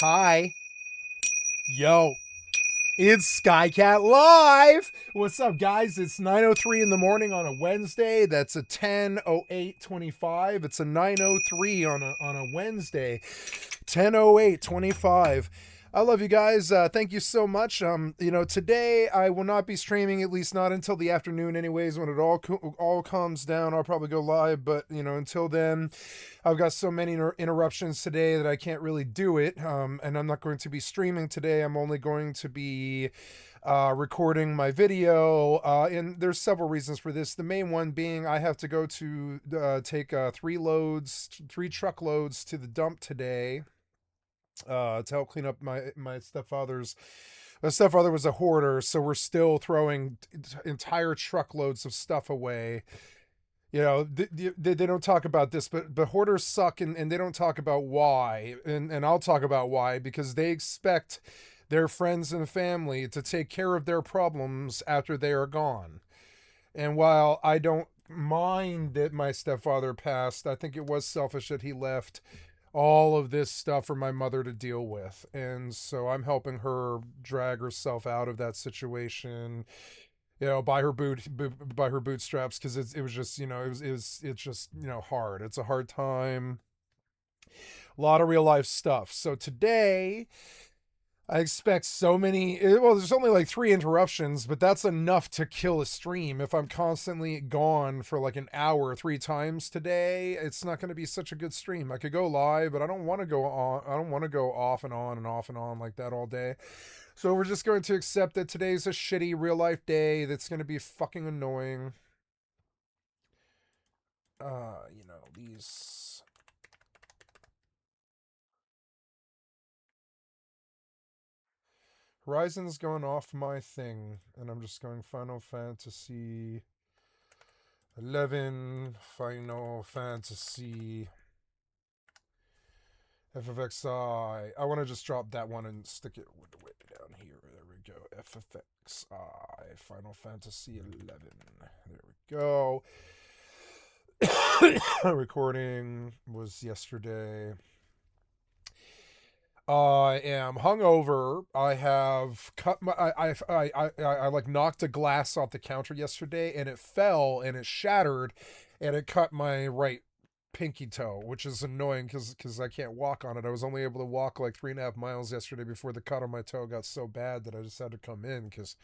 Hi. Yo. It's Skycatlive. What's up, guys? It's 9:03 in the morning on a Wednesday. That's a 10:08:25. It's a 9:03 on a Wednesday. 10:08:25. I love you guys. Thank you so much. Today I will not be streaming, at least not until the afternoon. Anyways, when it all calms down, I'll probably go live. But until then, I've got so many interruptions today that I can't really do it. And I'm not going to be streaming today. I'm only going to be recording my video. And there's several reasons for this. The main one being I have to go to take three truckloads to the dump today to help clean up my stepfather's. My stepfather was a hoarder, so we're still throwing entire truckloads of stuff away. They don't talk about this, but hoarders suck, and they don't talk about why. And I'll talk about why, because they expect their friends and family to take care of their problems after they are gone. And while I don't mind that my stepfather passed, I think it was selfish that he left all of this stuff for my mother to deal with. And so I'm helping her drag herself out of that situation, by her bootstraps, because it was just it's just hard. It's a hard time. A lot of real life stuff. So today I expect so many. Well, there's only like 3 interruptions, but that's enough to kill a stream. If I'm constantly gone for like an hour 3 times today, it's not going to be such a good stream. I could go live, but I don't want to go on. I don't want to go off and on and off and on like that all day. So we're just going to accept that today's a shitty real life day that's going to be fucking annoying. These. Horizon's going off my thing, and I'm just going Final Fantasy 11, Final Fantasy FFXI. I want to just drop that one and stick it way down here. There we go. FFXI, Final Fantasy 11. There we go. Recording was yesterday. I am hungover. I have cut my. I like knocked a glass off the counter yesterday, and it fell and it shattered, and it cut my right pinky toe, which is annoying because I can't walk on it. I was only able to walk like 3.5 miles yesterday before the cut on my toe got so bad that I just had to come in because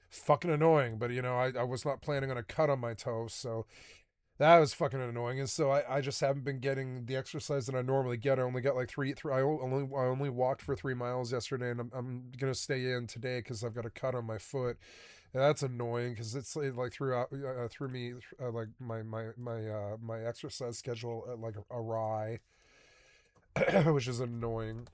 fucking annoying. But I was not planning on a cut on my toe, so that was fucking annoying. And so I just haven't been getting the exercise that I normally get. I only got like I only walked for 3 miles yesterday, and I'm gonna stay in today because I've got a cut on my foot. And that's annoying because it like threw me like my exercise schedule like awry, which is annoying.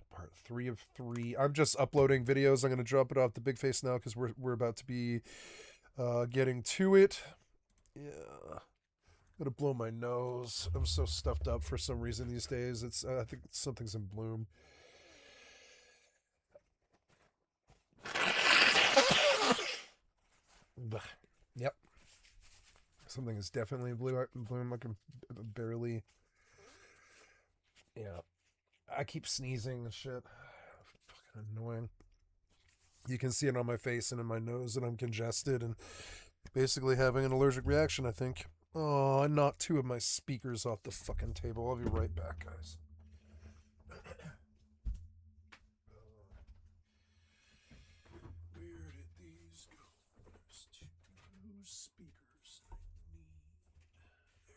Part 3 of 3. I'm just uploading videos. I'm gonna drop it off the big face now because we're about to be getting to it. Yeah. I'm gonna blow my nose. I'm so stuffed up for some reason these days. I think something's in bloom. Yep. Something is definitely in bloom. I can barely. Yeah. I keep sneezing and shit. Fucking annoying. You can see it on my face and in my nose that I'm congested and basically having an allergic reaction, I think. Oh, I knocked 2 of my speakers off the fucking table. I'll be right back, guys. Where did these go? There's 2 speakers I need. There.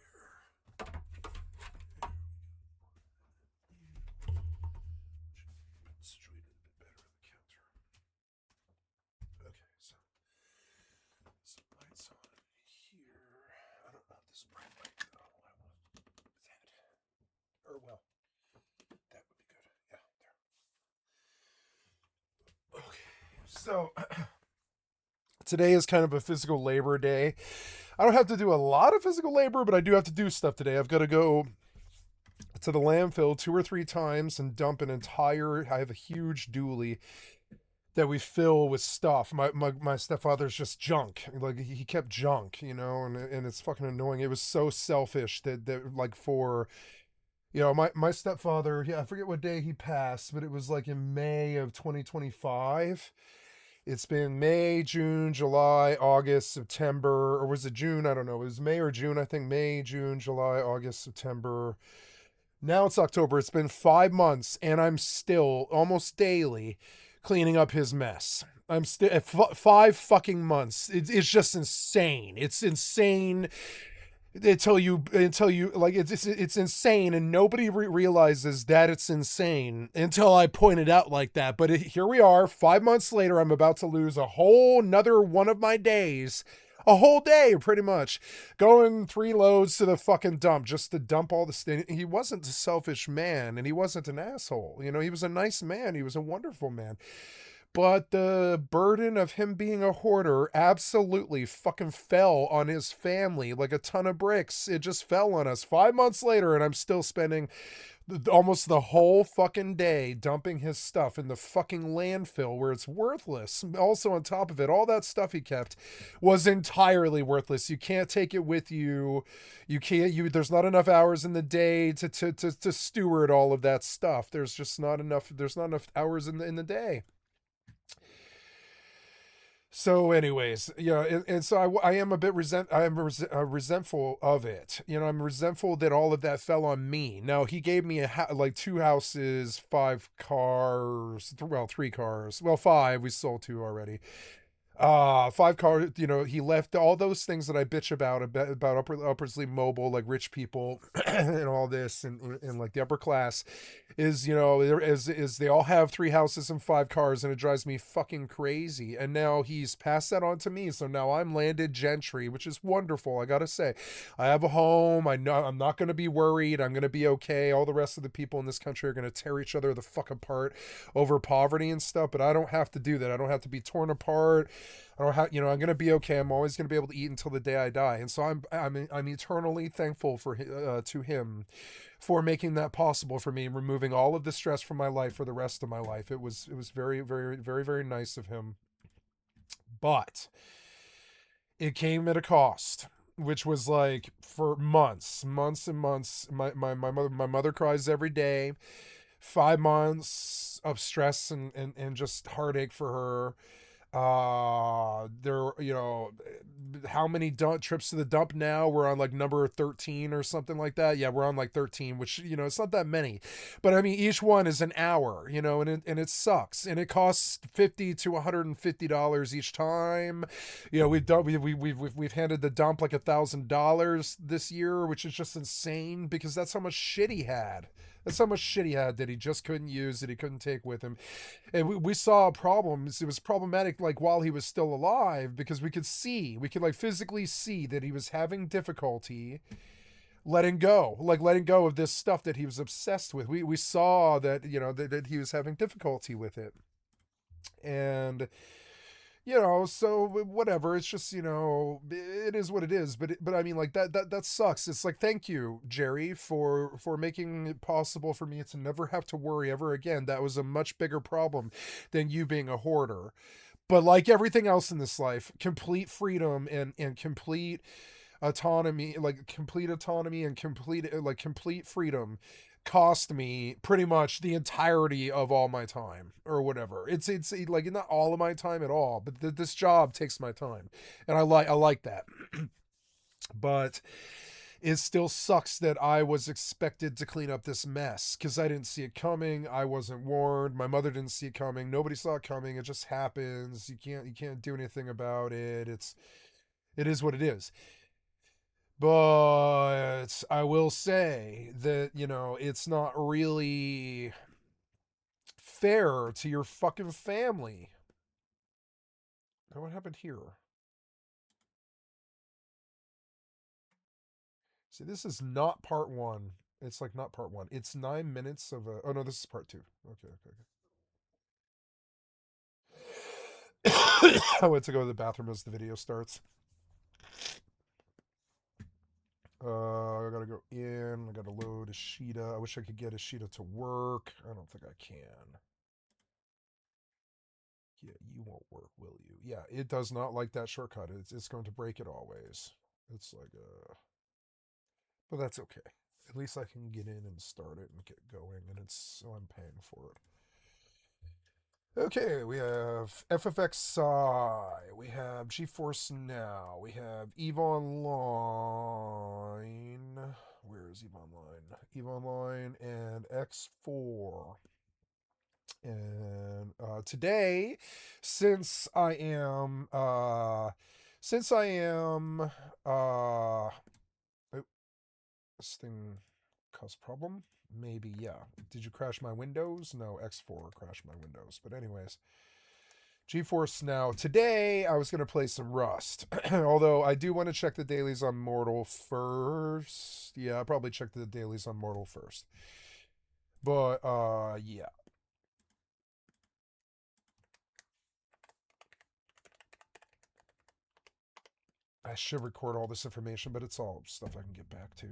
Straight a bit better on the counter. Okay, so some lights on here. I don't want this bright light though. I want that. Or well, that would be good. Yeah, there. Okay, so today is kind of a physical labor day. I don't have to do a lot of physical labor, but I do have to do stuff today. I've got to go to the landfill 2 or 3 times and dump an entire. I have a huge dually that we fill with stuff. My stepfather's just junk. Like he kept junk, and it's fucking annoying. It was so selfish that like for My stepfather, yeah, I forget what day he passed, but it was like in May of 2025. It's been May, June, July, August, September, or was it June? I don't know. It was May or June, I think. May, June, July, August, September. Now it's October. It's been 5 months, and I'm still almost daily cleaning up his mess. I'm still at 5 fucking months. It's just insane. It's insane until you like it's insane, and nobody realizes that it's insane until I point it out like that. But here we are, 5 months later. I'm about to lose a whole another one of my days, a whole day pretty much, going 3 loads to the fucking dump just to dump all the stuff. He wasn't a selfish man, and he wasn't an asshole. He was a nice man. He was a wonderful man. But the burden of him being a hoarder absolutely fucking fell on his family like a ton of bricks. It just fell on us 5 months later, and I'm still spending almost the whole fucking day dumping his stuff in the fucking landfill where it's worthless. Also, on top of it, all that stuff he kept was entirely worthless. You can't take it with you. You can't. There's not enough hours in the day to steward all of that stuff. There's just not enough. There's not enough hours in the day. So, anyways, and so I am a bit resentful of it. I'm resentful that all of that fell on me. Now he gave me like 2 houses, 5 cars, well, 3 cars, well, five. We sold 2 already. 5 cars. He left all those things that I bitch about upwardly mobile, like rich people and all this, and like the upper class is is they all have 3 houses and 5 cars, and it drives me fucking crazy. And now he's passed that on to me, so now I'm landed gentry, which is wonderful. I gotta say, I have a home. I know I'm not gonna be worried. I'm gonna be okay. All the rest of the people in this country are gonna tear each other the fuck apart over poverty and stuff, but I don't have to do that. I don't have to be torn apart. I don't have, I'm gonna be okay. I'm always gonna be able to eat until the day I die, and so I'm eternally thankful to him for making that possible for me, removing all of the stress from my life for the rest of my life. It was very, very, very, very nice of him, but it came at a cost, which was like for months and months. My mother cries every day. 5 months of stress and just heartache for her. There, how many trips to the dump now? We're on like number 13 or something like that. Yeah, we're on like 13, which, it's not that many, but I mean, each one is an hour, and it sucks, and it costs $50 to $150 each time. We've done, we've handed the dump like $1,000 this year, which is just insane because that's how much shit he had. That's how much shit he had that he just couldn't use, that he couldn't take with him. And we saw problems. It was problematic like while he was still alive, because we could like physically see that he was having difficulty letting go of this stuff that he was obsessed with. We saw that, that he was having difficulty with it. And so whatever. It's just, it is what it is. But I mean, like that sucks. It's like, thank you, Jerry, for making it possible for me to never have to worry ever again. That was a much bigger problem than you being a hoarder. But like everything else in this life, complete freedom and complete autonomy and complete freedom cost me pretty much the entirety of all my time or whatever. It's like not all of my time at all, but this job takes my time, and I like that. But it still sucks that I was expected to clean up this mess because I didn't see it coming. I wasn't warned. My mother didn't see it coming. Nobody saw it coming. It just happens. You can't do anything about it. It is what it is. But I will say that, it's not really fair to your fucking family. Now, what happened here? See, this is not part one. It's like not part one. It's 9 minutes of a. Oh no, this is part two. Okay, okay. I went to go to the bathroom as the video starts. I gotta go in. I gotta load Ashita. I wish I could get Ashita to work. I don't think I can. Yeah, you won't work, will you? Yeah, it does not like that shortcut. It's going to break it always. It's like but that's okay. At least I can get in and start it and get going, and so I'm paying for it. Okay, we have FFXI, we have GeForce Now, we have EVE Online. Where is EVE Online? EVE Online and X4. And today, since I am, since I am, oh, this thing caused problem. Maybe, yeah. Did you crash my Windows? No, X4 crashed my Windows. But anyways, GeForce Now. Today, I was going to play some Rust. Although, I do want to check the dailies on Mortal first. Yeah, I'll probably check the dailies on Mortal first. But, yeah. I should record all this information, but it's all stuff I can get back to.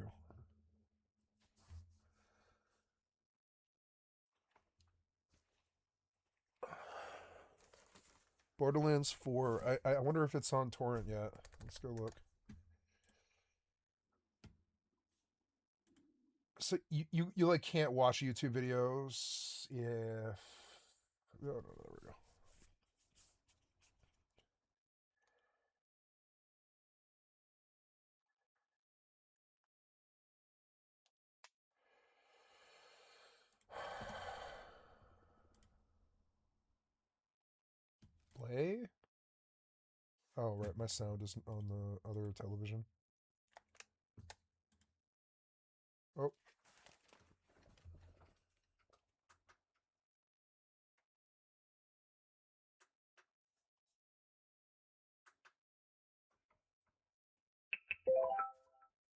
Borderlands 4. I wonder if it's on torrent yet. Let's go look. So you like can't watch YouTube videos if no, there we go. Play? Oh right, my sound isn't on the other television. Oh.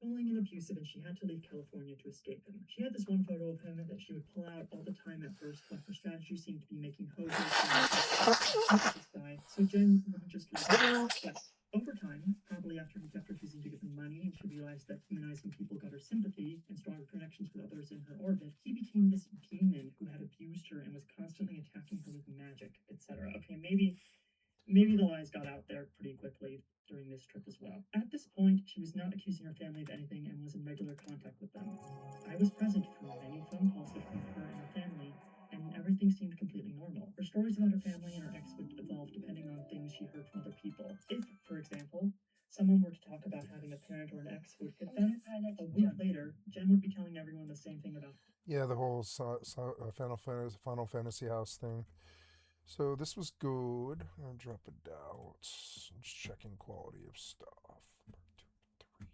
Bullying and abusive, and she had to leave California to escape him. She had this one photo of him that she would pull out all the time at first, but her strategy seemed to be making hoses this guy, so Jen wouldn't just leave him. But over time, probably after he kept refusing to give him money and she realized that humanizing people got her sympathy and stronger connections with others in her orbit, he became this demon who had abused her and was constantly attacking her with magic, etc. Okay, maybe the lies got out there pretty quickly during this trip as well. At this point, she was not accusing her family of anything and was in regular contact with them. I was present for many phone calls between her and her family, and everything seemed completely normal. Her stories about her family and her ex would evolve depending on things she heard from other people. If, for example, someone were to talk about having a parent or an ex who would hit them, a week later, Jen would be telling everyone the same thing about. Yeah, the whole Final Fantasy House thing. So this was good. I'm gonna drop it out. Just checking quality of stuff. Part 2, 3.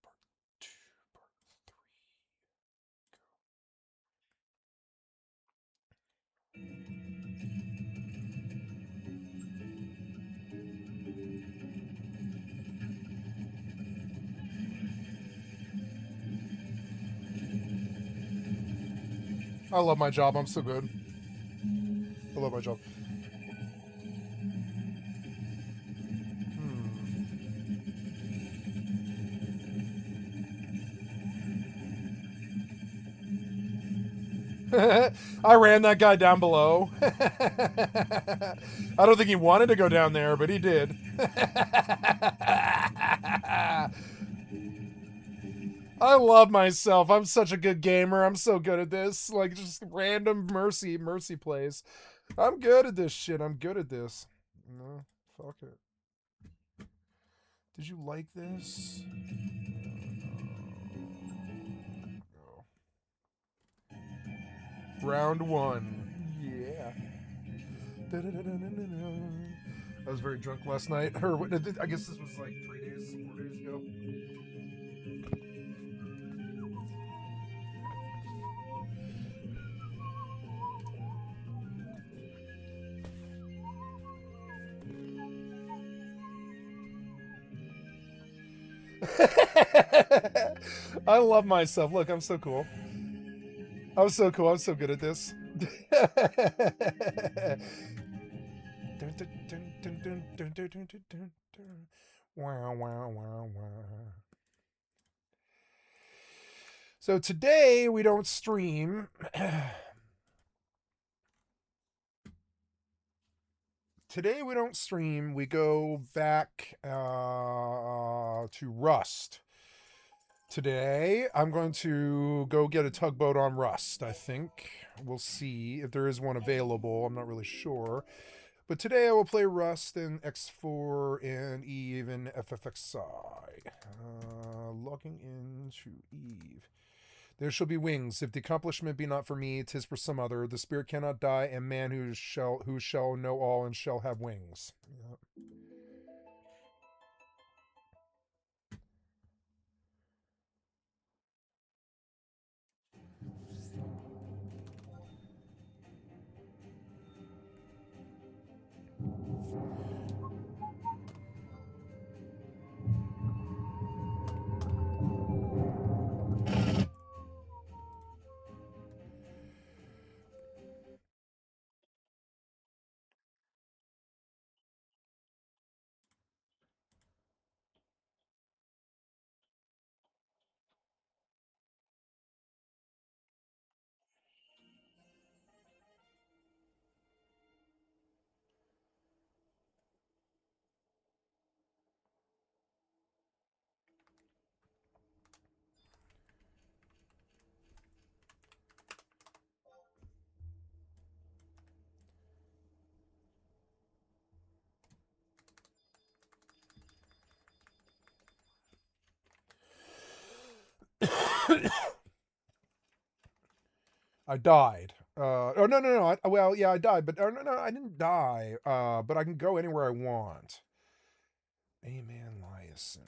Part 2, part 3. I love my job. I'm so good. I love my job. I ran that guy down below. I don't think he wanted to go down there, but he did. I love myself. I'm such a good gamer. I'm so good at this. Like, just random mercy plays. I'm good at this shit. I'm good at this. No, fuck it. Did you like this? No. Round 1. Yeah. I was very drunk last night. Or I guess this was like 4 days ago. I love myself. Look, I'm so cool. I'm so cool. I'm so good at this. Wow, wow, wow, wow. So today we don't stream. today we don't stream. We go back to Rust. Today, I'm going to go get a tugboat on Rust, I think. We'll see if there is one available. I'm not really sure. But today I will play Rust and X4 and even FFXI. Logging into Eve. There shall be wings. If the accomplishment be not for me, 'tis for some other. The spirit cannot die, and man who shall know all and shall have wings. Yep. I died. Oh no no no. Well, yeah, I died, but no no, I didn't die. But I can go anywhere I want. Amen, Liason.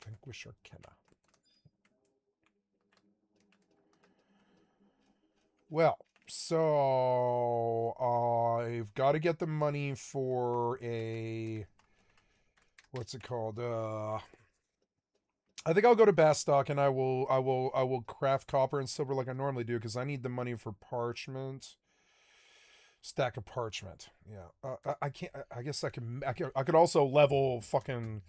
Vanquish Arcana. Well, so I've got to get the money for a what's it called? I think I'll go to Bastock and I will craft copper and silver like I normally do because I need the money for parchment. Stack of parchment. Yeah, I can't. I guess I could also level fucking.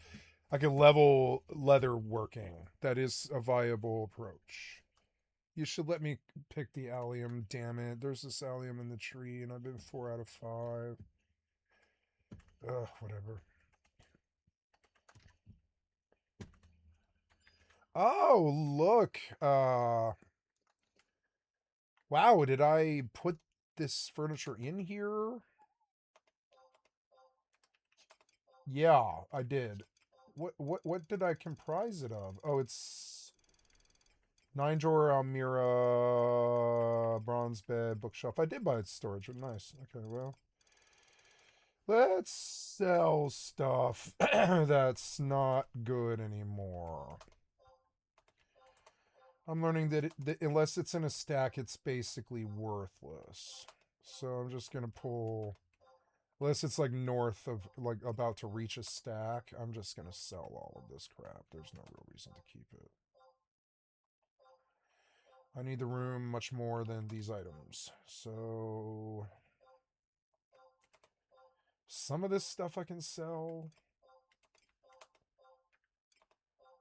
I could level leather working. That is a viable approach. You should let me pick the allium. Damn it! There's this allium in the tree, and I've been 4 out of 5. Ugh, whatever. Oh, look. Wow, did I put this furniture in here? Yeah, I did. What did I comprise it of? Oh, it's 9 drawer Almira, bronze bed, bookshelf. I did buy it storage. Nice. Okay, well. Let's sell stuff that's not good anymore. I'm learning that unless it's in a stack, it's basically worthless. So I'm just going to pull. Unless it's like north of, like about to reach a stack, I'm just going to sell all of this crap. There's no real reason to keep it. I need the room much more than these items. So some of this stuff I can sell,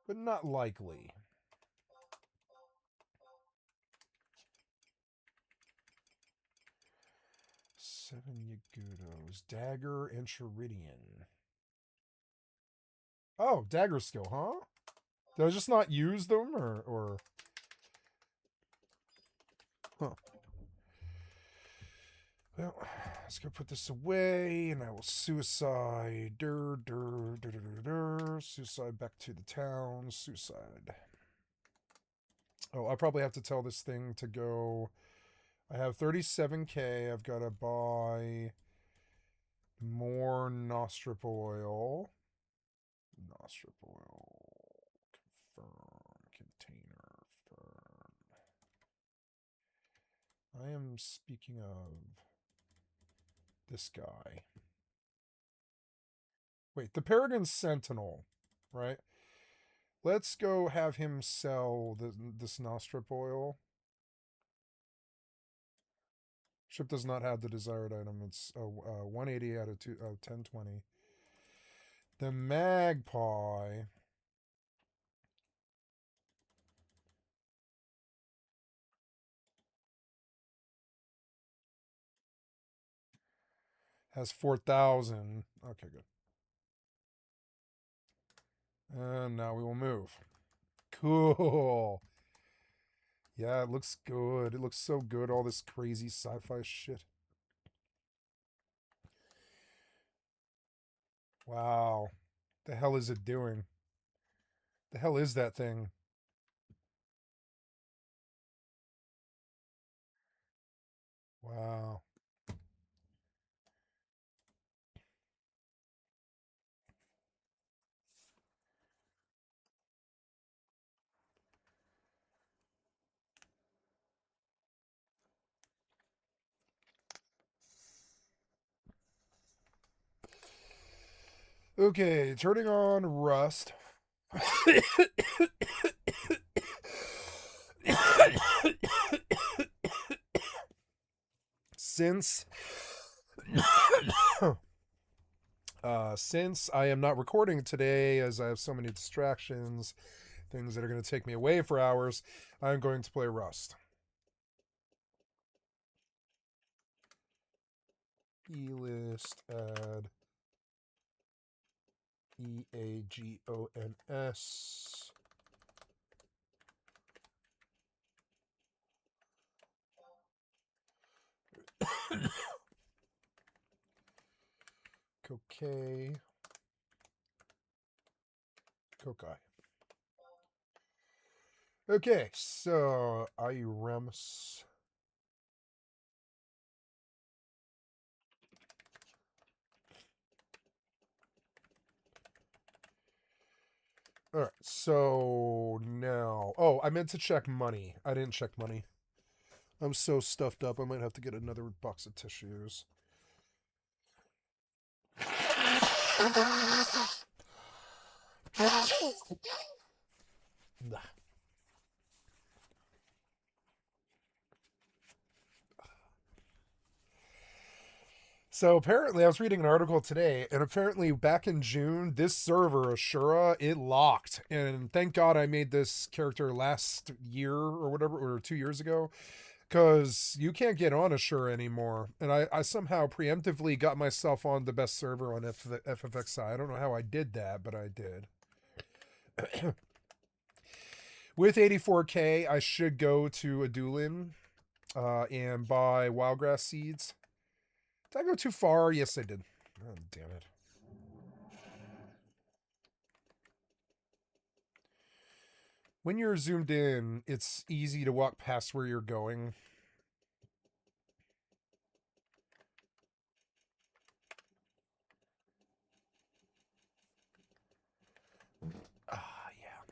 but not likely. Seven Yagudos. Dagger and Cheridian. Oh, dagger skill, huh? Did I just not use them, or... Huh. Well, let's go put this away, and I will suicide. Suicide back to the town. Suicide. Oh, I probably have to tell this thing to go... I have 37k. I've got to buy more nostrip oil. Nostrip oil. Confirm. Container. Firm. I am speaking of this guy. Wait, the Peregrine Sentinel, right? Let's go have him sell this nostrip oil. Ship does not have the desired item. It's 180 out of 1020. The magpie. Has 4,000. Okay, good. And now we will move. Cool. Yeah, it looks good. It looks so good. All this crazy sci-fi shit. Wow. The hell is it doing? The hell is that thing? Wow. Okay, turning on Rust. since since I am not recording today, as I have so many distractions, things that are going to take me away for hours, I'm going to play Rust. E-list add EAGONS. Kokai. Kokai. Okay, so IREMS. Alright, so now. Oh, I meant to check money. I didn't check money. I'm so stuffed up, I might have to get another box of tissues. So apparently, I was reading an article today, and apparently back in June, this server, Ashura, it locked. And thank God I made this character last year or whatever, or 2 years ago, because you can't get on Ashura anymore. And I somehow preemptively got myself on the best server on FFXI. I don't know how I did that, but I did. With 84K, I should go to Adulin and buy wildgrass seeds. Did I go too far? Yes, I did. Oh, damn it. When you're zoomed in, it's easy to walk past where you're going. Ah, yeah.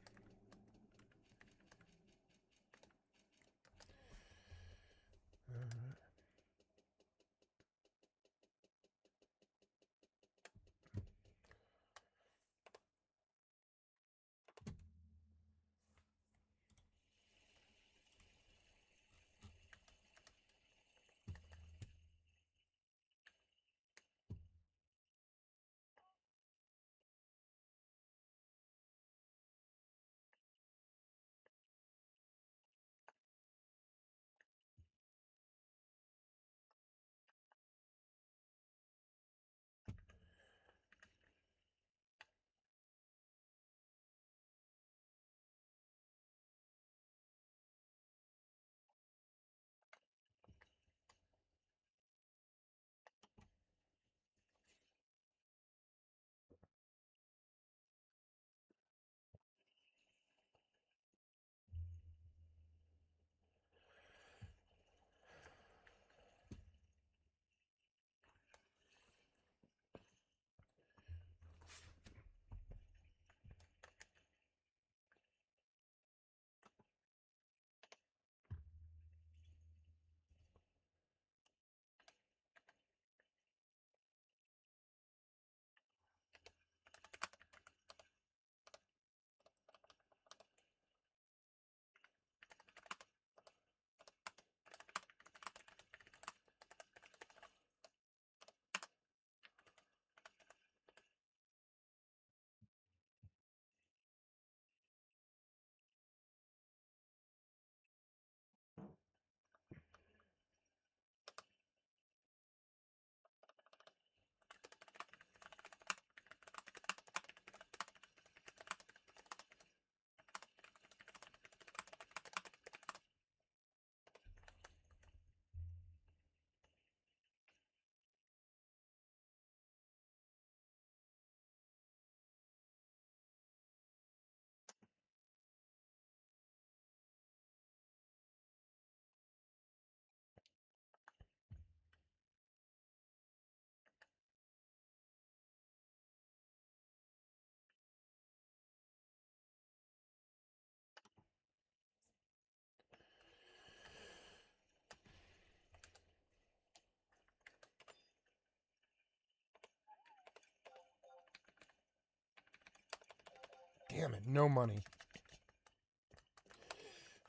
Damn it, no money.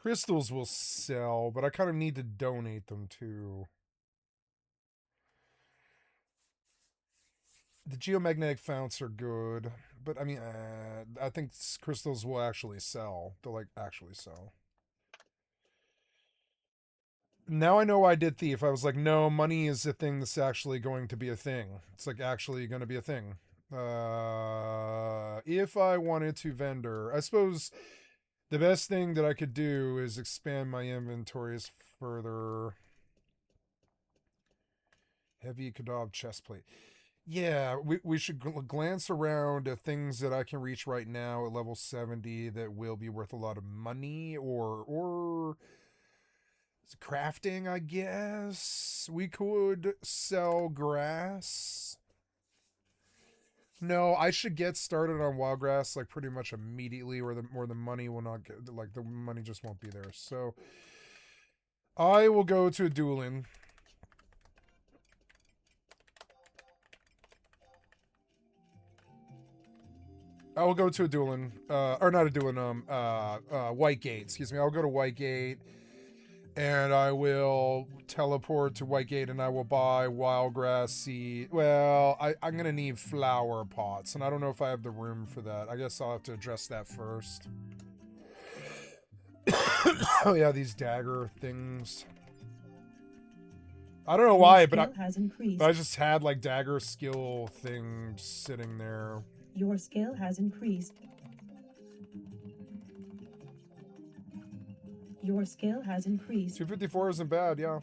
Crystals will sell, but I kind of need to donate them too. The geomagnetic founts are good, but I mean, I think crystals will actually sell. They'll like actually sell. Now I know why I did thief. I was like, no, money is a thing that's actually going to be a thing. It's like actually going to be a thing. If I wanted to vendor, I suppose the best thing that I could do is expand my inventories further. Heavy Kadab chestplate. Yeah, we should glance around at things that I can reach right now at level 70 that will be worth a lot of money, or crafting, I guess. We could sell grass. No, I should get started on wild grass like pretty much immediately, where the money will not get, like the money just won't be there. So I will go to a dueling. I will go to a dueling, or not a dueling, Whitegate, excuse me. I'll go to Whitegate, and I will teleport to Whitegate, and I will buy wildgrass seed. Well, I'm going to need flower pots, and I don't know if I have the room for that. I guess I'll have to address that first. Oh yeah, these dagger things. I don't know why, but I just had like dagger skill things sitting there. Your skill has increased. Your skill has increased. 254 isn't bad, yeah.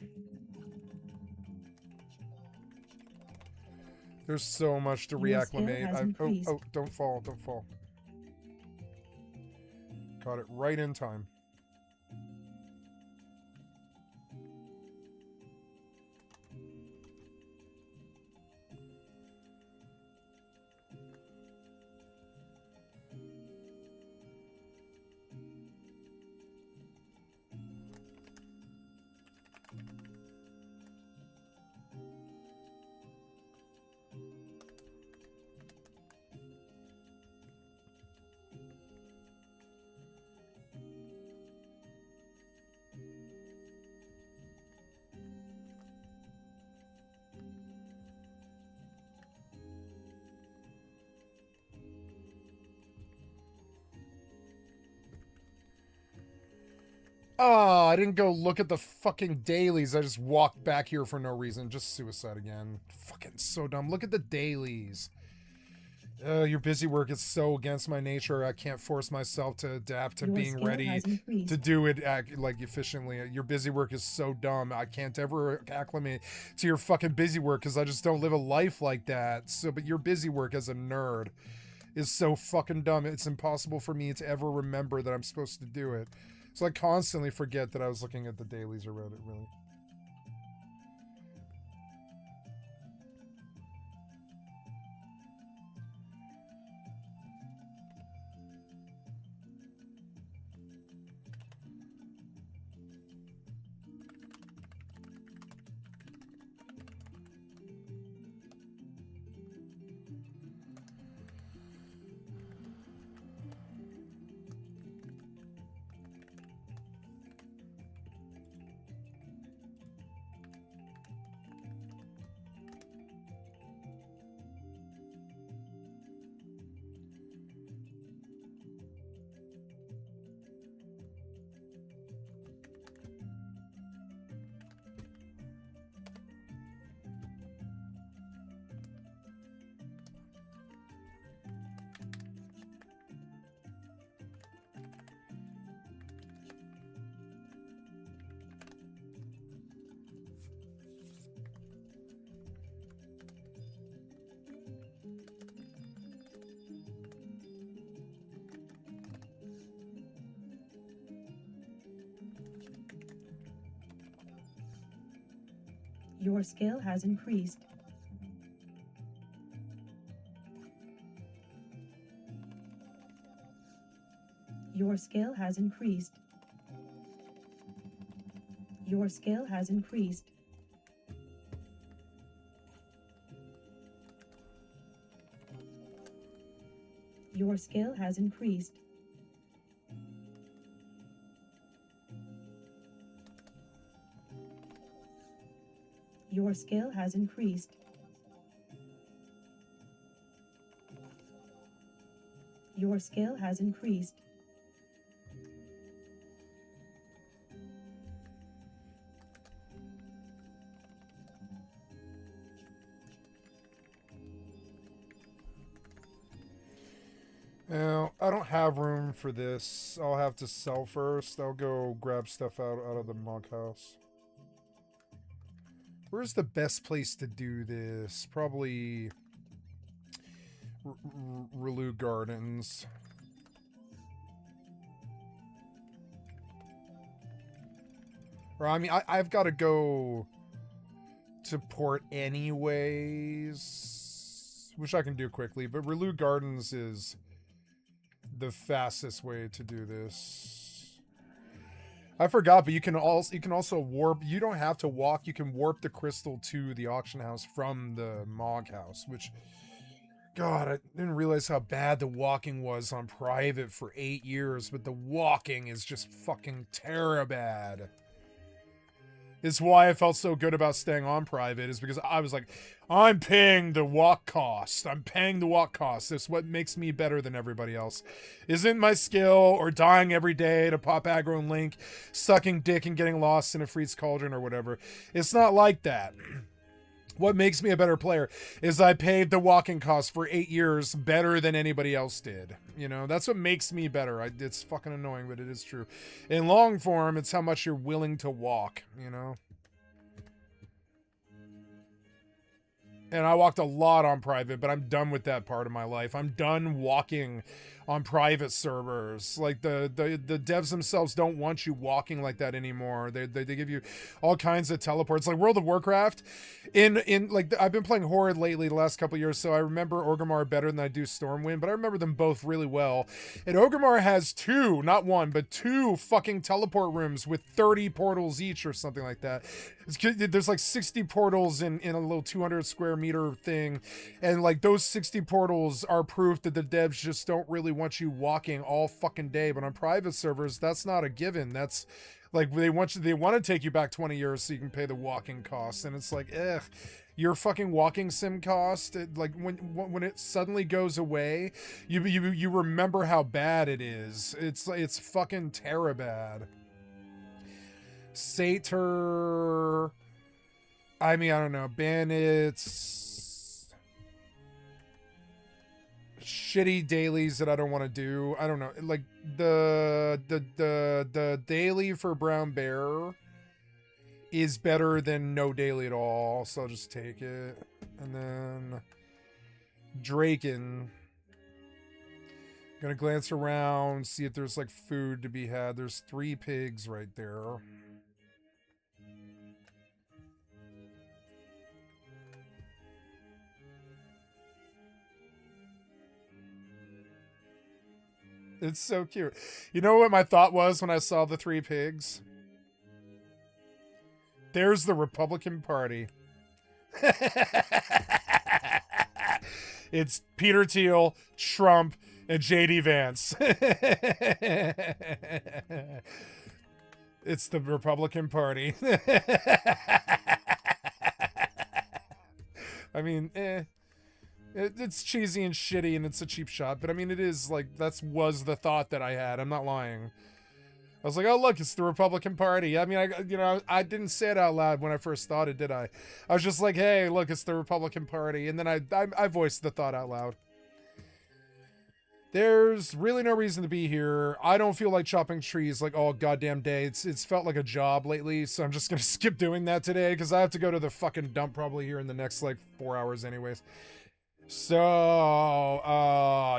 There's so much to reacclimate. Oh, don't fall, don't fall. Caught it right in time. Oh, I didn't go look at the fucking dailies. I just walked back here for no reason. Just suicide again. Fucking so dumb. Look at the dailies. Your busy work is so against my nature. I can't force myself to adapt to being ready to do it like efficiently. Your busy work is so dumb. I can't ever acclimate to your fucking busy work because I just don't live a life like that. So, but your busy work as a nerd is so fucking dumb. It's impossible for me to ever remember that I'm supposed to do it. So I constantly forget that I was looking at the dailies or Reddit, really. Your skill has increased. Your skill has increased. Your skill has increased. Your skill has increased. Your skill has increased. Your skill has increased. Now, I don't have room for this. I'll have to sell first. I'll go grab stuff out of the mug house. Where's the best place to do this? Probably Relu Gardens. Or, I mean, I've got to go to port anyways, which I can do quickly, but Relu Gardens is the fastest way to do this. I forgot, but you can also warp. You don't have to walk. You can warp the crystal to the auction house from the Mog house, which, God, I didn't realize how bad the walking was on private for 8 years, but the walking is just fucking terrible. It's why I felt so good about staying on private, is because I was like, I'm paying the walk cost. I'm paying the walk cost. It's what makes me better than everybody else. Isn't my skill or dying every day to pop aggro and link, sucking dick and getting lost in a freeze cauldron or whatever. It's not like that. What makes me a better player is I paid the walking cost for 8 years better than anybody else did. You know, that's what makes me better. It's fucking annoying, but it is true. In long form, it's how much you're willing to walk, you know? And I walked a lot on private, but I'm done with that part of my life. I'm done walking on private servers. Like, the devs themselves don't want you walking like that anymore. They give you all kinds of teleports. Like World of Warcraft, like, I've been playing Horde lately the last couple of years, so I remember Orgrimmar better than I do Stormwind, but I remember them both really well. And Orgrimmar has 2, not 1, but 2 fucking teleport rooms with 30 portals each or something like that. There's like 60 portals in a little 200 square meter thing, and like those 60 portals are proof that the devs just don't really want you walking all fucking day. But on private servers, that's not a given. That's like, they want to take you back 20 years so you can pay the walking costs, and it's like, your fucking walking sim cost, like when it suddenly goes away, you remember how bad it is. It's fucking terrible. Satyr, I mean, I don't know, bandits, shitty dailies that I don't want to do. I don't know, like the daily for Brown Bear is better than no daily at all, so I'll just take it. And then Draken, gonna glance around, see if there's like food to be had. There's 3 pigs right there. It's so cute. You know what my thought was when I saw the 3 pigs? There's the Republican Party. It's Peter Thiel, Trump, and JD Vance. It's the Republican Party. I mean, it's cheesy and shitty, and it's a cheap shot, but I mean, it is like, was the thought that I had. I'm not lying. I was like, oh look, it's the Republican Party. I mean, I didn't say it out loud when I first thought it, did I? I was just like, hey, look, it's the Republican Party, and then I voiced the thought out loud. There's really no reason to be here. I don't feel like chopping trees like all goddamn day. It's felt like a job lately, so I'm just gonna skip doing that today because I have to go to the fucking dump probably here in the next like 4 hours anyways. So,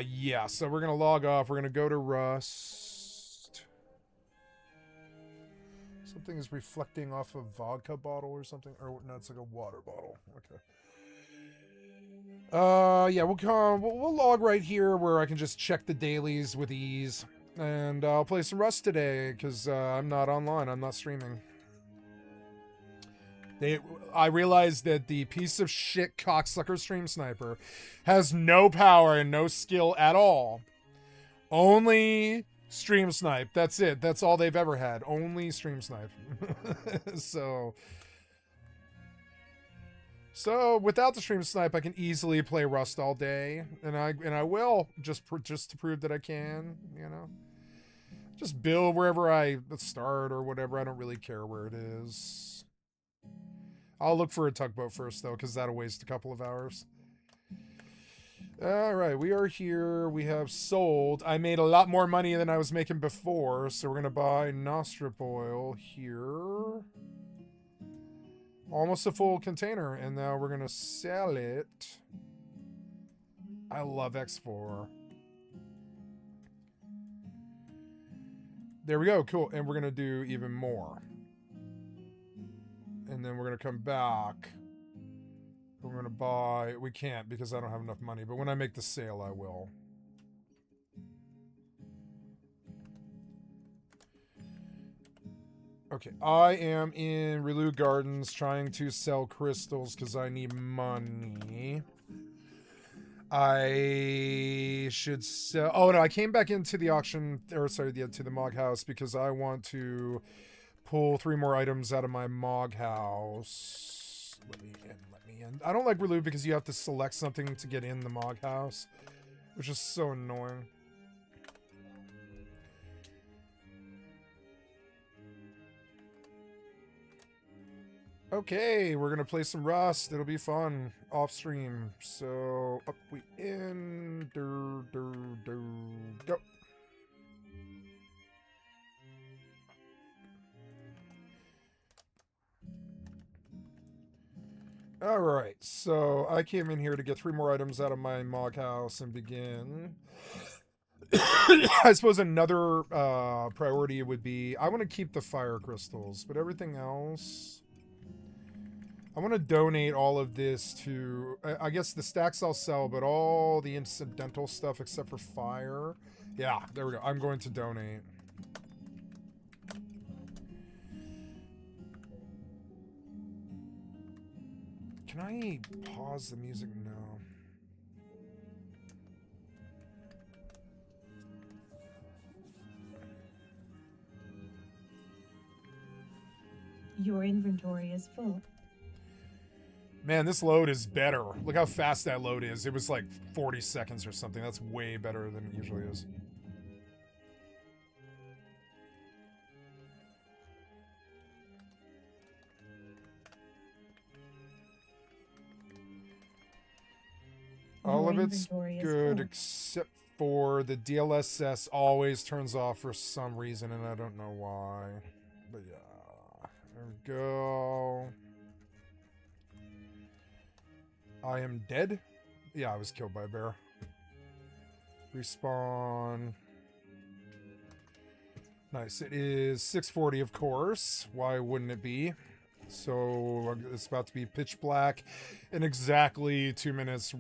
yeah, so we're gonna log off. We're gonna go to Rust. Something is reflecting off a vodka bottle or something. Or no, it's like a water bottle. Okay. Yeah, we'll log right here where I can just check the dailies with ease. And I'll play some Rust today, because I'm not online. I'm not streaming. I realized that the piece of shit cocksucker stream sniper has no power and no skill at all. Only stream snipe. That's it. That's all they've ever had. Only stream snipe. So without the stream snipe, I can easily play Rust all day, and I will just to prove that I can. You know, just build wherever I start or whatever. I don't really care where it is. I'll look for a tugboat first though, because that'll waste a couple of hours. All right, we are here. We have sold. I made a lot more money than I was making before, so we're gonna buy Nostrip oil here. Almost a full container, and now we're gonna sell it. I love X4. There we go, cool. And we're gonna do even more. And then we're gonna come back. We're gonna buy, we can't because I don't have enough money, but when I make the sale, I will. Okay, I am in Relu Gardens trying to sell crystals because I need money. I should sell... Oh, no, I came back into the auction... Or, sorry, to the Mog House because I want to pull 3 more items out of my Mog House. Let me in. I don't like Relu because you have to select something to get in the Mog House, which is so annoying. Okay, we're gonna play some Rust. It'll be fun off stream. So up we in. Go. All right, so I came in here to get 3 more items out of my Mog House and begin. I suppose another priority would be I want to keep the fire crystals, but everything else. I want to donate all of this to, I guess the stacks I'll sell, but all the incidental stuff except for fire. Yeah, there we go. I'm going to donate. Can I pause the music? No. Your inventory is full. Man, this load is better. Look how fast that load is. It was like 40 seconds or something. That's way better than it usually is. All of it's good except for the DLSS always turns off for some reason, and I don't know why. But yeah, there we go. I am dead? Yeah, I was killed by a bear. Respawn. Nice. It is 6:40, of course. Why wouldn't it be? So it's about to be pitch black in exactly 2 minutes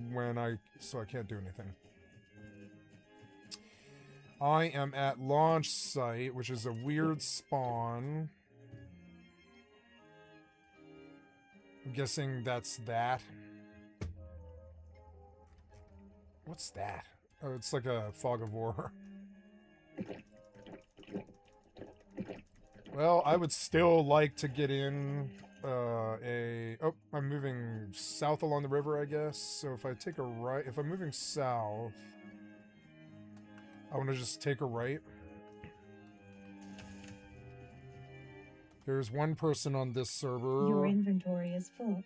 so I can't do anything. I am at launch site, which is a weird spawn. I'm guessing that's that. What's that? Oh, it's like a fog of war. Well, I would still like to get in oh, I'm moving south along the river, I guess. So if I take a right, if I'm moving south, I want to just take a right. There's one person on this server. Your inventory is full.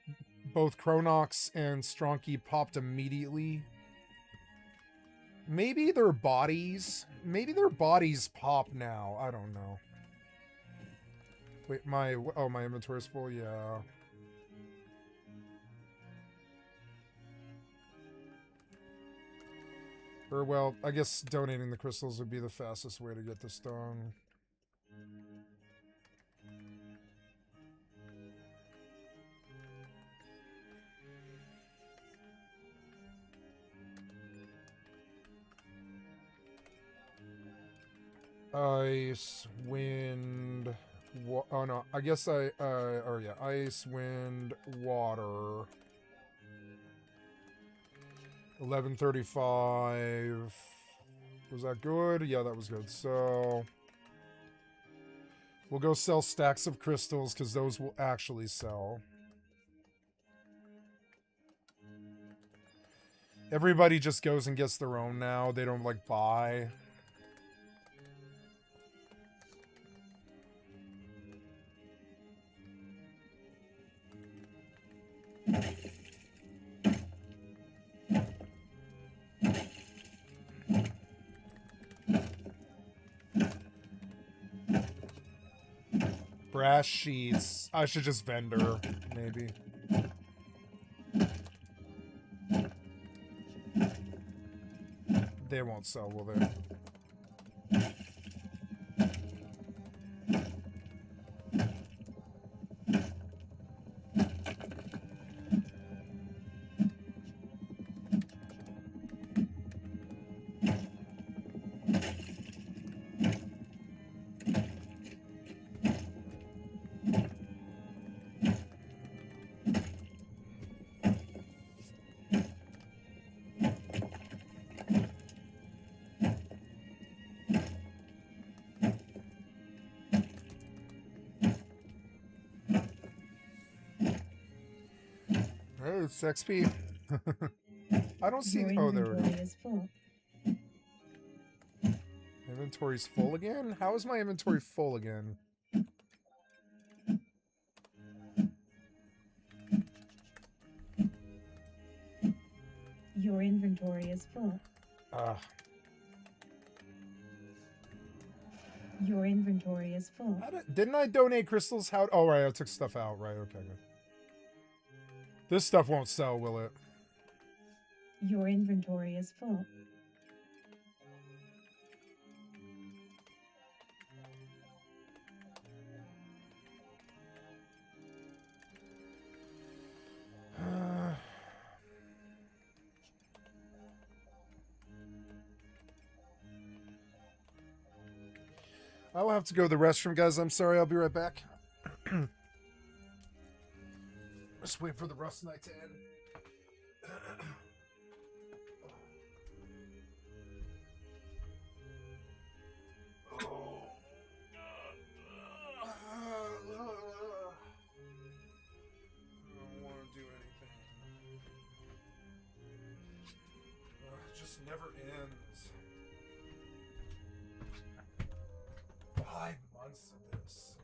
Both Chronox and Stronky popped immediately. Maybe their bodies pop now. I don't know. Wait, my inventory's full, yeah. Or, well, I guess donating the crystals would be the fastest way to get this done. Ice, wind, Oh no, I guess oh yeah, ice, wind, water. 11:35. Was that good? Yeah, that was good. So we'll go sell stacks of crystals because those will actually sell. Everybody just goes and gets their own now. They don't like buy. Brass sheets. I should just vendor, maybe. They won't sell, will they? Hey, it's XP. I don't see. Your Oh, there we inventory go. is full. Inventory's full again? How is my inventory full again? Your inventory is full. Ah. Your inventory is full. Didn't I donate crystals? How? Oh, right. I took stuff out. Right. Okay, good. This stuff won't sell, will it? Your inventory is full. I will have to go to the restroom, guys. I'm sorry. I'll be right back. Just wait for the rust night to end. Never ends. 5 months of this.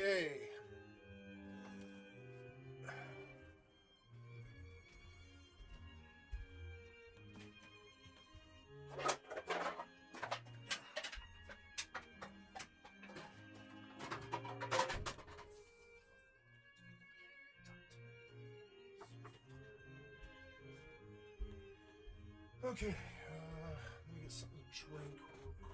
Okay. Okay, let me get something to drink real quick.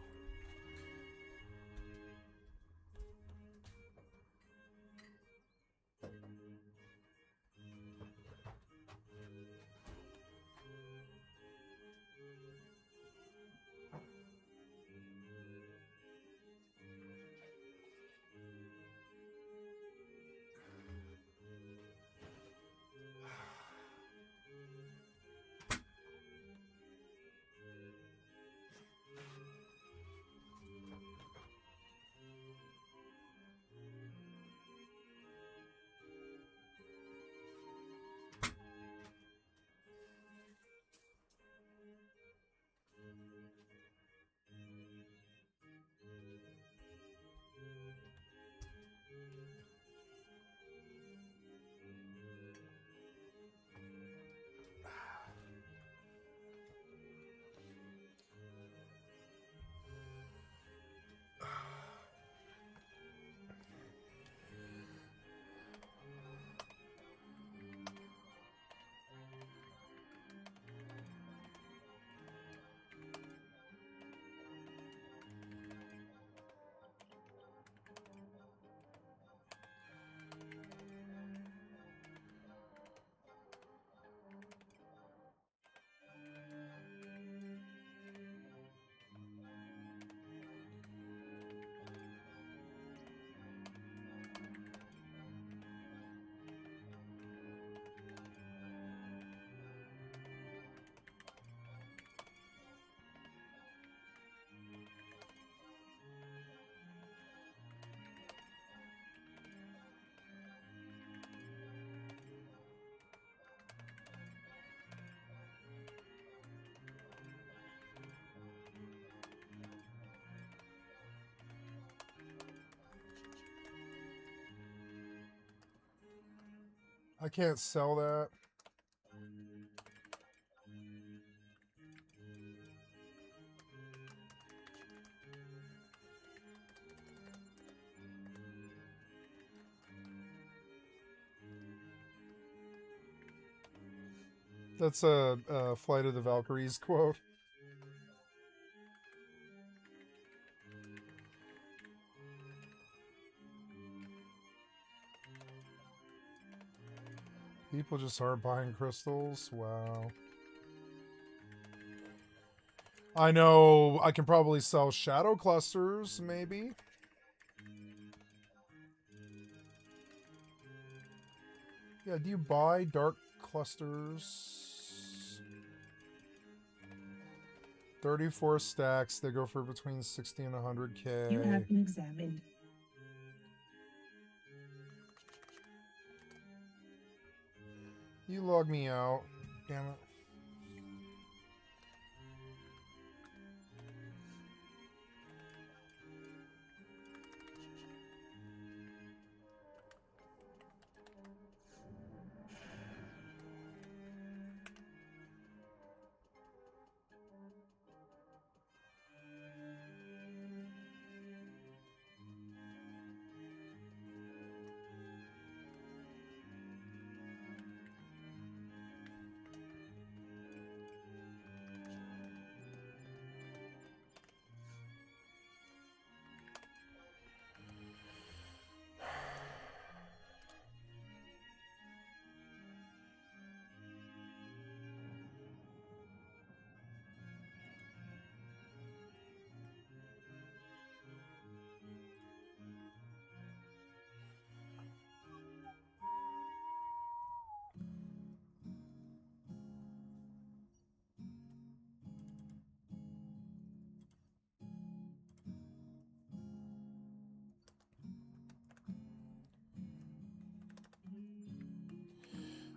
I can't sell that. That's a Flight of the Valkyries quote. People just aren't buying crystals. Wow. I know I can probably sell shadow clusters, maybe. Yeah, do you buy dark clusters? 34 stacks. They go for between 60 and 100K. You have been examined. You log me out. Damn it.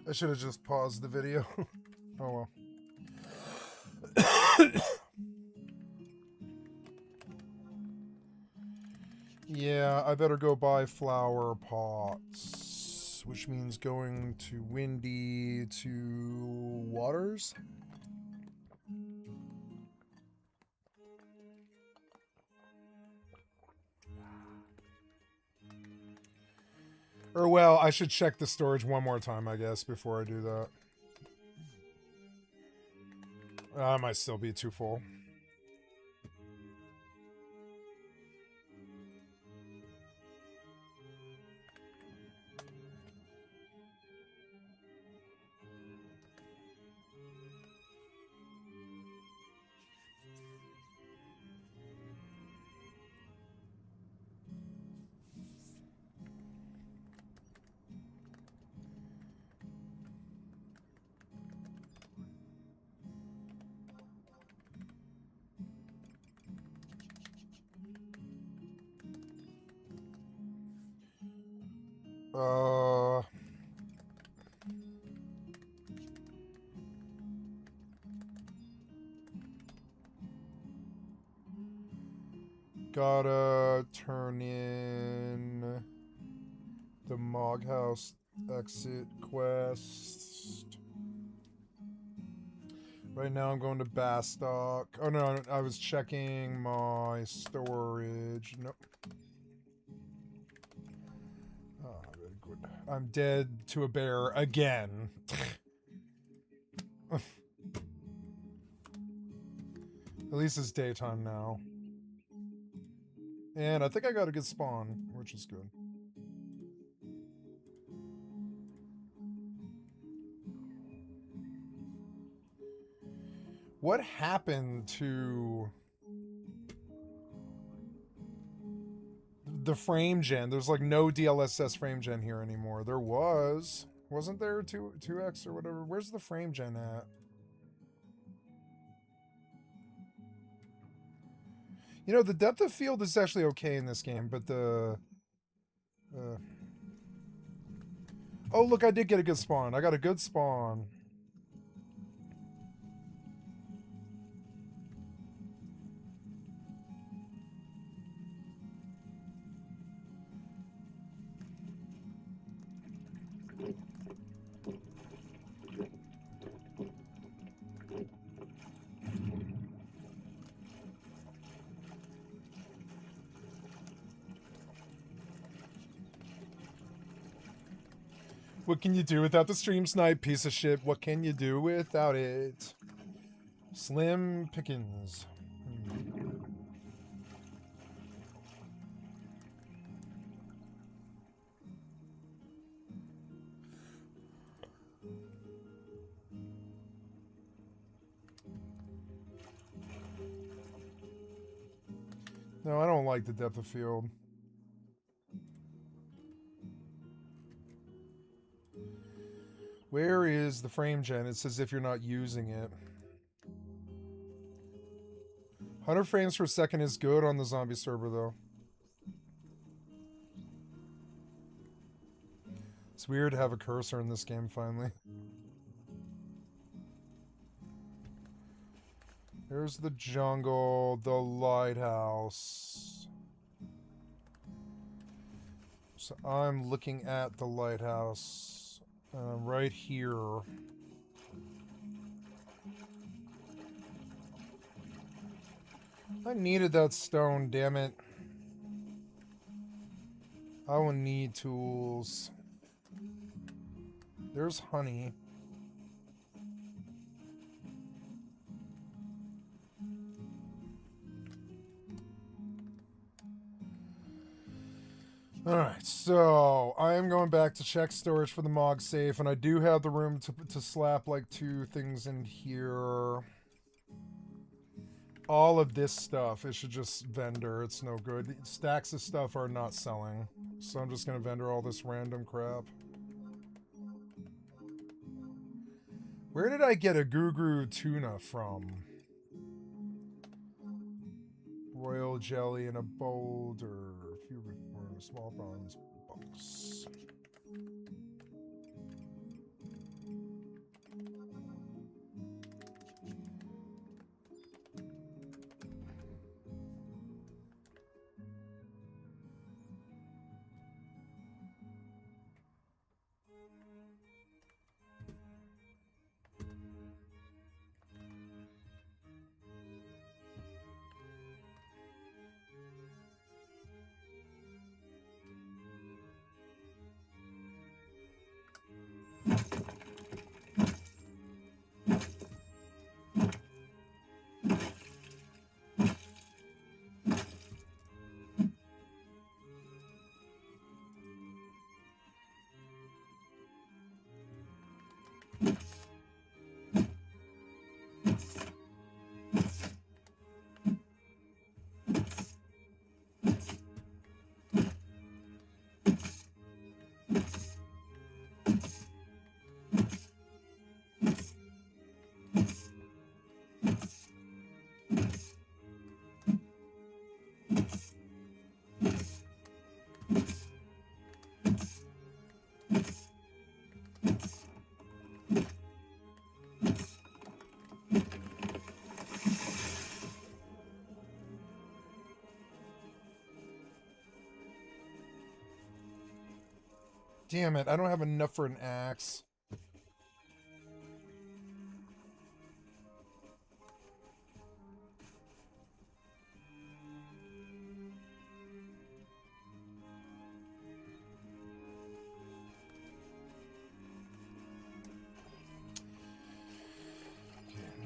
I should have just paused the video. Oh well. Yeah, I better go buy flower pots, which means going to Windy to Waters. Or, well, I should check the storage one more time, I guess, before I do that. I might still be too full. Gotta turn in the Mog House exit quest. Right now I'm going to Bastock. Oh no, I was checking my storage. Nope. Oh, very good. I'm dead to a bear again. At least it's daytime now. And I think I got a good spawn, which is good. What happened to the frame gen? There's like no DLSS frame gen here anymore. There was. Wasn't there 2X or whatever? Where's the frame gen at? You know, the depth of field is actually okay in this game, but the... Oh, look, I did get a good spawn. I got a good spawn. What can you do without the stream snipe, piece of shit? What can you do without it? Slim Pickens. No, I don't like the depth of field. Where is the frame gen? It says if you're not using it. 100 frames per second is good on the zombie server, though. It's weird to have a cursor in this game, finally. There's the jungle, the lighthouse. So I'm looking at the lighthouse right here. I needed that stone, damn it. I will need tools. There's honey. Alright, so I am going back to check storage for the Mog safe, and I do have the room to slap like 2 things in here. All of this stuff, it should just vendor. It's no good. Stacks of stuff are not selling. So I'm just going to vendor all this random crap. Where did I get a Goo tuna from? Royal jelly in a boulder. A few small bronze box. Damn it, I don't have enough for an axe.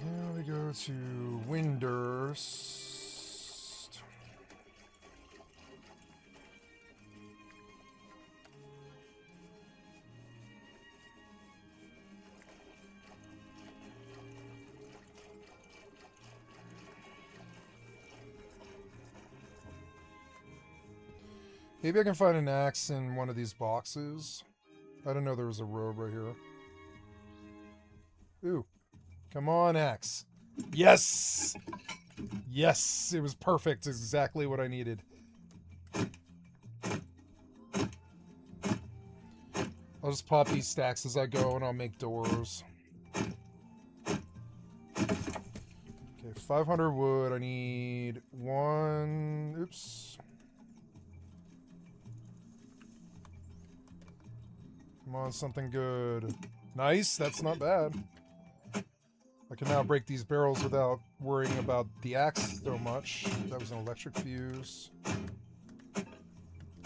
Now we go to Windurst. Maybe I can find an axe in one of these boxes. I didn't know there was a road right here. Ooh. Come on, axe. Yes! Yes! It was perfect. Exactly what I needed. I'll just pop these stacks as I go and I'll make doors. Okay, 500 wood. I need one... Oops. Come on, something good. Nice, that's not bad. I can now break these barrels without worrying about the axe so much. That was an electric fuse.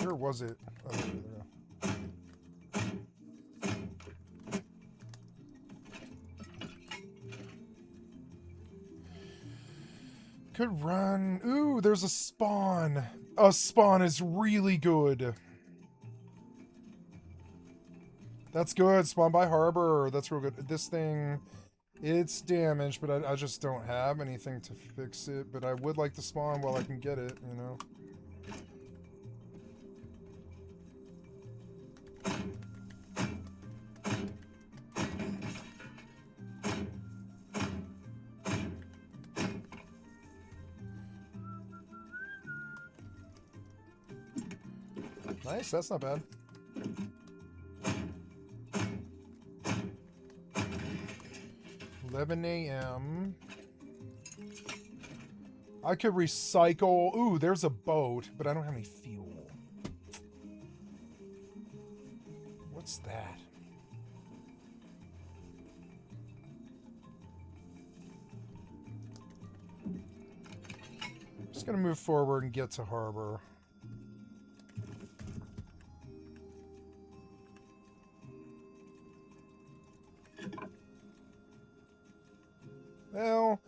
Where was it? Oh, there we go. Could run. Ooh, there's a spawn. A spawn is really good. That's good. Spawn by harbor. That's real good. This thing, it's damaged, but I just don't have anything to fix it. But I would like to spawn while I can get it, you know. Nice, that's not bad. $11 a.m. I could recycle. Ooh, there's a boat, but I don't have any fuel. What's that? Just gonna move forward and get to harbor. Well,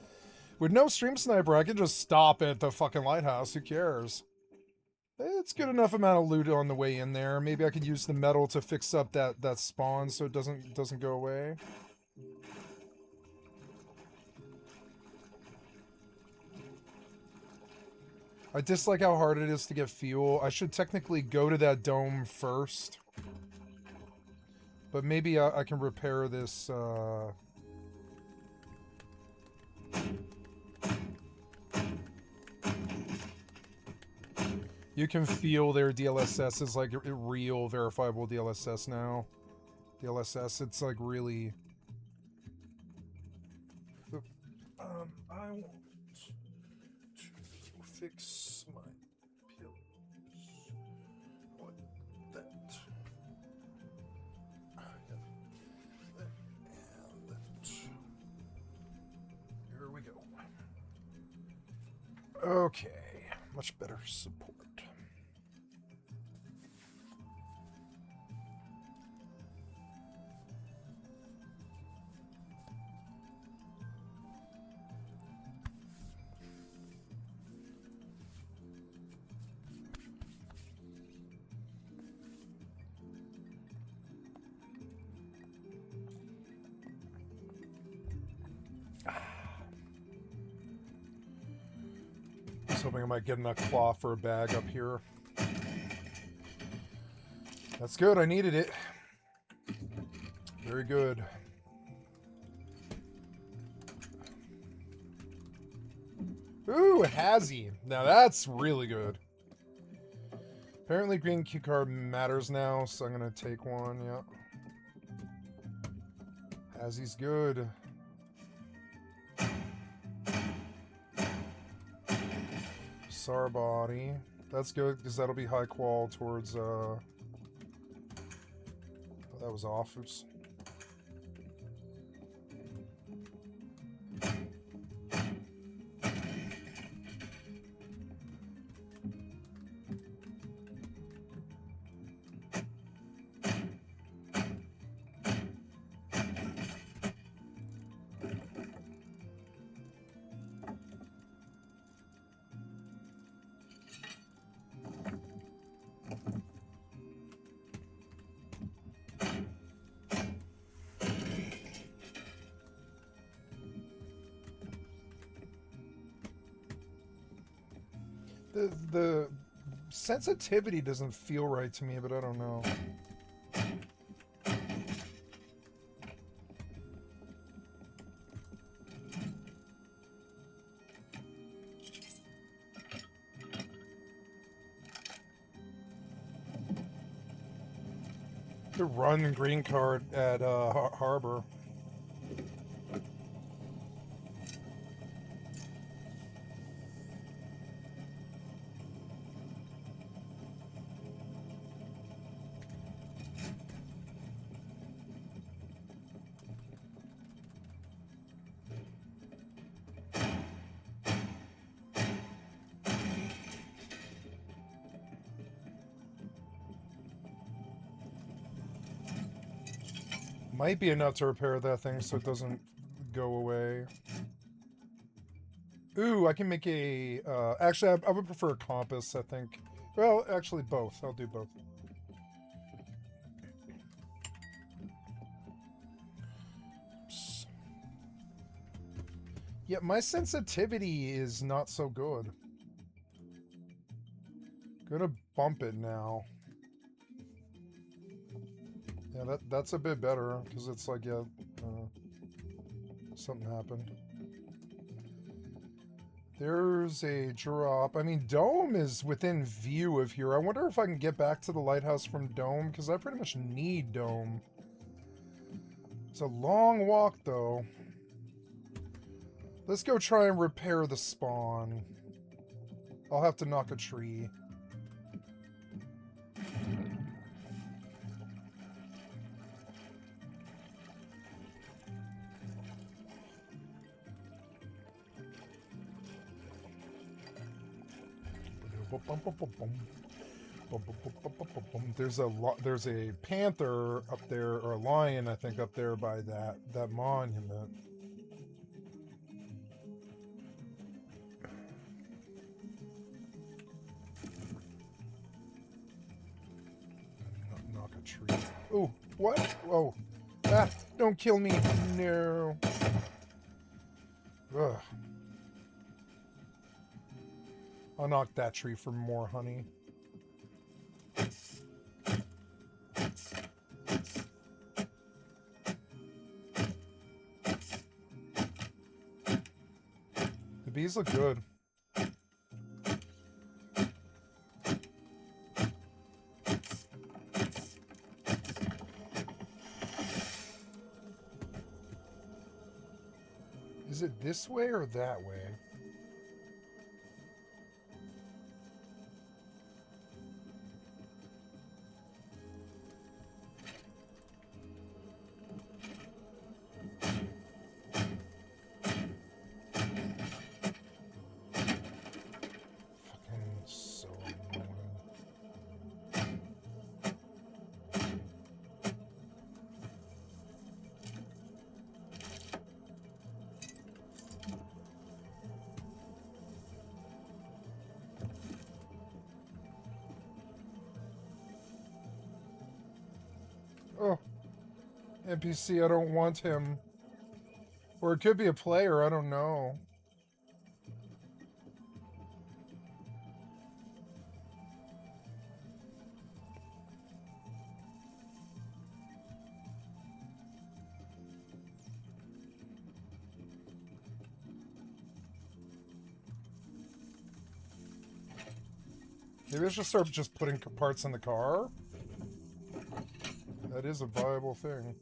with no stream sniper, I can just stop at the fucking lighthouse. Who cares? It's good enough amount of loot on the way in there. Maybe I could use the metal to fix up that spawn so it doesn't go away. I dislike how hard it is to get fuel. I should technically go to that dome first. But maybe I can repair this, You can feel their DLSS is like a real verifiable DLSS now. DLSS, it's like really... I want to fix my pills. What that? And that. Here we go. Okay, much better support. Hoping I might get enough cloth for a bag up here. That's good, I needed it. Very good. Ooh, a Hazzy. Now that's really good. Apparently green key card matters now, so I'm gonna take one, yep. Hazzy's good. Sarbody. That's good, because that'll be high qual towards, That was off. Oops. The sensitivity doesn't feel right to me, but I don't know. The run green card at Harbor. Might be enough to repair that thing so it doesn't go away. Ooh, I can make a... actually, I would prefer a compass, I think. Well, actually, both. I'll do both. Oops. Yeah, my sensitivity is not so good. Gonna bump it now. Yeah, that's a bit better, because it's like, yeah, something happened. There's a drop. I mean, Dome is within view of here. I wonder if I can get back to the lighthouse from Dome, because I pretty much need Dome. It's a long walk, though. Let's go try and repair the spawn. I'll have to knock a tree. There's a panther up there, or a lion, I think, up there by that monument. Knock a tree. Oh, what? Oh, ah! Don't kill me! No. Ugh. I'll knock that tree for more honey. The bees look good. Is it this way or that way? Fucking so annoying. Oh, NPC, I don't want him. Or it could be a player, I don't know. Maybe I should start just putting parts in the car? That is a viable thing.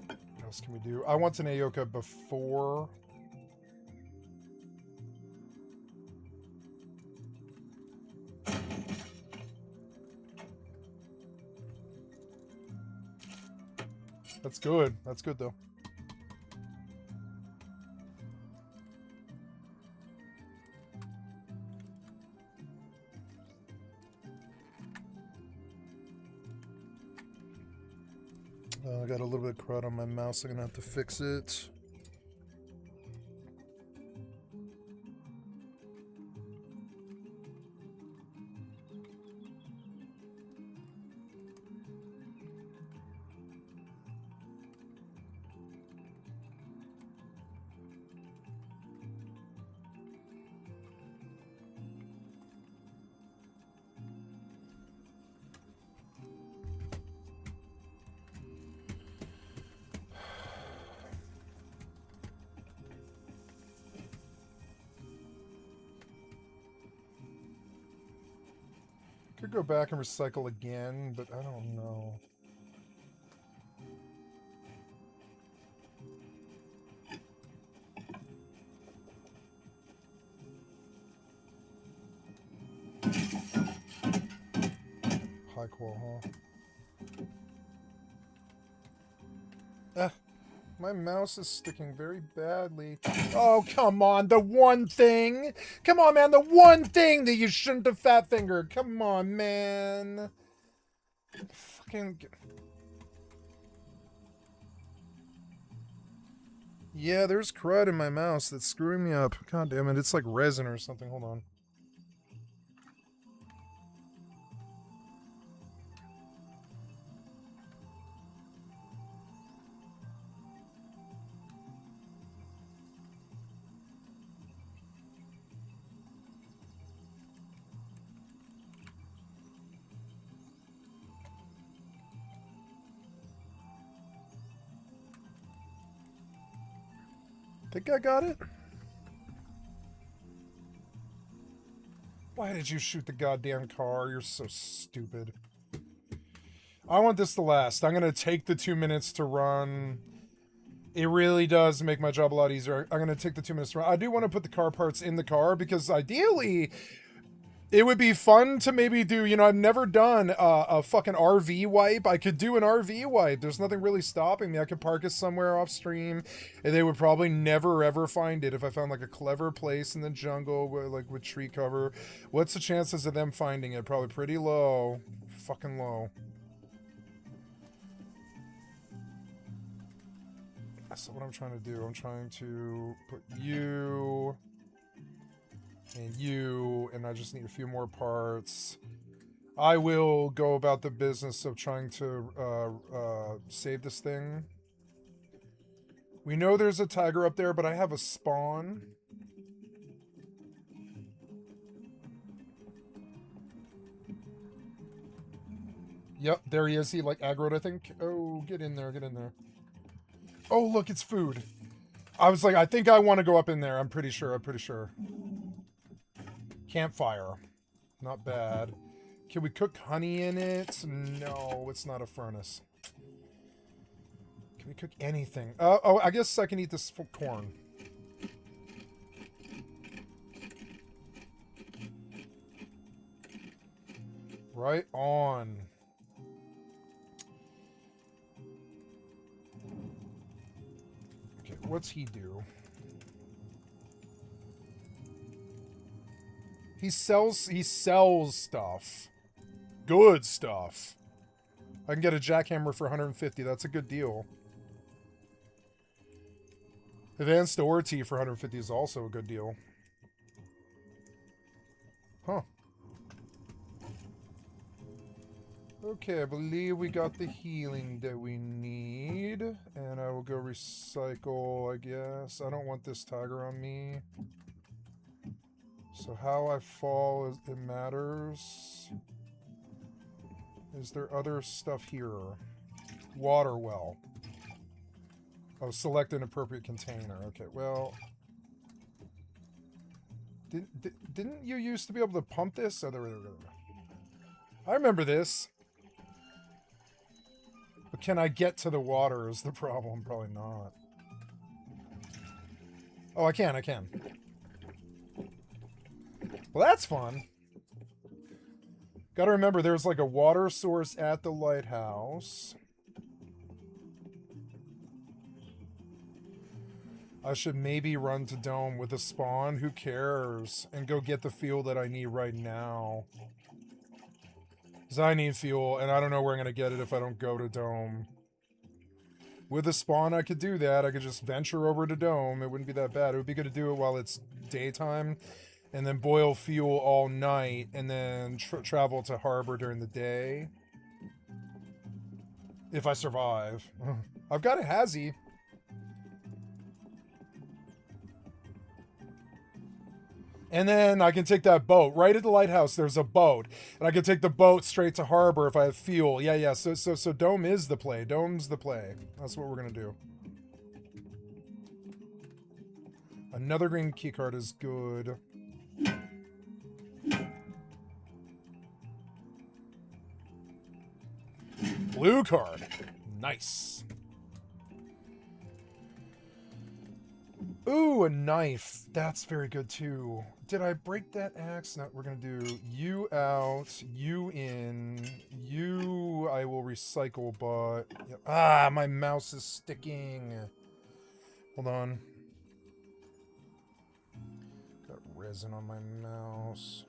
What else can we do? I want an Aoka before... That's good. That's good, though. I got a little bit of crud on my mouse. I'm gonna have to fix it. Could go back and recycle again, but I don't know. High qual, huh? My mouse is sticking very badly. Oh, come on, the one thing! Come on, man, the one thing that you shouldn't have fat fingered! Come on, man! Fucking... Yeah, there's crud in my mouse that's screwing me up. God damn it, it's like resin or something. Hold on. Think I got it? Why did you shoot the goddamn car? You're so stupid. I want this to last. I'm going to take the 2 minutes to run. It really does make my job a lot easier. I'm going to take the 2 minutes to run. I do want to put the car parts in the car because ideally it would be fun to maybe do, you know, I've never done a fucking RV wipe. I could do an RV wipe. There's nothing really stopping me. I could park it somewhere off stream and they would probably never ever find it if I found like a clever place in the jungle with tree cover. What's the chances of them finding it? Probably pretty low. Fucking low. So what I'm trying to do, I'm trying to put you and you, and I just need a few more parts. I will go about the business of trying to save this thing. We know there's a tiger up there, but I have a spawn. Yep, there he is. He like aggroed, I think. Oh, get in there, get in there. Oh, look, it's food. I was like, I think I want to go up in there. I'm pretty sure. Campfire. Not bad. Can we cook honey in it? No, it's not a furnace. Can we cook anything? Oh, I guess I can eat this corn. Right on. What's he do? He sells stuff. Good stuff. I can get a jackhammer for 150. That's a good deal. Advanced ore tea for 150 is also a good deal. Huh. Okay, I believe we got the healing that we need. And I will go recycle, I guess. I don't want this tiger on me. So how I fall, it matters. Is there other stuff here? Water well. Oh, select an appropriate container. Okay, well... Didn't you used to be able to pump this? Oh, there. I remember this. But can I get to the water is the problem. Probably not. Oh, I can. Well, that's fun. Gotta remember, there's like a water source at the lighthouse. I should maybe run to Dome with a spawn. Who cares? And go get the fuel that I need right now. Because I need fuel, and I don't know where I'm going to get it if I don't go to Dome. With a spawn, I could do that. I could just venture over to Dome. It wouldn't be that bad. It would be good to do it while it's daytime, and then boil fuel all night, and then travel to Harbor during the day. If I survive. I've got a Hazy. And then I can take that boat. Right at the lighthouse, there's a boat. And I can take the boat straight to Harbor if I have fuel. Yeah. So Dome is the play. Dome's the play. That's what we're going to do. Another green keycard is good. Blue card. Nice. Ooh, a knife. That's very good too. Did I break that axe? No, we're going to do you out, you in, you I will recycle, but... Yep. Ah, my mouse is sticking. Hold on. Got resin on my mouse.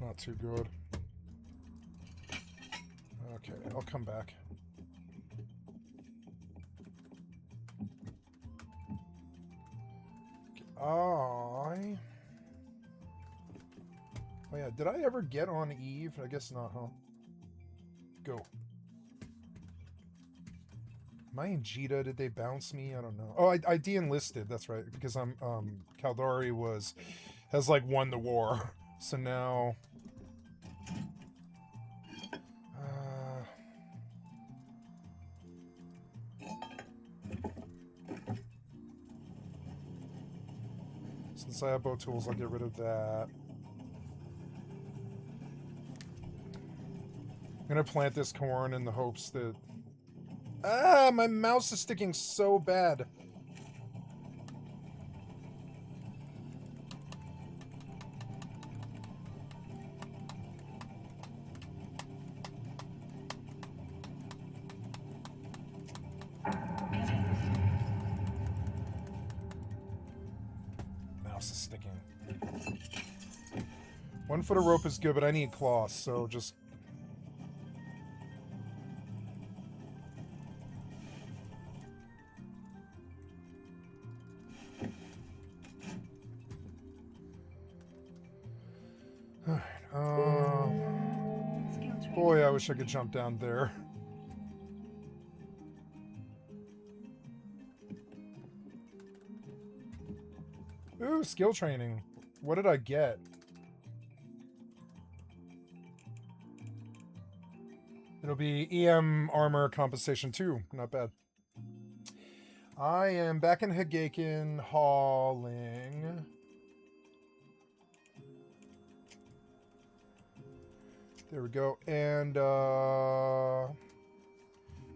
Not too good. Okay, I'll come back. Oh yeah, did I ever get on Eve? I guess not, huh? Go. Am I in Jita? Did they bounce me? I don't know. Oh, I de-enlisted, that's right. Because I'm Caldari has like won the war. So now since I have bow tools, I'll get rid of that. I'm gonna plant this corn in the hopes that... Ah, my mouse is sticking so bad. Mouse is sticking. 1 foot of rope is good, but I need cloth, so just... Boy, I wish I could jump down there. Ooh, skill training. What did I get? It'll be EM armor compensation 2. Not bad. I am back in Higaken hauling. There we go. And I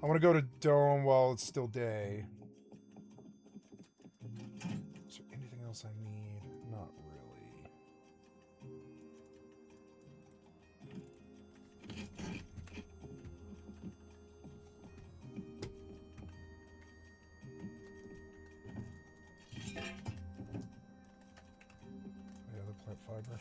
want to go to Dome while it's still day. Is there anything else I need? Not really. Yeah, the plant fiber.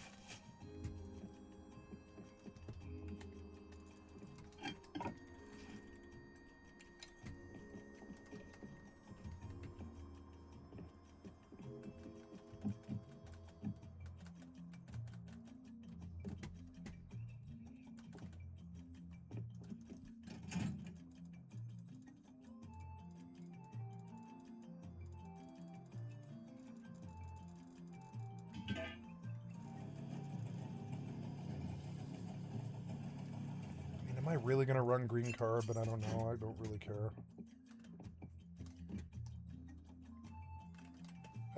Am I really going to run green carb? But I don't know. I don't really care.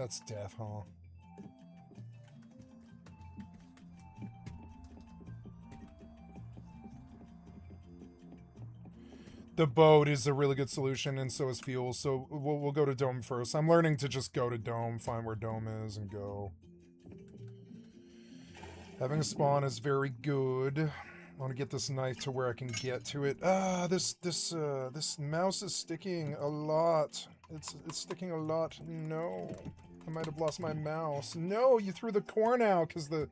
That's death, huh? The boat is a really good solution, and so is fuel. So we'll go to Dome first. I'm learning to just go to Dome, find where Dome is, and go. Having a spawn is very good. I want to get this knife to where I can get to it. Ah, this mouse is sticking a lot. It's sticking a lot. No, I might have lost my mouse. No, you threw the corn out because the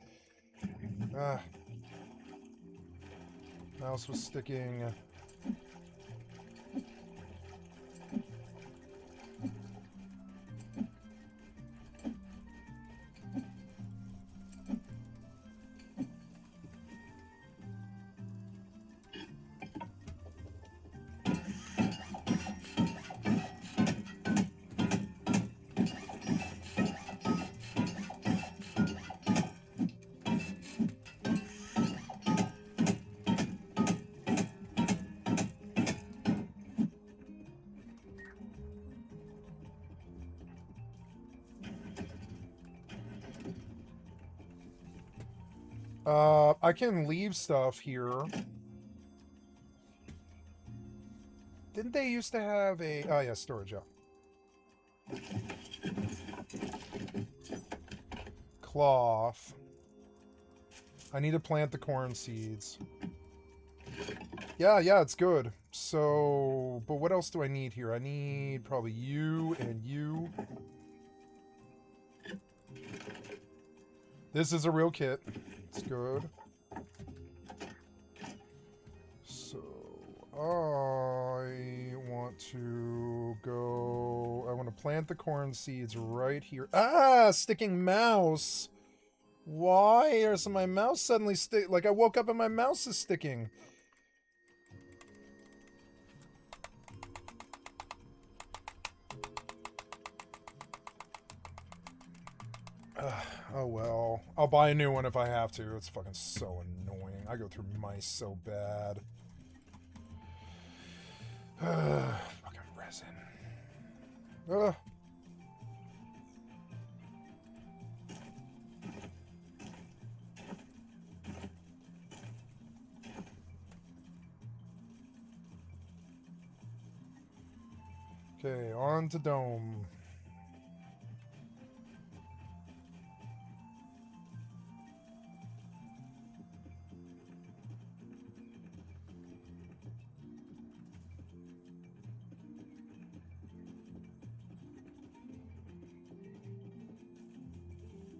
mouse was sticking. I can leave stuff here. Didn't they used to have a... Oh, yeah, storage, yeah. Cloth. I need to plant the corn seeds. Yeah, it's good. So, but what else do I need here? I need probably you and you. This is a real kit. It's good. So, I want to go... I want to plant the corn seeds right here. Ah! Sticking mouse! Why is my mouse suddenly stick? Like, I woke up and my mouse is sticking. Oh well. I'll buy a new one if I have to. It's fucking so annoying. I go through mice so bad. Fucking resin. Ugh. Okay, on to Dome.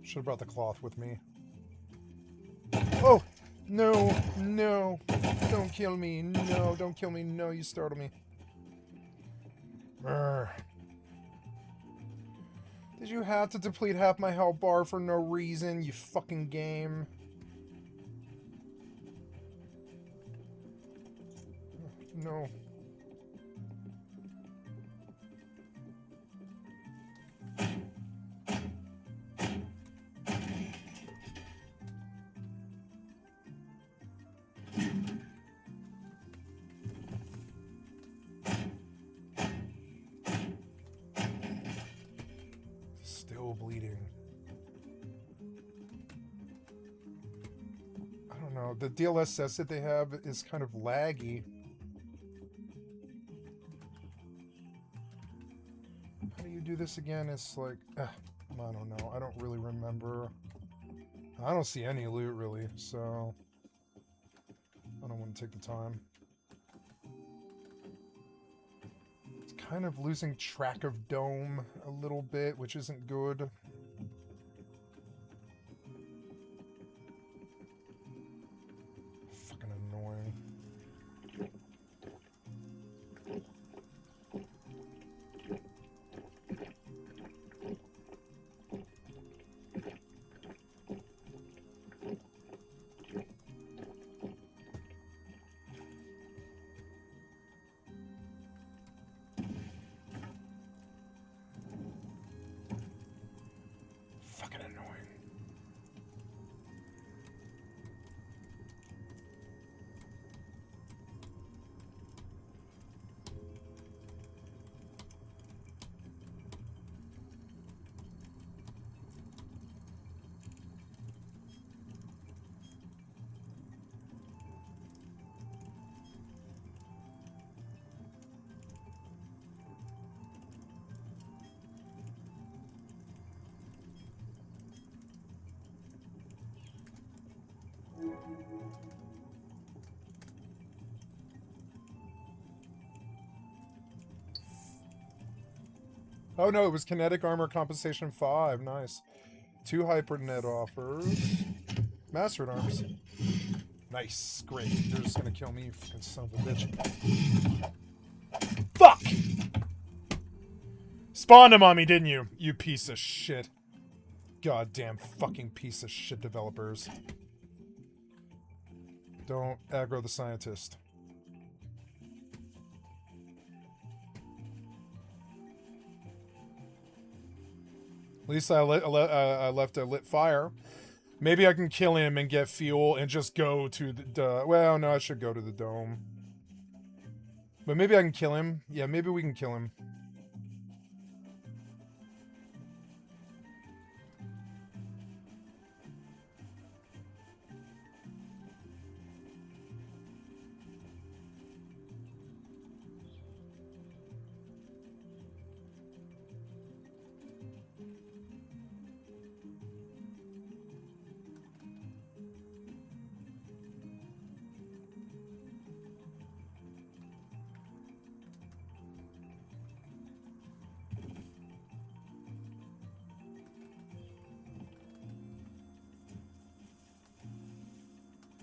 Should have brought the cloth with me. Oh! No! No! Don't kill me! No, don't kill me! No, you startled me. Urgh. Did you have to deplete half my health bar for no reason, you fucking game? No. Still bleeding. I don't know. The DLSS that they have is kind of laggy. How do you do this again? It's like... I don't know. I don't really remember. I don't see any loot, really, so... I don't want to take the time. It's kind of losing track of Dome a little bit, which isn't good. Fucking annoying. Fucking annoying. Oh no, it was kinetic armor compensation 5. Nice. 2 hypernet offers. Mastered arms. Nice. Great. You're just gonna kill me, you fucking son of a bitch. Fuck! Spawned him on me, didn't you? You piece of shit. Goddamn fucking piece of shit developers. Don't aggro the scientist. At least I left a lit fire. Maybe I can kill him and get fuel and just go to the... well, no, I should go to the dome. But maybe I can kill him. Yeah, maybe we can kill him.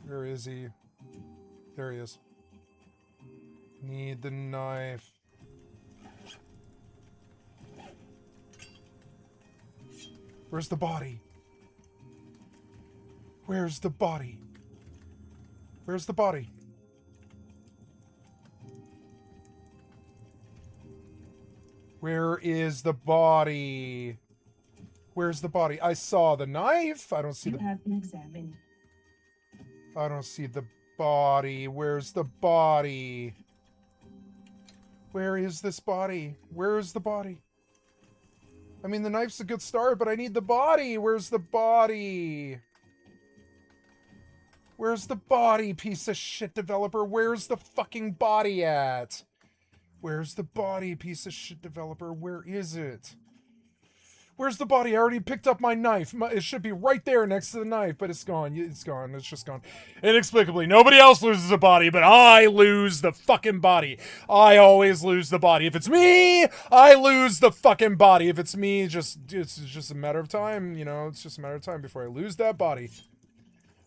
Where is he? There he is. Need the knife. Where's the body? Where's the body? Where's the body? Where is the body? Where's the body? I saw the knife. I don't see You the... have been examined. I don't see the body. Where's the body? Where is this body? Where is the body? I mean, the knife's a good start, but I need the body. Where's the body? Where's the body, piece of shit developer? Where's the fucking body at? Where's the body, piece of shit developer? Where is it? Where's the body? I already picked up my knife. It should be right there next to the knife, but it's gone. It's gone. It's just gone. Inexplicably. Nobody else loses a body, but I lose the fucking body. I always lose the body. If it's me, I lose the fucking body. If it's me, it's just a matter of time. You know, it's just a matter of time before I lose that body.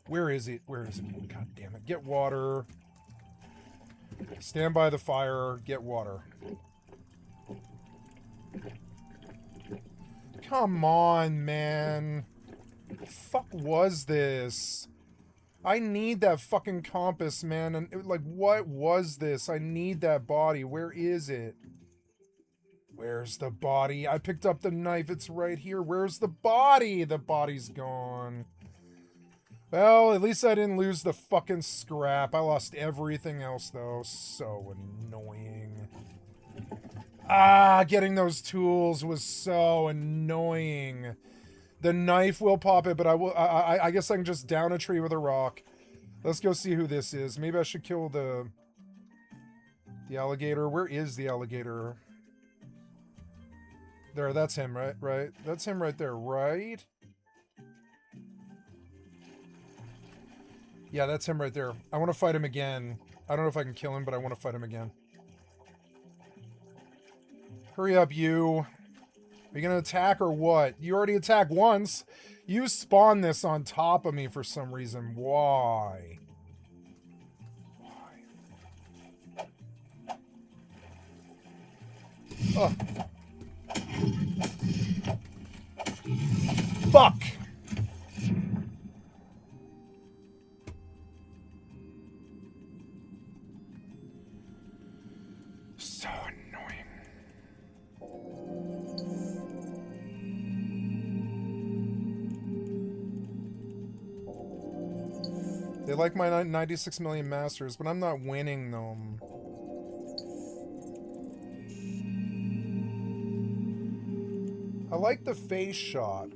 Where is it? Where is it? Oh, God damn it. Get water. Stand by the fire. Get water. Come on, man. The fuck was this? I need that fucking compass, man. And like, what was this? I need that body. Where is it? Where's the body? I picked up the knife. It's right here. Where's the body? The body's gone. Well, at least I didn't lose the fucking scrap. I lost everything else, though. So annoying. Ah, getting those tools was so annoying. The knife will pop it, but I guess I can just down a tree with a rock. Let's go see who this is. Maybe I should kill the alligator. Where is the alligator? There, that's him, right? Right? That's him right there, right? Yeah, that's him right there. I want to fight him again. I don't know if I can kill him, but I want to fight him again. Hurry up, you. Are you going to attack or what? You already attacked once. You spawned this on top of me for some reason. Why? Ugh. Fuck! So annoying. They like my 96 million masters, but I'm not winning them. I like the face shot.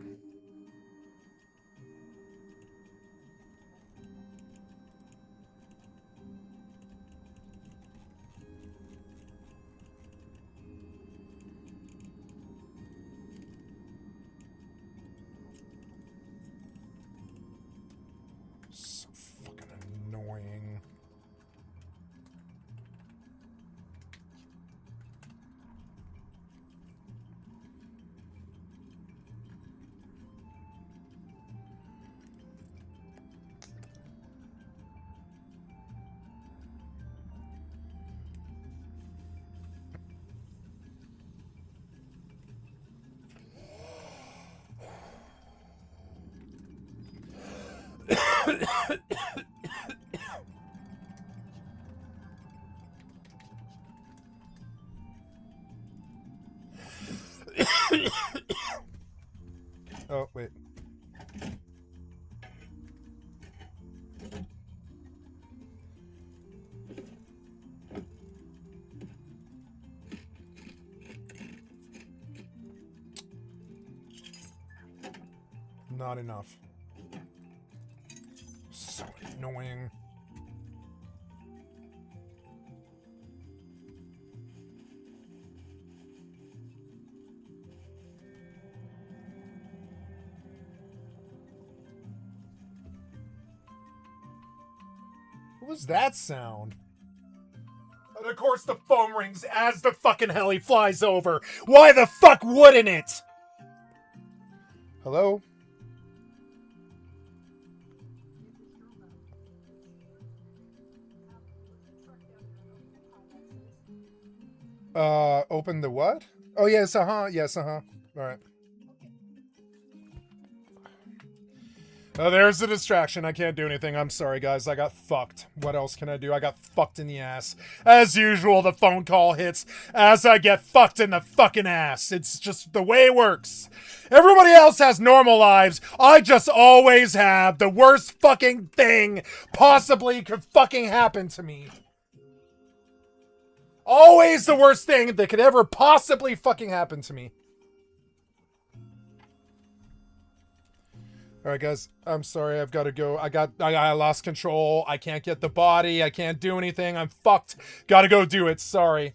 So fucking annoying. Oh, wait. Not enough. So annoying. What was that sound? And of course the phone rings as the fucking heli flies over. Why the fuck wouldn't it? Hello? Open the what? Oh, yes, uh-huh. Yes, uh-huh. All right. Oh, there's the distraction. I can't do anything. I'm sorry, guys. I got fucked. What else can I do? I got fucked in the ass. As usual, the phone call hits as I get fucked in the fucking ass. It's just the way it works. Everybody else has normal lives. I just always have the worst fucking thing possibly could fucking happen to me. Always the worst thing that could ever possibly fucking happen to me. All right, guys. I'm sorry. I've got to go. I lost control. I can't get the body. I can't do anything. I'm fucked. Got to go do it. Sorry.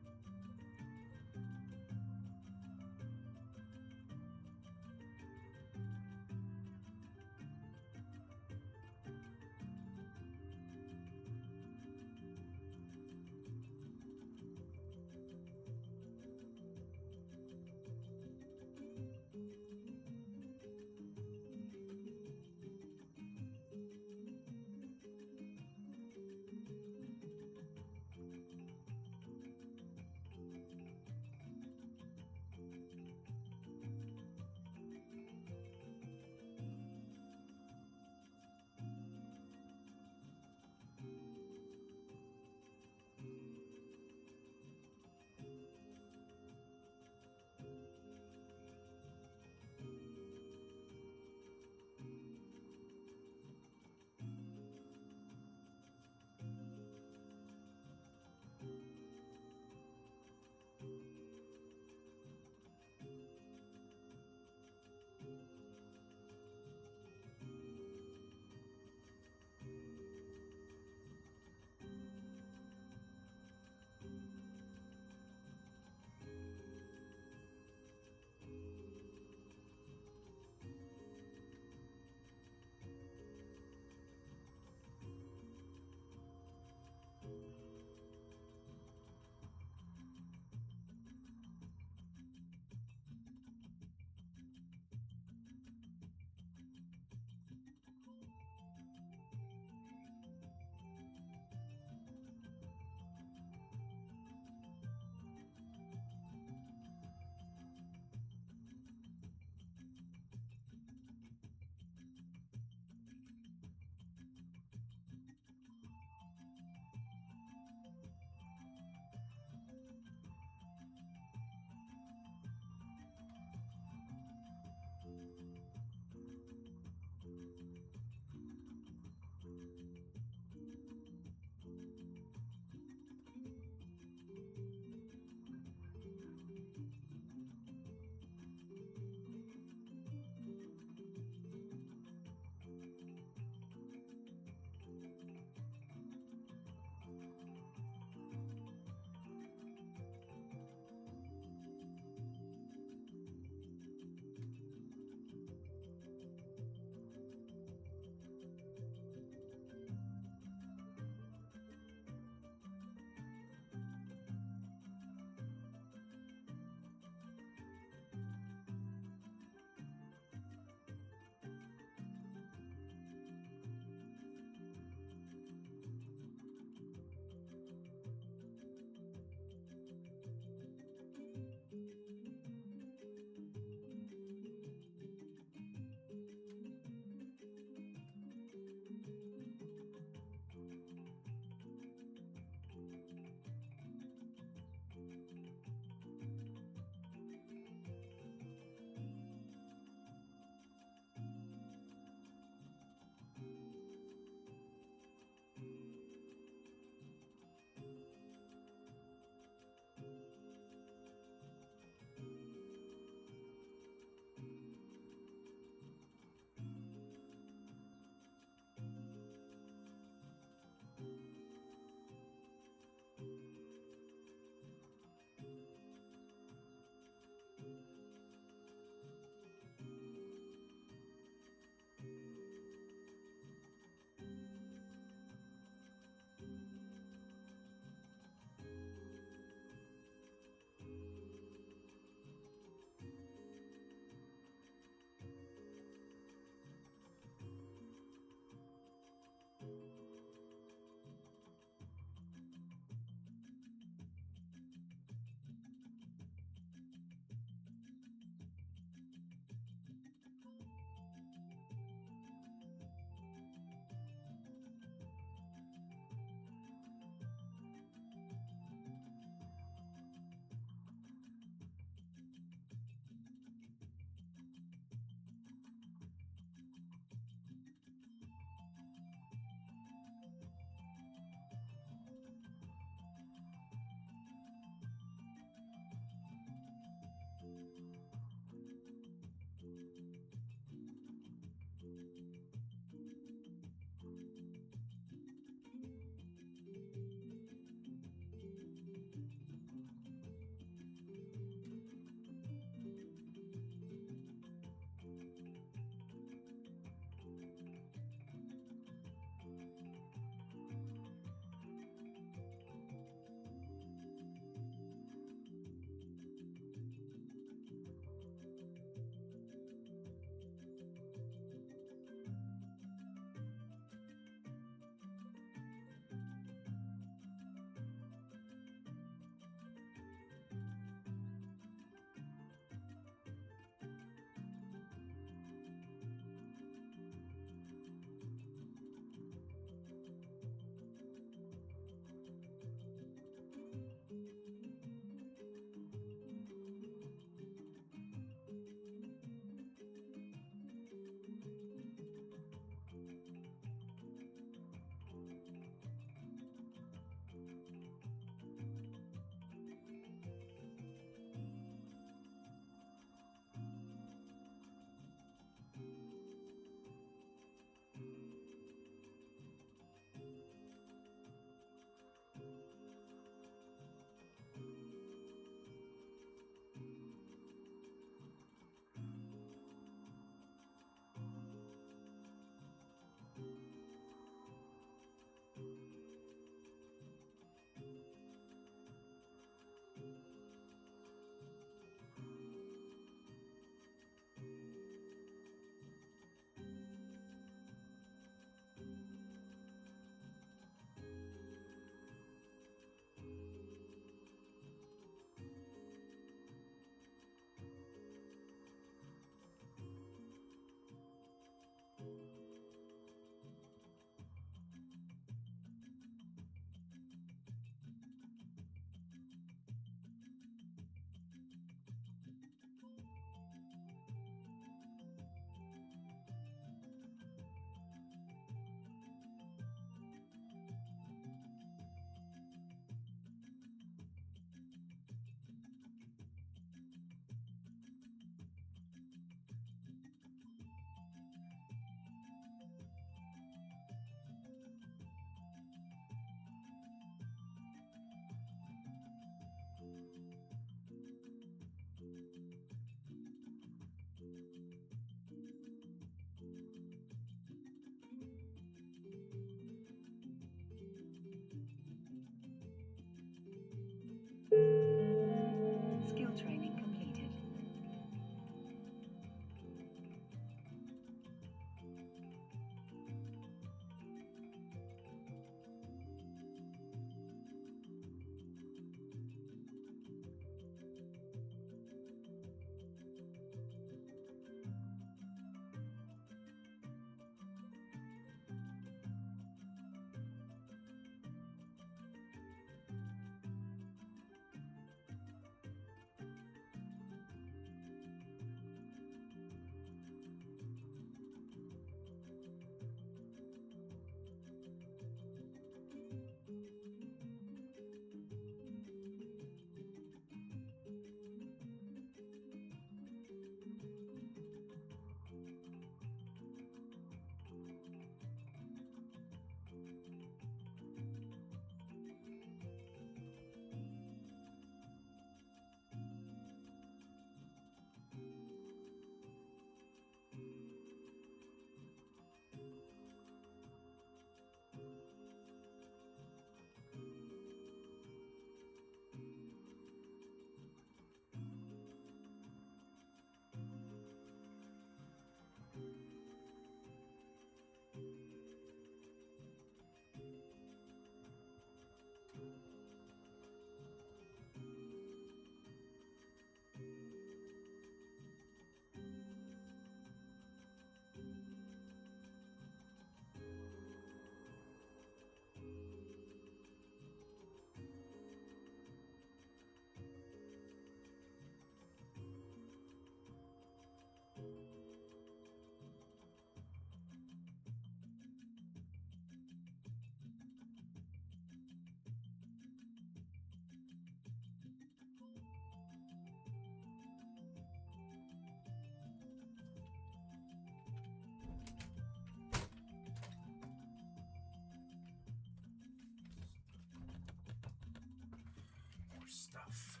stuff.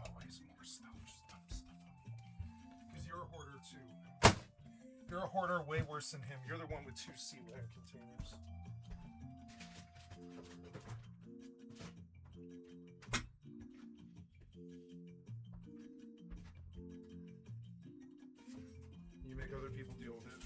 Always more stuff. Just dump stuff. Because you're a hoarder too. You're a hoarder way worse than him. You're the one with 2 Sea-Land containers. You make other people deal with it.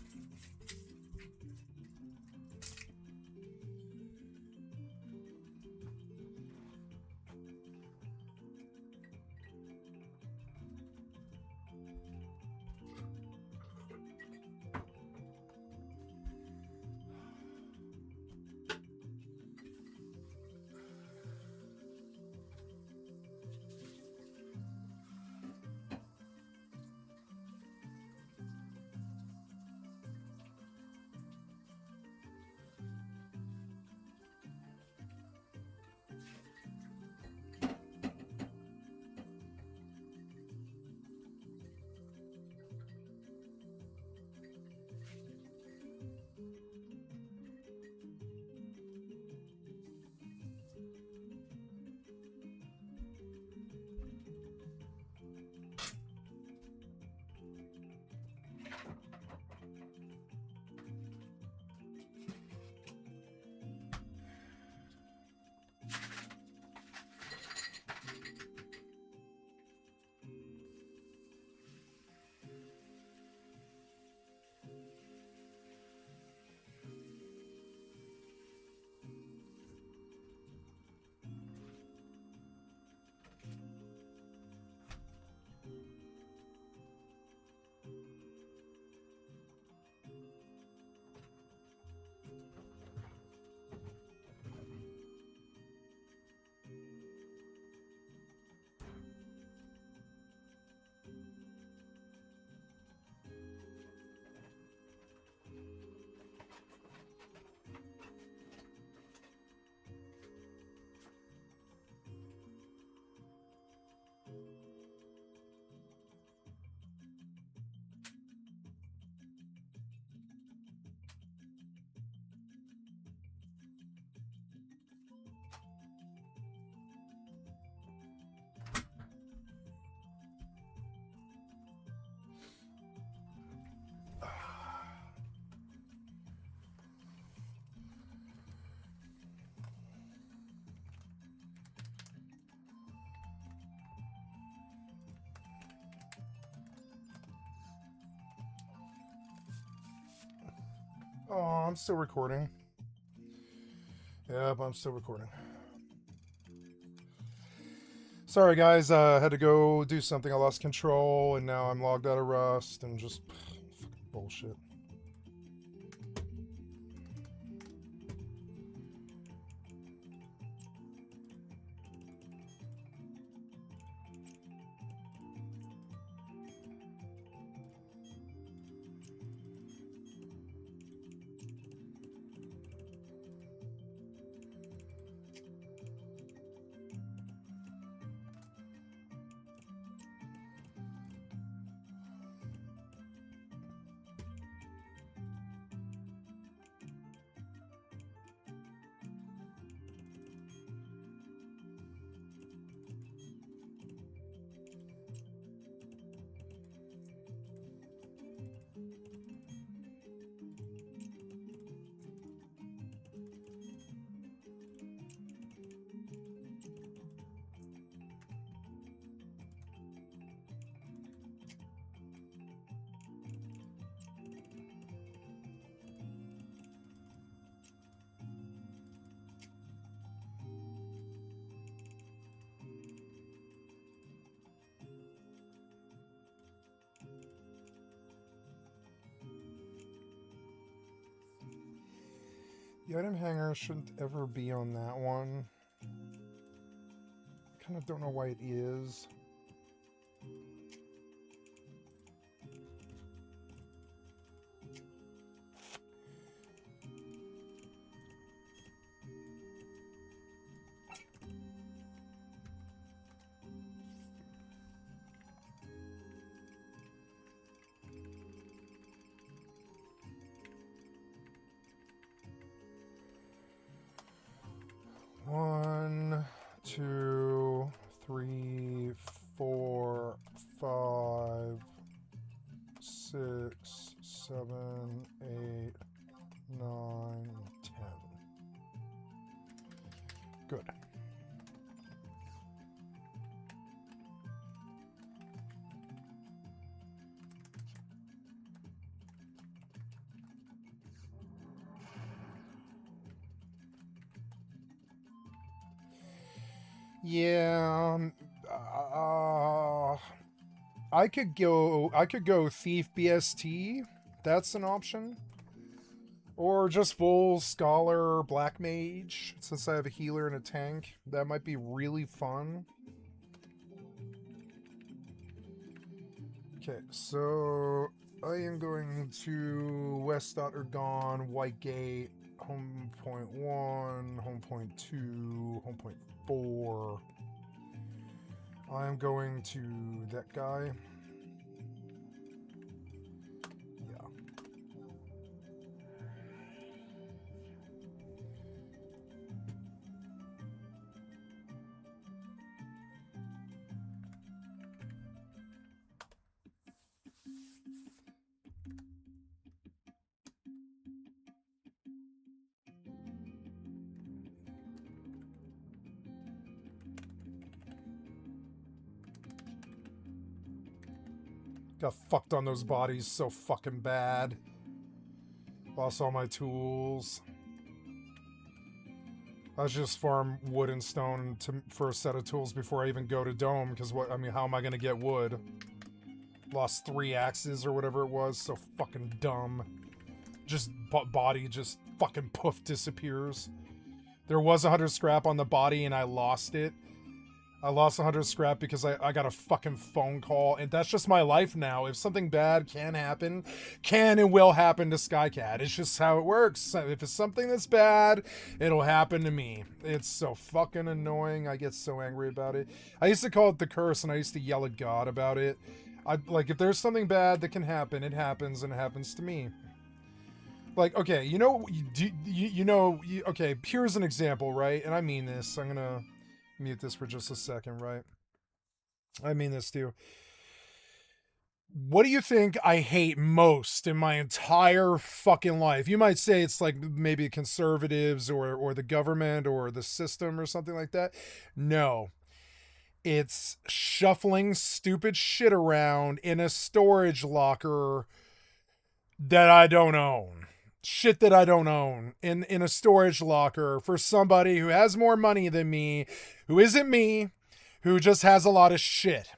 Oh, I'm still recording. Yep, I'm still recording. Sorry, guys. I had to go do something. I lost control, and now I'm logged out of Rust, and just fucking bullshit. The item hanger shouldn't ever be on that one. I kind of don't know why it is. One, two, Good. Yeah, I could go Thief BST. That's an option. Or just full Scholar Black Mage, since I have a healer and a tank. That might be really fun. Okay, so I am going to West.Ergon, Whitegate, home point 1, home point 2, home point 4. I'm going to that guy. Yeah. Got fucked on those bodies so fucking bad. Lost all my tools. I just farm wood and stone for a set of tools before I even go to Dome, because how am I gonna get wood? Lost 3 axes or whatever it was, so fucking dumb. Just body just fucking poof disappears. There was 100 scrap on the body and I lost it. I lost 100 scrap because I got a fucking phone call, and that's just my life now. If something bad can happen, can and will happen to Skycat. It's just how it works. If it's something that's bad, it'll happen to me. It's so fucking annoying. I get so angry about it. I used to call it the curse, and I used to yell at God about it. Like, if there's something bad that can happen, it happens, and it happens to me. Like, okay, okay, here's an example, right? And I mean this. I'm gonna mute this for just a second, right? I mean this too. What do you think I hate most in my entire fucking life? You might say it's like maybe conservatives or the government or the system or something like that. No. It's shuffling stupid shit around in a storage locker that I don't own. Shit that I don't own in a storage locker for somebody who has more money than me, who isn't me, who just has a lot of shit.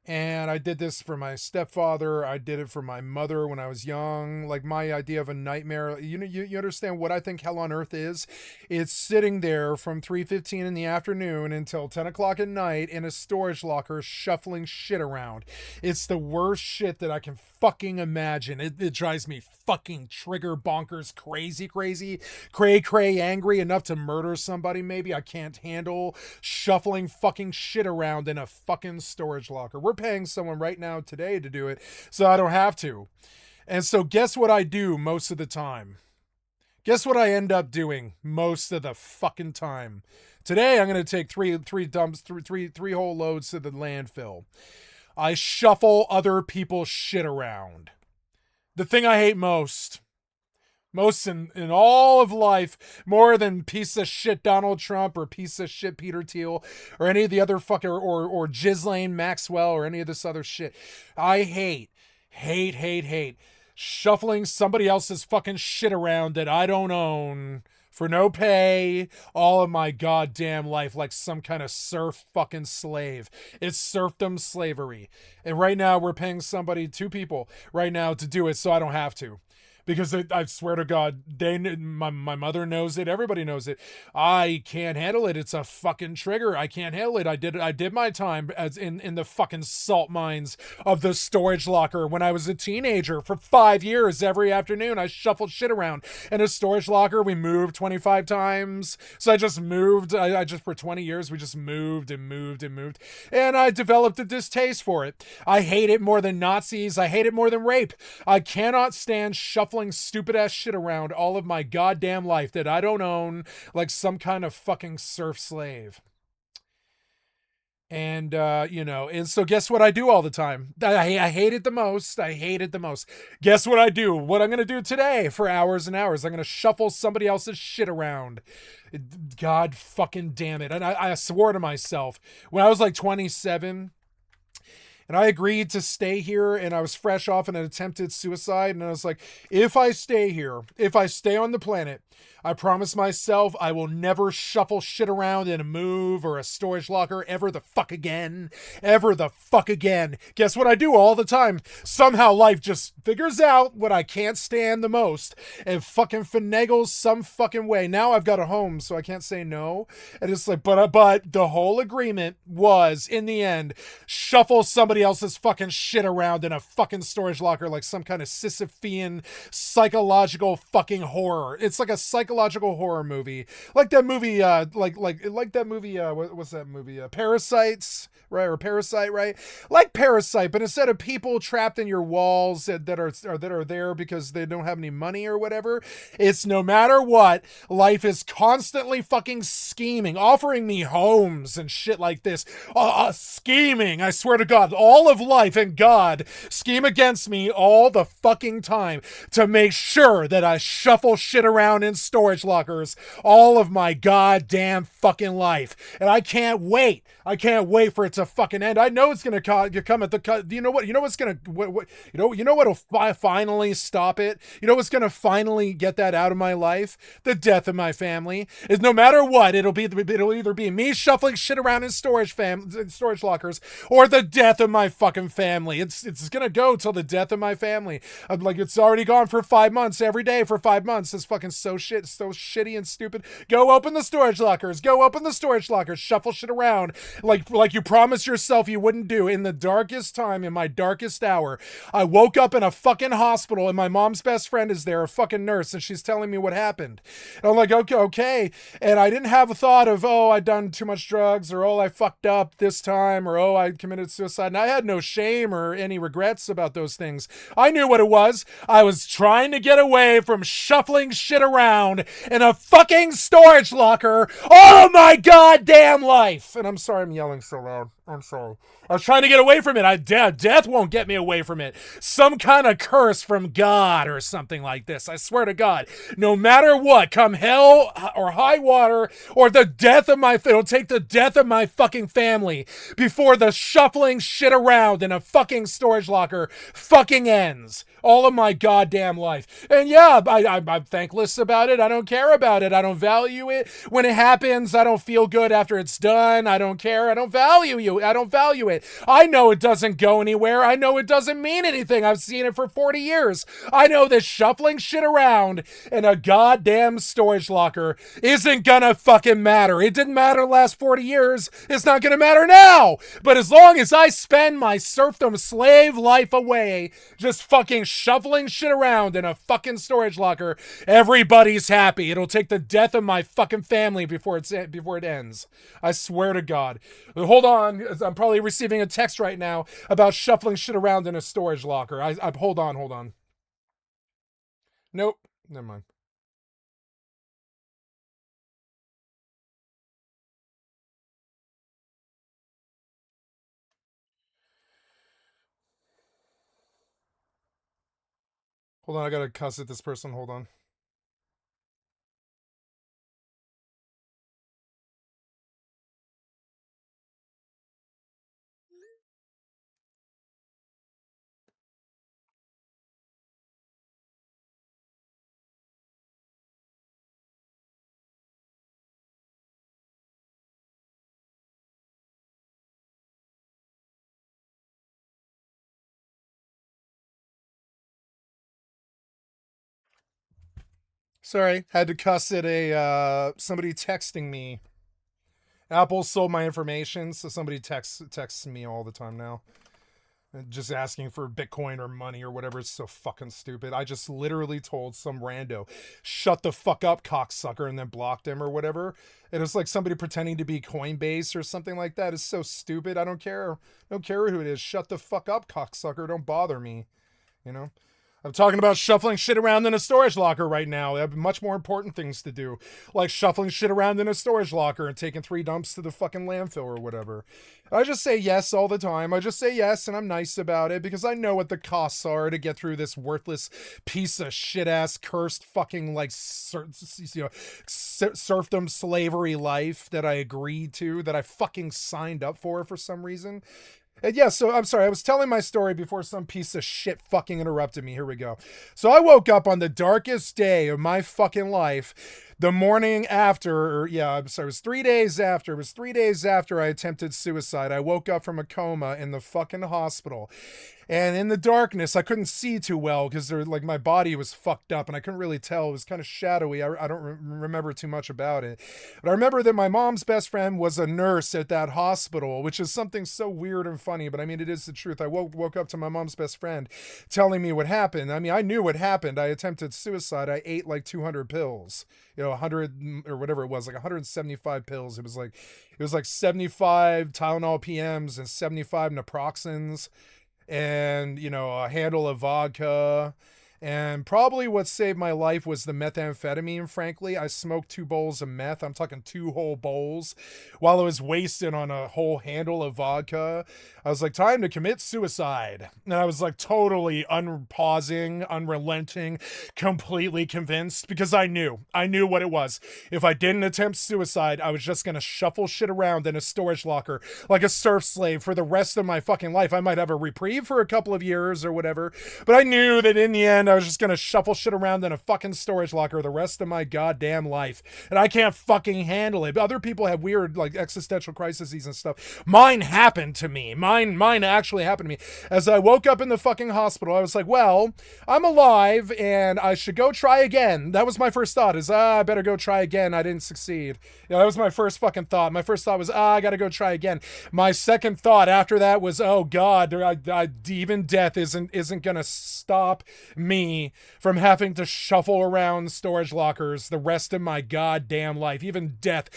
And I did this for my stepfather. I did it for my mother when I was young. Like, my idea of a nightmare, you understand what I think hell on earth is? It's sitting there from 3:15 in the afternoon until 10 o'clock at night in a storage locker shuffling shit around. It's the worst shit that I can fucking imagine. It drives me fucking trigger bonkers crazy, cray angry enough to murder somebody maybe. I can't handle shuffling fucking shit around in a fucking storage locker. We're paying someone right now today to do it, so I don't have to. And so guess what I do most of the time? Guess what I end up doing most of the fucking time? Today I'm going to take three whole loads to the landfill. I shuffle other people's shit around. The thing I hate most in all of life, more than piece of shit Donald Trump or piece of shit Peter Thiel or any of the other fucker or Ghislaine Maxwell or any of this other shit. I hate shuffling somebody else's fucking shit around that I don't own for no pay all of my goddamn life, like some kind of serf fucking slave. It's serfdom slavery. And right now we're paying somebody, 2 people right now, to do it so I don't have to. Because I swear to God, my mother knows it. Everybody knows it. I can't handle it. It's a fucking trigger. I can't handle it. I did my time as in the fucking salt mines of the storage locker when I was a teenager for 5 years. Every afternoon, I shuffled shit around in a storage locker. We moved 25 times. So I just moved. I just, for 20 years, we just moved and moved and moved. And I developed a distaste for it. I hate it more than Nazis. I hate it more than rape. I cannot stand shuffling stupid ass shit around all of my goddamn life that I don't own, like some kind of fucking serf slave. And, and so guess what I do all the time? I hate it the most. I hate it the most. Guess what I do? What I'm going to do today for hours and hours? I'm going to shuffle somebody else's shit around. God fucking damn it. And I swore to myself when I was like 27 and I agreed to stay here and I was fresh off an attempted suicide. And I was like, if I stay here, if I stay on the planet, I promise myself I will never shuffle shit around in a move or a storage locker ever the fuck again. Ever the fuck again. Guess what I do all the time? Somehow life just figures out what I can't stand the most and fucking finagles some fucking way. Now I've got a home, so I can't say no. And it's like, but the whole agreement was, in the end, shuffle somebody else's fucking shit around in a fucking storage locker like some kind of Sisyphean psychological fucking horror. It's like a psychological horror movie, like that movie, like that movie. What's that movie? Parasites, right? Or Parasite, right? Like Parasite, but instead of people trapped in your walls that are there because they don't have any money or whatever, it's no matter what, life is constantly fucking scheming, offering me homes and shit like this. Scheming, I swear to God, all of life and God scheme against me all the fucking time to make sure that I shuffle shit around in storage lockers all of my goddamn fucking life. And I can't wait. I can't wait for it to fucking end. I know it's gonna come at the. You know what? You know what's gonna. You know what'll finally stop it. You know what's gonna finally get that out of my life? The death of my family. Is no matter what, it'll either be me shuffling shit around in storage lockers, or the death of my fucking family. It's gonna go till the death of my family. I'm like, it's already gone for 5 months every day for 5 months. It's fucking so shitty and stupid. Go open the storage lockers. Go open the storage lockers. Shuffle shit around like you promised yourself you wouldn't do. In the darkest time, in my darkest hour, I woke up in a fucking hospital and my mom's best friend is there, a fucking nurse, and she's telling me what happened. And I'm like, okay. And I didn't have a thought of, oh, I'd done too much drugs, or oh, I fucked up this time, or oh, I committed suicide. And I had no shame or any regrets about those things. I knew what it was. I was trying to get away from shuffling shit around in a fucking storage locker all of my goddamn life. And I'm sorry I'm yelling so loud. I'm sorry. I was trying to get away from it. Death won't get me away from it. Some kind of curse from God or something like this. I swear to God. No matter what, come hell or high water or the death of it'll take the death of my fucking family before the shuffling shit around in a fucking storage locker fucking ends. All of my goddamn life. And yeah, I'm thankless about it. I don't care about it. I don't value it. When it happens, I don't feel good after it's done. I don't care. I don't value it. I know it doesn't go anywhere. I know it doesn't mean anything. I've seen it for 40 years. I know that shuffling shit around in a goddamn storage locker isn't gonna fucking matter. It didn't matter the last 40 years. It's not gonna matter now. But as long as I spend my serfdom slave life away, just fucking shuffling shit around in a fucking storage locker, everybody's happy. It'll take the death of my fucking family before it ends. I swear to God. Hold on, I'm probably receiving a text right now about shuffling shit around in a storage locker. I hold on. Nope, never mind. Hold on, I gotta cuss at this person. Hold on. Sorry, had to cuss at somebody texting me. Apple sold my information, so somebody texts me all the time now. Just asking for Bitcoin or money or whatever. It's so fucking stupid. I just literally told some rando, shut the fuck up, cocksucker, and then blocked him or whatever. And it's like somebody pretending to be Coinbase or something like that. It's so stupid. I don't care. Don't care who it is. Shut the fuck up, cocksucker. Don't bother me. You know? I'm talking about shuffling shit around in a storage locker right now. I have much more important things to do, like shuffling shit around in a storage locker and taking 3 dumps to the fucking landfill or whatever. I just say yes all the time. I just say yes, and I'm nice about it because I know what the costs are to get through this worthless piece of shit ass cursed fucking like serfdom slavery life that I agreed to, that I fucking signed up for some reason. And yeah, so I'm sorry, I was telling my story before some piece of shit fucking interrupted me. Here we go. So I woke up on the darkest day of my fucking life, the morning after, I'm sorry, it was 3 days after. It was 3 days after I attempted suicide. I woke up from a coma in the fucking hospital. And in the darkness, I couldn't see too well because like my body was fucked up and I couldn't really tell. It was kind of shadowy. I don't remember too much about it. But I remember that my mom's best friend was a nurse at that hospital, which is something so weird and funny. But I mean, it is the truth. I woke up to my mom's best friend telling me what happened. I mean, I knew what happened. I attempted suicide. I ate like 200 pills, 100 or whatever it was, like 175 pills. It was like 75 Tylenol PMs and 75 naproxens. And, a handle of vodka. And probably what saved my life was the methamphetamine, frankly. I smoked 2 bowls of meth. I'm talking 2 whole bowls while I was wasted on a whole handle of vodka. I was like, time to commit suicide. And I was like totally unpausing, unrelenting, completely convinced because I knew what it was. If I didn't attempt suicide, I was just going to shuffle shit around in a storage locker like a serf slave for the rest of my fucking life. I might have a reprieve for a couple of years or whatever, but I knew that in the end, I was just gonna shuffle shit around in a fucking storage locker the rest of my goddamn life. And I can't fucking handle it. Other people have weird, like, existential crises and stuff. Mine happened to me. Mine actually happened to me. As I woke up in the fucking hospital, I was like, well, I'm alive and I should go try again. That was my first thought, is, I better go try again. I didn't succeed. That was my first fucking thought. My first thought was, I gotta go try again. My second thought after that was, oh God, even death isn't gonna stop me from having to shuffle around storage lockers the rest of my goddamn life. Even death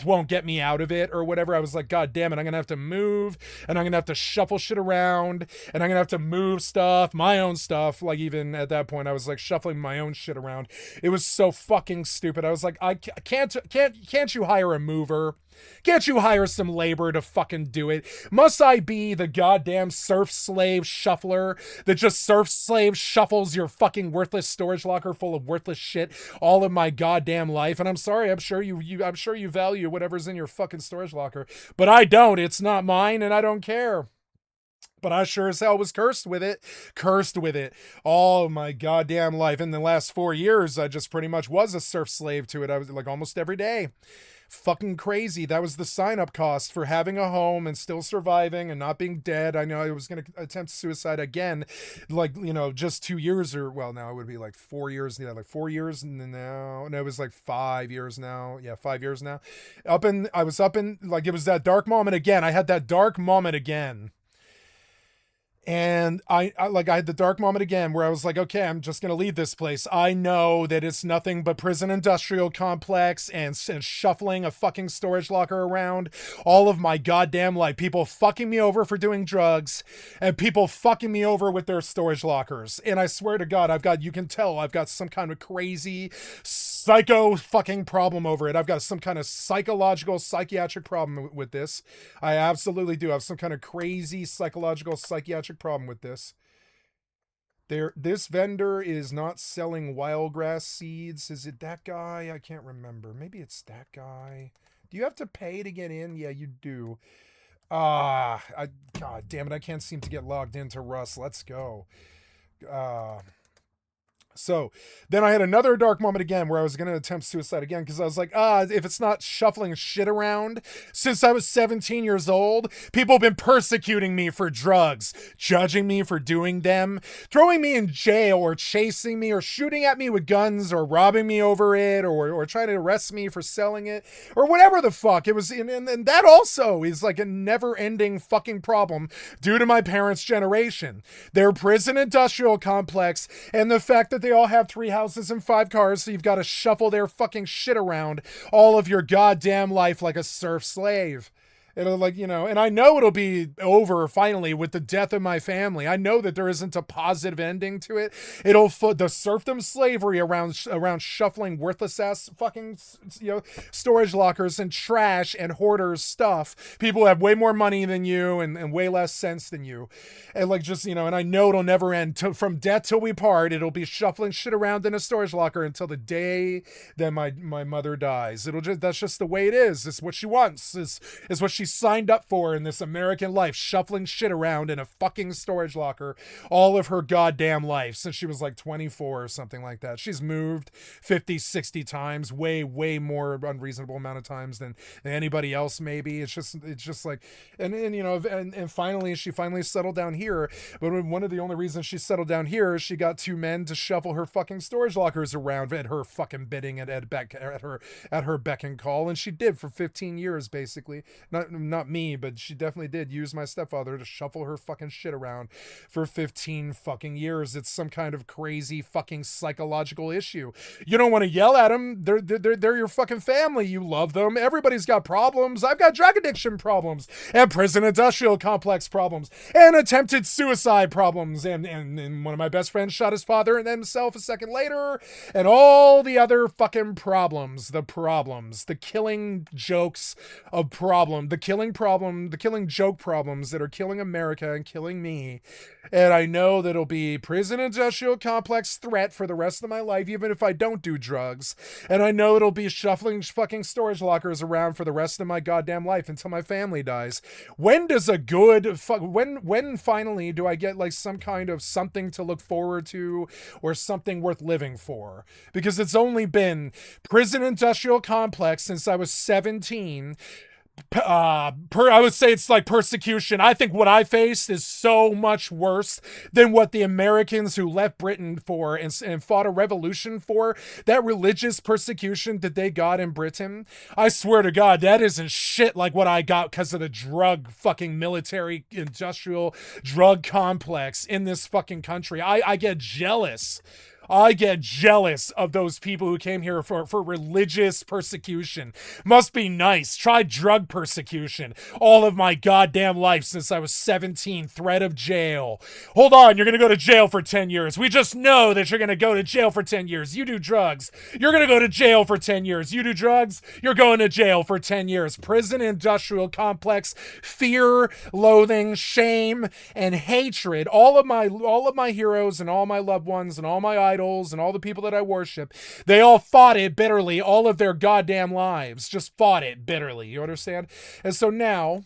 won't get me out of it or whatever. I was like, God damn it, I'm gonna have to move and I'm gonna have to shuffle shit around and I'm gonna have to move stuff, my own stuff. Like, even at that point, I was like shuffling my own shit around. It was so fucking stupid. I was like, can't you hire a mover? Can't you hire some labor to fucking do it? Must I be the goddamn serf slave shuffler that just serf slave shuffles your fucking worthless storage locker full of worthless shit all of my goddamn life? And I'm sorry, I'm sure you value whatever's in your fucking storage locker, but I don't. It's not mine and I don't care. But I sure as hell was cursed with it all my goddamn life. In the last 4 years, I just pretty much was a serf slave to it. I was like almost every day. Fucking crazy. That was the sign-up cost for having a home and still surviving and not being dead. I know I was going to attempt suicide again, like, just 2 years or, well, now it would be like 4 years. Yeah, like 4 years now. No, it was like 5 years now. Yeah, 5 years now. I was up in, like, it was that dark moment again. I had that dark moment again. And I had the dark moment again where I was like, okay, I'm just going to leave this place. I know that it's nothing but prison industrial complex and shuffling a fucking storage locker around all of my goddamn life. People fucking me over for doing drugs and people fucking me over with their storage lockers. And I swear to God, you can tell I've got some kind of crazy psycho fucking problem over it. I've got some kind of psychiatric problem with this. I absolutely do have some kind of crazy psychiatric problem with this. This vendor is not selling wild-grass seeds. Is it that guy? I can't remember. Maybe it's that guy. Do you have to pay to get in? Yeah, you do. God damn it, I can't seem to get logged into Russ. Let's go. So then I had another dark moment again where I was going to attempt suicide again because I was like, if it's not shuffling shit around since I was 17 years old, people have been persecuting me for drugs, judging me for doing them, throwing me in jail or chasing me or shooting at me with guns or robbing me over it or trying to arrest me for selling it or whatever the fuck. It was, and that also is like a never ending fucking problem due to my parents' generation. Their prison industrial complex and the fact that they all have 3 houses and 5 cars, so you've got to shuffle their fucking shit around all of your goddamn life like a serf slave. It'll like, and I know it'll be over finally with the death of my family. I know that there isn't a positive ending to it. It'll the serfdom slavery around shuffling worthless ass fucking, storage lockers and trash and hoarders stuff. People have way more money than you and way less sense than you. And like, just, and I know it'll never end. From death till we part, it'll be shuffling shit around in a storage locker until the day that my mother dies. That's just the way it is. It's what she wants. Is what she signed up for in this American life, shuffling shit around in a fucking storage locker all of her goddamn life since she was like 24 or something like that. She's moved 50, 60 times, way more unreasonable amount of times than anybody else maybe. It's just like, and finally she settled down here. But one of the only reasons she settled down here is she got two men to shuffle her fucking storage lockers around at her fucking bidding and at her beck and call, and she did for 15 years basically. Not me, but she definitely did use my stepfather to shuffle her fucking shit around for 15 fucking years. It's some kind of crazy fucking psychological issue. You don't want to yell at them. They're your fucking family. You love them. Everybody's got problems. I've got drug addiction problems and prison industrial complex problems and attempted suicide problems. And one of my best friends shot his father and himself a second later, and all the other fucking problems, the killing jokes of the killing joke problems that are killing America and killing me. And I know that it'll be prison industrial complex threat for the rest of my life, even if I don't do drugs. And I know it'll be shuffling fucking storage lockers around for the rest of my goddamn life until my family dies. When does a good when finally do I get like some kind of something to look forward to or something worth living for? Because it's only been prison industrial complex since I was 17. I would say it's like persecution. I think what I faced is so much worse than what the Americans who left Britain for and fought a revolution for. That religious persecution that they got in Britain, I swear to God, that isn't shit like what I got because of the drug fucking military industrial drug complex in this fucking country. I get jealous. I get jealous of those people who came here for religious persecution. Must be nice. Try drug persecution. All of my goddamn life since I was 17. Threat of jail. Hold on, you're going to go to jail for 10 years. We just know that you're going to go to jail for 10 years. You do drugs. You're going to go to jail for 10 years. You do drugs. You're going to jail for 10 years. Prison industrial complex, fear, loathing, shame, and hatred. All of my heroes and all my loved ones and all my idols and all the people that I worship, they all fought it bitterly all of their goddamn lives. Just fought it bitterly. You understand? And so now,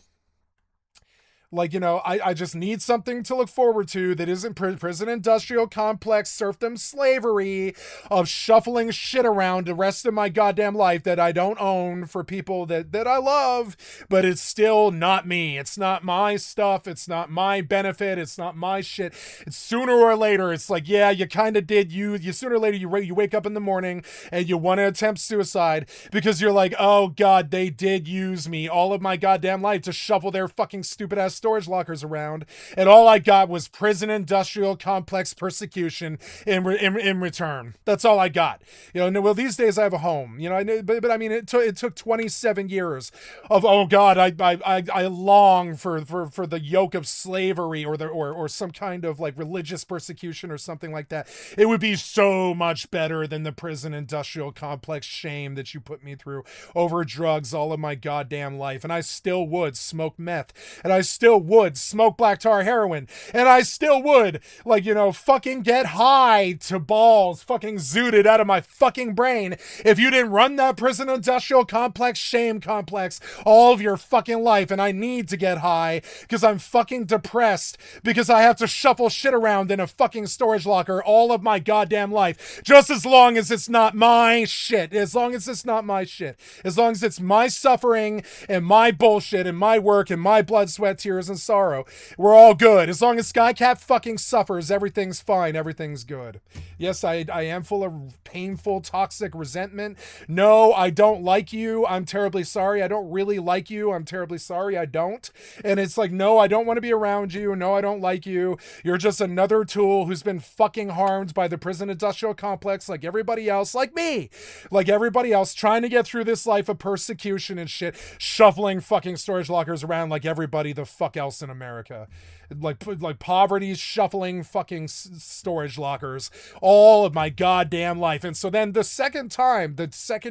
like, I just need something to look forward to that isn't prison industrial complex serfdom slavery of shuffling shit around the rest of my goddamn life that I don't own for people that I love, but it's still not me. It's not my stuff. It's not my benefit. It's not my shit. It's sooner or later, it's like, yeah, you kind of did. You sooner or later, you wake up in the morning and you want to attempt suicide because you're like, oh God, they did use me all of my goddamn life to shuffle their fucking stupid ass storage lockers around, and all I got was prison industrial complex persecution in return. That's all I got. Well, these days I have a home. But I mean, it took 27 years of, oh God, I long for the yoke of slavery or some kind of like religious persecution or something like that. It would be so much better than the prison industrial complex shame that you put me through over drugs all of my goddamn life. And I still would smoke meth, and I still would smoke black tar heroin, and I still would fucking get high to balls, fucking zooted out of my fucking brain if you didn't run that prison industrial complex shame complex all of your fucking life. And I need to get high because I'm fucking depressed because I have to shuffle shit around in a fucking storage locker all of my goddamn life, just as long as it's not my shit, as long as it's not my shit, as long as it's my suffering and my bullshit and my work and my blood, sweat, tears tears and sorrow. We're all good. As long as Skycat fucking suffers, everything's fine. Everything's good. Yes, I am full of painful, toxic resentment. No, I don't like you. I'm terribly sorry. I don't really like you. I'm terribly sorry. I don't. And it's like, no, I don't want to be around you. No, I don't like you. You're just another tool who's been fucking harmed by the prison industrial complex like everybody else, like me, like everybody else, trying to get through this life of persecution and shit, shuffling fucking storage lockers around like everybody the fuck else in America. Like poverty, shuffling fucking storage lockers all of my goddamn life. And so then the second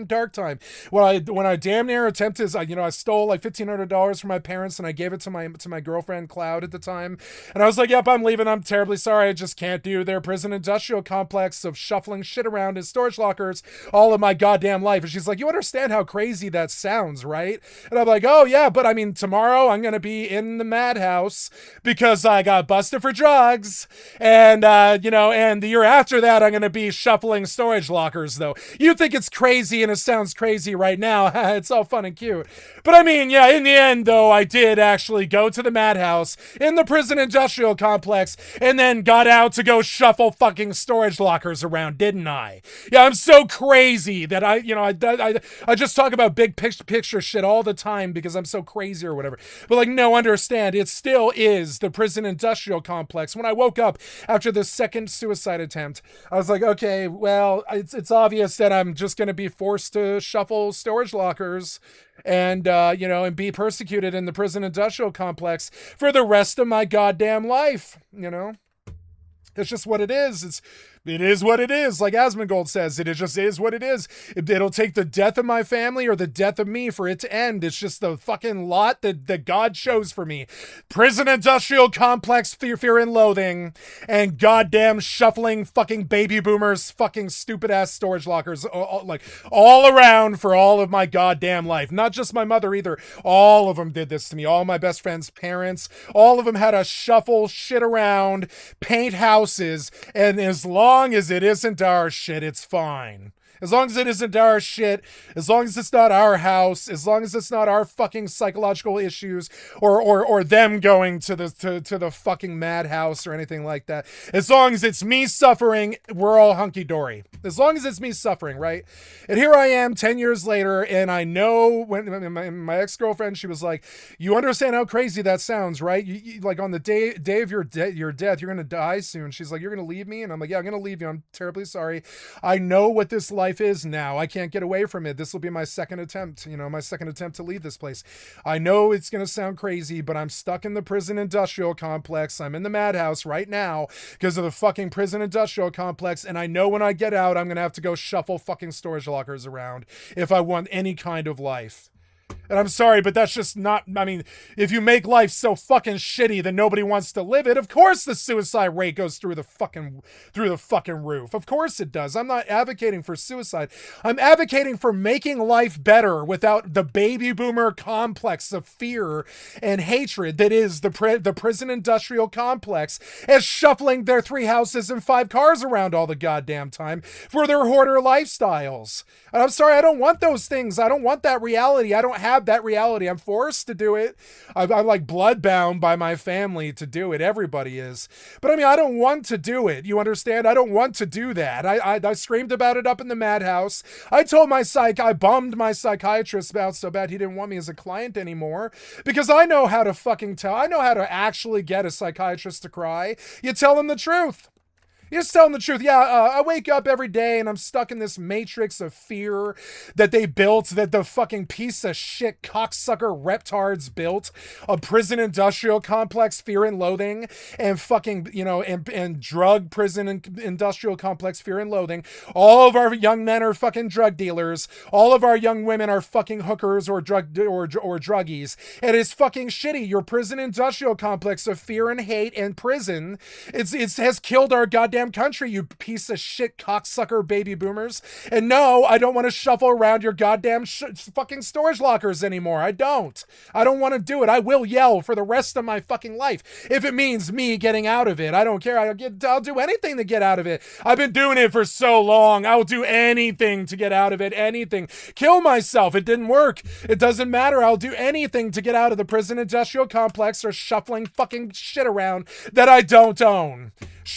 dark time, when I damn near attempted, I stole like $1,500 from my parents and I gave it to my girlfriend Cloud at the time. And I was like, yep, I'm leaving. I'm terribly sorry. I just can't do their prison industrial complex of shuffling shit around in storage lockers all of my goddamn life. And she's like, you understand how crazy that sounds, right? And I'm like, oh yeah, but I mean, tomorrow I'm going to be in the madhouse because I got busted for drugs, and and the year after that I'm gonna be shuffling storage lockers. Though you think it's crazy and it sounds crazy right now, it's all fun and cute, but I mean, yeah, in the end though, I did actually go to the madhouse in the prison industrial complex and then got out to go shuffle fucking storage lockers around, didn't I? Yeah, I'm so crazy that I just talk about big picture shit all the time because I'm so crazy or whatever. But like, no, understand, it still is the prison industrial complex. When I woke up after the second suicide attempt, I was like, okay, well, it's obvious that I'm just going to be forced to shuffle storage lockers and and be persecuted in the prison industrial complex for the rest of my goddamn life. It's just what it is. It is what it is. Like Asmongold says, it just is what it is. It'll take the death of my family or the death of me for it to end. It's just the fucking lot that God chose for me. Prison industrial complex, fear and loathing, and goddamn shuffling fucking baby boomers, fucking stupid ass storage lockers, all around for all of my goddamn life. Not just my mother either. All of them did this to me. All my best friends' parents, all of them had to shuffle shit around, paint houses, and as long as it isn't our shit, it's fine. As long as it isn't our shit, as long as it's not our house, as long as it's not our fucking psychological issues or them going to the fucking madhouse or anything like that. As long as it's me suffering, we're all hunky-dory. As long as it's me suffering, right? And here I am 10 years later, and I know when my ex-girlfriend, she was like, you understand how crazy that sounds, right? You, like on the day of your death, you're going to die soon. She's like, you're going to leave me? And I'm like, yeah, I'm going to leave you. I'm terribly sorry. I know what this life is now. I can't get away from it. This will be my second attempt, my second attempt to leave this place. I know it's going to sound crazy, but I'm stuck in the prison industrial complex. I'm in the madhouse right now because of the fucking prison industrial complex. And I know when I get out, I'm going to have to go shuffle fucking storage lockers around if I want any kind of life. And I'm sorry, but that's just not, I mean, if you make life so fucking shitty that nobody wants to live it, of course the suicide rate goes through the fucking roof. Of course it does. I'm not advocating for suicide. I'm advocating for making life better without the baby boomer complex of fear and hatred that is the prison industrial complex as shuffling their 3 houses and 5 cars around all the goddamn time for their hoarder lifestyles. And I'm sorry, I don't want those things. I don't want that reality. I don't have that reality. I'm forced to do it. I'm like bloodbound by my family to do it. Everybody is. But I mean, I don't want to do it. You understand? I don't want to do that. I screamed about it up in the madhouse. I told I bummed my psychiatrist about so bad he didn't want me as a client anymore because I know how to fucking tell. I know how to actually get a psychiatrist to cry. You tell them the truth. You're just telling the truth. Yeah, I wake up every day and I'm stuck in this matrix of fear that they built, that the fucking piece of shit cocksucker reptards built. A prison industrial complex, fear and loathing, and fucking, and drug prison and industrial complex, fear and loathing. All of our young men are fucking drug dealers. All of our young women are fucking hookers or druggies. And it's fucking shitty. Your prison industrial complex of fear and hate and prison, it has killed our goddamn goddamn country, you piece of shit cocksucker baby boomers. And no, I don't want to shuffle around your goddamn fucking storage lockers anymore. I don't want to do it. I will yell for the rest of my fucking life if it means me getting out of it. I don't care. I'll do anything to get out of it. I've been doing it for so long. I will do anything to get out of it. Anything. Kill myself. It didn't work. It doesn't matter. I'll do anything to get out of the prison industrial complex or shuffling fucking shit around that I don't own.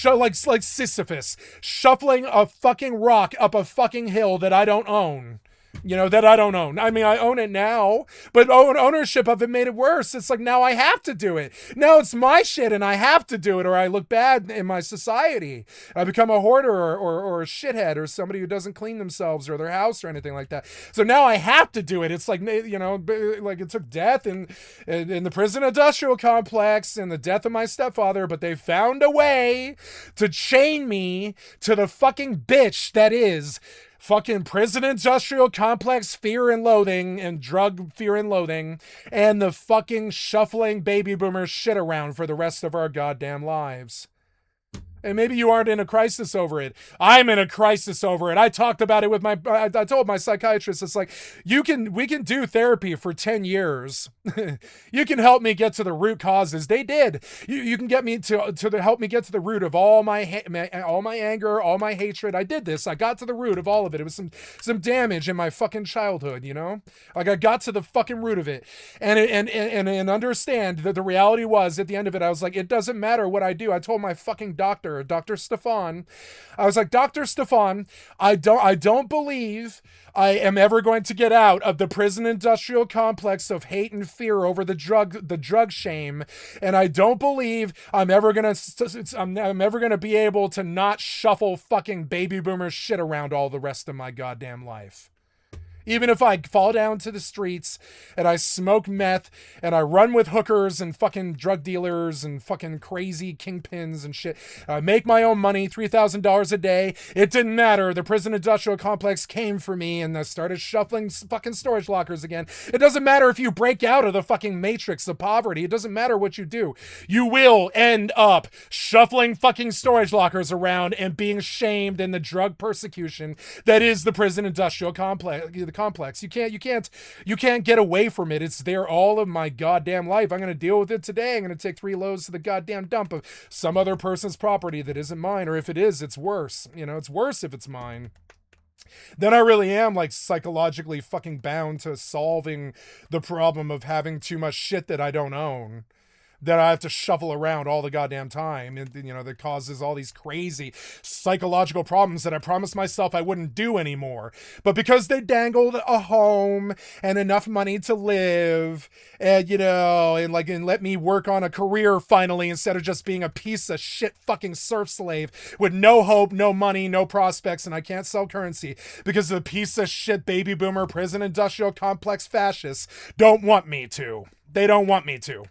Like Sisyphus shuffling a fucking rock up a fucking hill that I don't own. That I don't own. I mean, I own it now, but ownership of it made it worse. It's like, now I have to do it. Now it's my shit and I have to do it, or I look bad in my society. I become a hoarder or a shithead or somebody who doesn't clean themselves or their house or anything like that. So now I have to do it. It's like, like it took death in the prison industrial complex and the death of my stepfather, but they found a way to chain me to the fucking bitch that is fucking prison industrial complex fear and loathing and drug fear and loathing and the fucking shuffling baby boomer shit around for the rest of our goddamn lives. And maybe you aren't in a crisis over it. I'm in a crisis over it. I talked about it with I told my psychiatrist, it's like, we can do therapy for 10 years. You can help me get to the root causes. They did. You can get me to help me get to the root of all my anger, all my hatred. I did this. I got to the root of all of it. It was some damage in my fucking childhood, Like I got to the fucking root of it. And understand that the reality was at the end of it, I was like, it doesn't matter what I do. I told my fucking doctor, Dr. Stefan, I was like, Dr. Stefan, I don't believe I am ever going to get out of the prison industrial complex of hate and fear over the drug shame, and I don't believe I'm ever gonna be able to not shuffle fucking baby boomer shit around all the rest of my goddamn life. Even if I fall down to the streets and I smoke meth and I run with hookers and fucking drug dealers and fucking crazy kingpins and shit, I make my own money, $3,000 a day. It didn't matter. The prison industrial complex came for me and I started shuffling fucking storage lockers again. It doesn't matter if you break out of the fucking matrix of poverty. It doesn't matter what you do. You will end up shuffling fucking storage lockers around and being shamed in the drug persecution that is the prison industrial complex. You can't get away from it. It's there all of my goddamn life. I'm going to deal with it today. I'm going to take 3 loads to the goddamn dump of some other person's property that isn't mine, or if it is, it's worse. It's worse if it's mine. Then I really am like psychologically fucking bound to solving the problem of having too much shit that I don't own, that I have to shuffle around all the goddamn time, and that causes all these crazy psychological problems that I promised myself I wouldn't do anymore. But because they dangled a home and enough money to live, and and let me work on a career finally instead of just being a piece of shit fucking serf slave with no hope, no money, no prospects, and I can't sell currency because the piece of shit baby boomer prison industrial complex fascists don't want me to. They don't want me to.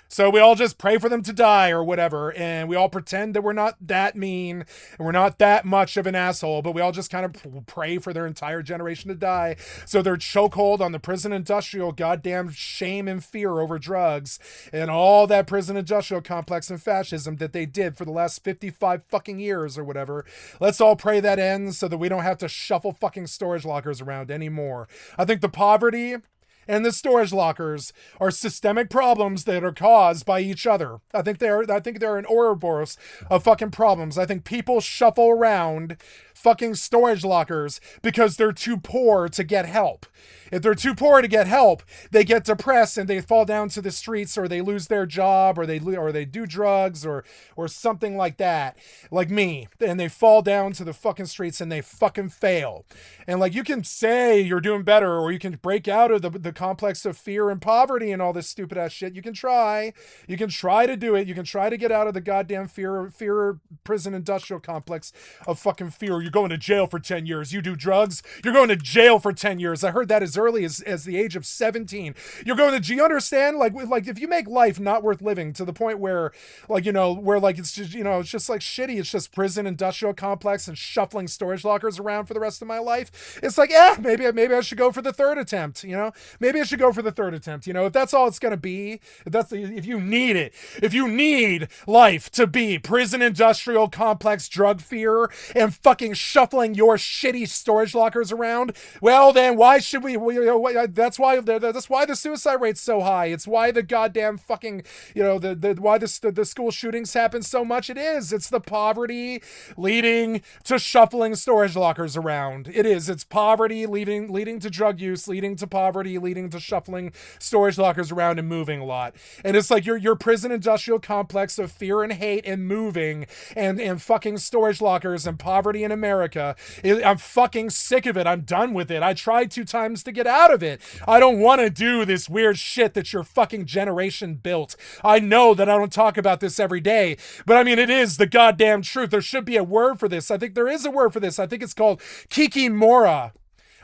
So we all just pray for them to die or whatever, and we all pretend that we're not that mean and we're not that much of an asshole, but we all just kind of pray for their entire generation to die. So they're chokehold on the prison industrial goddamn shame and fear over drugs and all that prison industrial complex and fascism that they did for the last 55 fucking years or whatever. Let's all pray that ends so that we don't have to shuffle fucking storage lockers around anymore. I think the poverty and the storage lockers are systemic problems that are caused by each other. I think they're an Ouroboros of fucking problems. I think people shuffle around fucking storage lockers because they're too poor to get help. If they're too poor to get help, they get depressed and they fall down to the streets, or they lose their job, or they do drugs or something like that, like me, and they fall down to the fucking streets and they fucking fail. And like, you can say you're doing better, or you can break out of the complex of fear and poverty and all this stupid ass shit. You can try to do it. You can try to get out of the goddamn fear prison industrial complex of fucking fear. You going to jail for 10 years. You do drugs, you're going to jail for 10 years. I heard that as early as the age of 17. You're going to, do you understand? Like if you make life not worth living to the point where, like, you know, where like it's just, you know, it's just like shitty. It's just prison, industrial complex, and shuffling storage lockers around for the rest of my life. It's like, maybe I should go for the third attempt, you know? Maybe I should go for the third attempt, you know? If that's all it's going to be, if you need it, if you need life to be prison, industrial complex, drug fear, and fucking shuffling your shitty storage lockers around, well then why should we that's why the suicide rate's so high. It's why the goddamn fucking, you know, why the school shootings happen so much. It's the poverty leading to shuffling storage lockers around. It's poverty leading to drug use, leading to poverty, leading to shuffling storage lockers around and moving a lot. And it's like your prison industrial complex of fear and hate and moving and fucking storage lockers and poverty in America. I'm fucking sick of it. I'm done with it. I tried 2 times to get out of it. I don't want to do this weird shit that your fucking generation built. I know that I don't talk about this every day, but I mean, it is the goddamn truth. There should be a word for this. I think there is a word for this. I think it's called kikimora.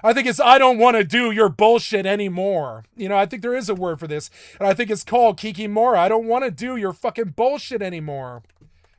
I think it's, I don't want to do your bullshit anymore. You know, I think there is a word for this, and I think it's called kikimora. I don't want to do your fucking bullshit anymore.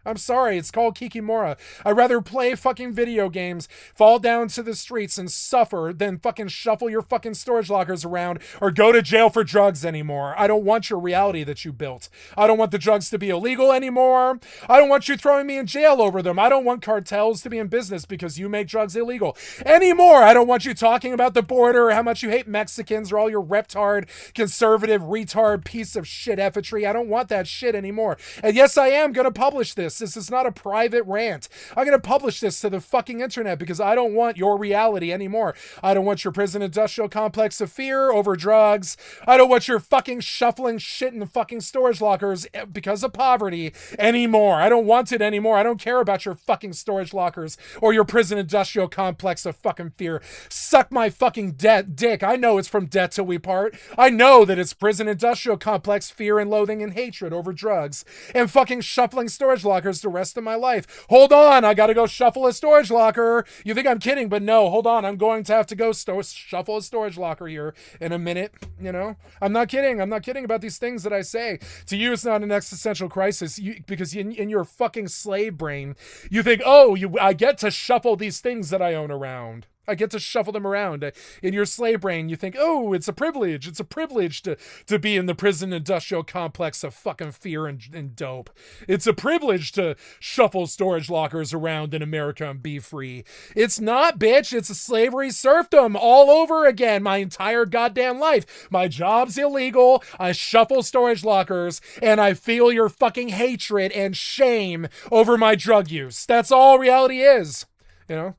I'm sorry, it's called kikimora. I'd rather play fucking video games, fall down to the streets and suffer than fucking shuffle your fucking storage lockers around or go to jail for drugs anymore. I don't want your reality that you built. I don't want the drugs to be illegal anymore. I don't want you throwing me in jail over them. I don't want cartels to be in business because you make drugs illegal anymore. I don't want you talking about the border or how much you hate Mexicans or all your reptard, conservative, retard piece of shit effatry. I don't want that shit anymore. And yes, I am going to publish this. This is not a private rant. I'm going to publish this to the fucking internet because I don't want your reality anymore. I don't want your prison industrial complex of fear over drugs. I don't want your fucking shuffling shit in the fucking storage lockers because of poverty anymore. I don't want it anymore. I don't care about your fucking storage lockers or your prison industrial complex of fucking fear. Suck my fucking dick. I know it's from death till we part. I know that it's prison industrial complex, fear and loathing and hatred over drugs and fucking shuffling storage lockers the rest of my life. Hold on, I gotta go shuffle a storage locker. You think I'm kidding, but no, hold on, I'm going to have to go shuffle a storage locker here in a minute, you know? I'm not kidding about these things that I say. To you, it's not an existential crisis because in your fucking slave brain, you think, oh, I get to shuffle these things that I own around. I get to shuffle them around. In your slave brain, you think, oh, it's a privilege. It's a privilege to be in the prison industrial complex of fucking fear and dope. It's a privilege to shuffle storage lockers around in America and be free. It's not, bitch. It's a slavery serfdom all over again my entire goddamn life. My job's illegal. I shuffle storage lockers and I feel your fucking hatred and shame over my drug use. That's all reality is, you know?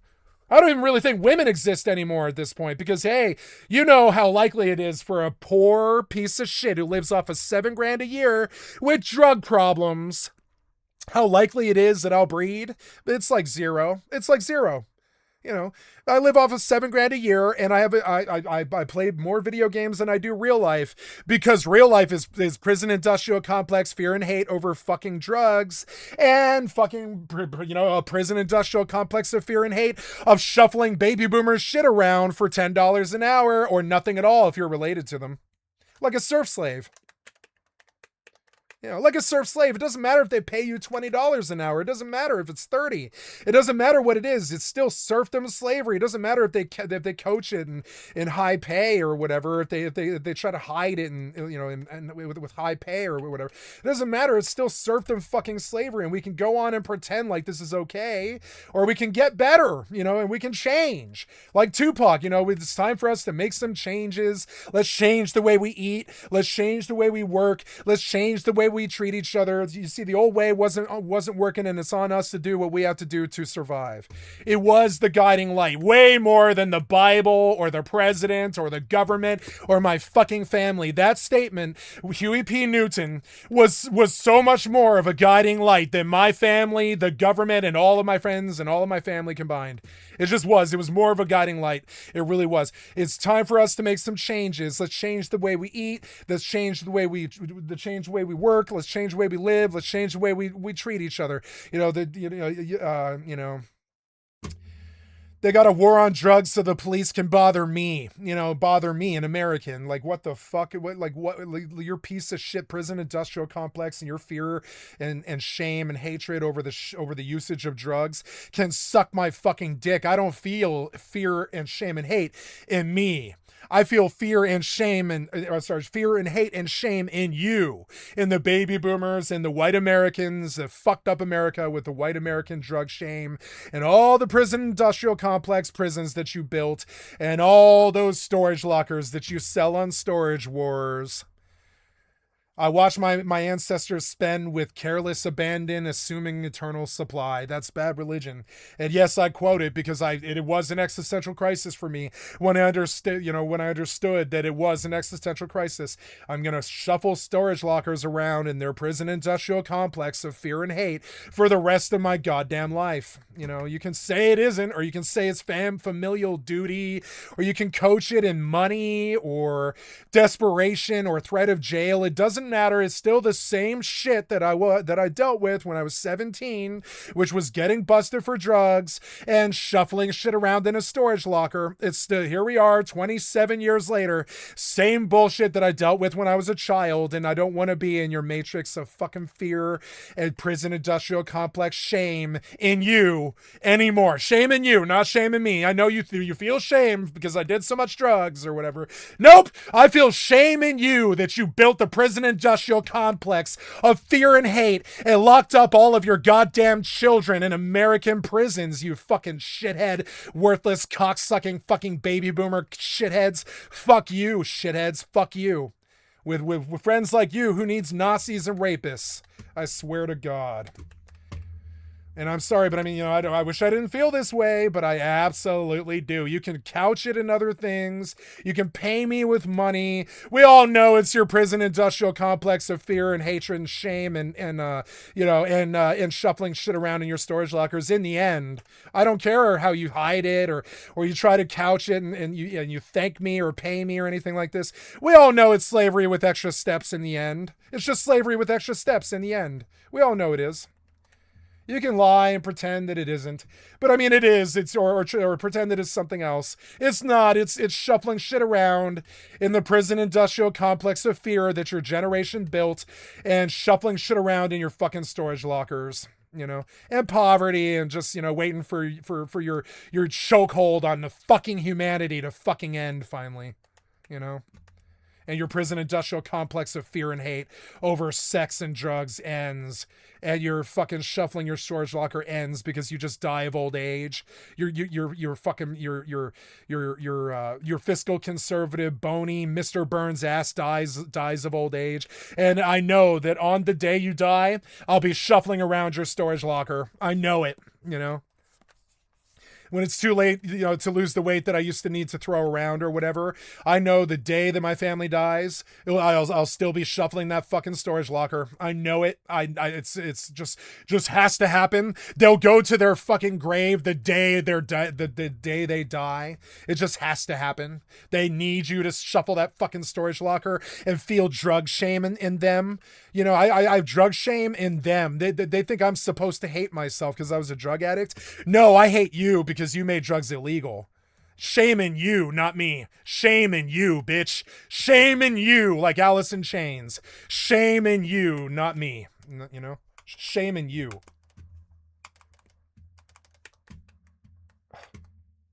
I don't even really think women exist anymore at this point because, hey, you know how likely it is for a poor piece of shit who lives off of $7,000 a year with drug problems. How likely it is that I'll breed? It's like zero. It's like zero. You know, I live off of $7,000 a year, and I play more video games than I do real life because real life is prison industrial complex, fear and hate over fucking drugs, and fucking, you know, a prison industrial complex of fear and hate of shuffling baby boomers shit around for $10 an hour or nothing at all if you're related to them, like a serf slave. You know, like a serf slave, it doesn't matter if they pay you $20 an hour. It doesn't matter if it's $30. It doesn't matter what it is. It's still serfdom slavery. It doesn't matter if they coach it in high pay or whatever. If they try to hide it and you know and with high pay or whatever. It doesn't matter. It's still serfdom fucking slavery, and we can go on and pretend like this is okay, or we can get better. You know, and we can change. Like Tupac, you know, it's time for us to make some changes. Let's change the way we eat. Let's change the way we work. Let's change the way we treat each other. You see, the old way wasn't working, and it's on us to do what we have to do to survive. It was the guiding light, way more than the Bible or the president or the government or my fucking family. That statement, Huey P. Newton, was so much more of a guiding light than my family, the government, and all of my friends and all of my family combined. It just was. It was more of a guiding light. It really was. It's time for us to make some changes. Let's change the way we eat. Let's change the way we work. Let's change the way we live. Let's change the way we treat each other. You know, They got a war on drugs so the police can bother me, bother me, an American. Like, what the fuck? Your piece of shit prison industrial complex and your fear and shame and hatred over the usage of drugs can suck my fucking dick. I don't feel fear and shame and hate in me. I feel fear and shame fear and hate and shame in you, in the baby boomers and the white Americans, the fucked up America with the white American drug shame and all the prison industrial complex prisons that you built and all those storage lockers that you sell on Storage Wars. I watched my ancestors spend with careless abandon, assuming eternal supply. That's bad religion. And yes, I quote it because it was an existential crisis for me when I understood that it was an existential crisis. I'm going to shuffle storage lockers around in their prison industrial complex of fear and hate for the rest of my goddamn life. You can say it isn't, or you can say it's familial duty, or you can coach it in money or desperation or threat of jail. It doesn't matter. It's still the same shit that I dealt with when I was 17, which was getting busted for drugs and shuffling shit around in a storage locker. It's still, here we are 27 years later, same bullshit that I dealt with when I was a child, and I don't want to be in your matrix of fucking fear and prison industrial complex shame in you anymore. Shame in you, not shame in me. I know you feel shame because I did so much drugs or whatever. Nope, I feel shame in you that you built the prison industrial complex of fear and hate and locked up all of your goddamn children in American prisons, you fucking shithead, worthless, cocksucking fucking baby boomer shitheads. Fuck you, shitheads. Fuck you. With friends like you, who needs Nazis and rapists? I swear to God. And I'm sorry, but I wish I didn't feel this way, but I absolutely do. You can couch it in other things. You can pay me with money. We all know it's your prison industrial complex of fear and hatred and shame and shuffling shit around in your storage lockers. In the end, I don't care how you hide it or you try to couch it and you thank me or pay me or anything like this. We all know it's slavery with extra steps in the end. It's just slavery with extra steps in the end. We all know it is. You can lie and pretend that it isn't, but it is. It's or pretend that it's something else. It's not. It's shuffling shit around in the prison industrial complex of fear that your generation built, and shuffling shit around in your fucking storage lockers. And poverty, and just waiting for your chokehold on the fucking humanity to fucking end finally. And your prison industrial complex of fear and hate over sex and drugs ends, and your fucking shuffling your storage locker ends because you just die of old age. Your fiscal conservative bony Mr. Burns ass dies of old age. And I know that on the day you die, I'll be shuffling around your storage locker. I know it, when it's too late, to lose the weight that I used to need to throw around or whatever. I know the day that my family dies, I'll still be shuffling that fucking storage locker. I know it. It's just has to happen. They'll go to their fucking grave the day the day they die. It just has to happen. They need you to shuffle that fucking storage locker and feel drug shame in them. I have drug shame in them. They think I'm supposed to hate myself because I was a drug addict. No, I hate you because you made drugs illegal. Shame in you, not me. Shame in you, bitch. Shame in you, like Alice in Chains. Shame in you, not me. Shame in you.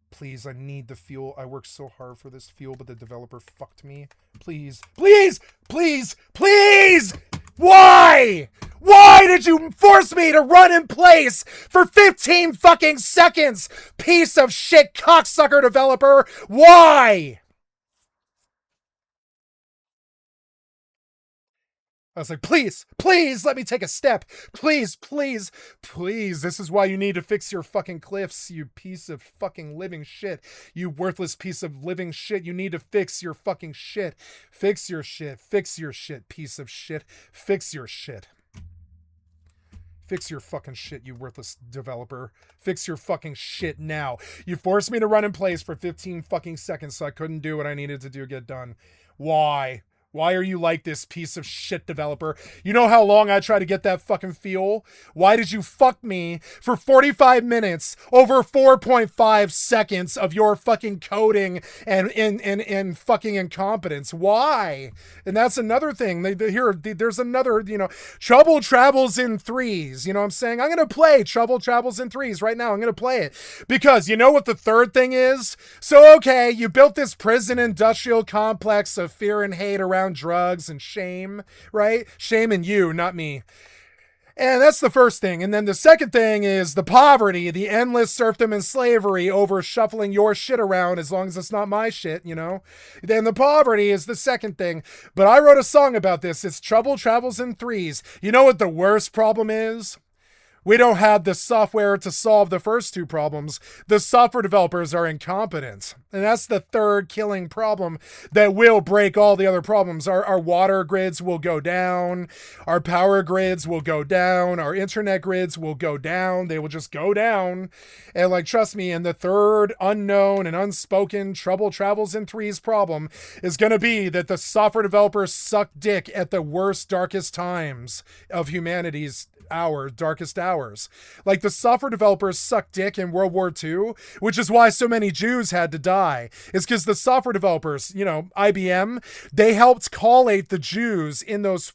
Please, I need the fuel. I worked so hard for this fuel, but the developer fucked me. Please, please, please, please! Why? Why did you force me to run in place for 15 fucking seconds? Piece of shit cocksucker developer. Why? I was like, please, please let me take a step. Please, please, please. This is why you need to fix your fucking cliffs, you piece of fucking living shit. You worthless piece of living shit. You need to fix your fucking shit. Fix your shit. Fix your shit, piece of shit. Fix your shit. Fix your fucking shit, you worthless developer. Fix your fucking shit now. You forced me to run in place for 15 fucking seconds so I couldn't do what I needed to do get done. Why? Why are you like this, piece of shit developer? You know how long I try to get that fucking fuel? Why did you fuck me for 45 minutes over 4.5 seconds of your fucking coding and fucking incompetence? Why? And that's another thing. There's another, trouble travels in threes. You know what I'm saying? I'm going to play Trouble Travels in Threes right now. I'm going to play it because you know what the third thing is? So, okay, you built this prison industrial complex of fear and hate around drugs and shame, right? Shame in you, not me. And that's the first thing. And then the second thing is the poverty, the endless serfdom and slavery over shuffling your shit around as long as it's not my shit, Then the poverty is the second thing. But I wrote a song about this. It's Trouble Travels in Threes. You know what the worst problem is? We don't have the software to solve the first two problems. The software developers are incompetent. And that's the third killing problem that will break all the other problems. Our water grids will go down. Our power grids will go down. Our internet grids will go down. They will just go down. And trust me, and the third unknown and unspoken Trouble Travels in Threes problem is going to be that the software developers suck dick at the worst, darkest times of humanity's darkest hours. Like the software developers sucked dick in World War II, which is why so many Jews had to die. It's because the software developers, IBM, they helped collate the Jews in those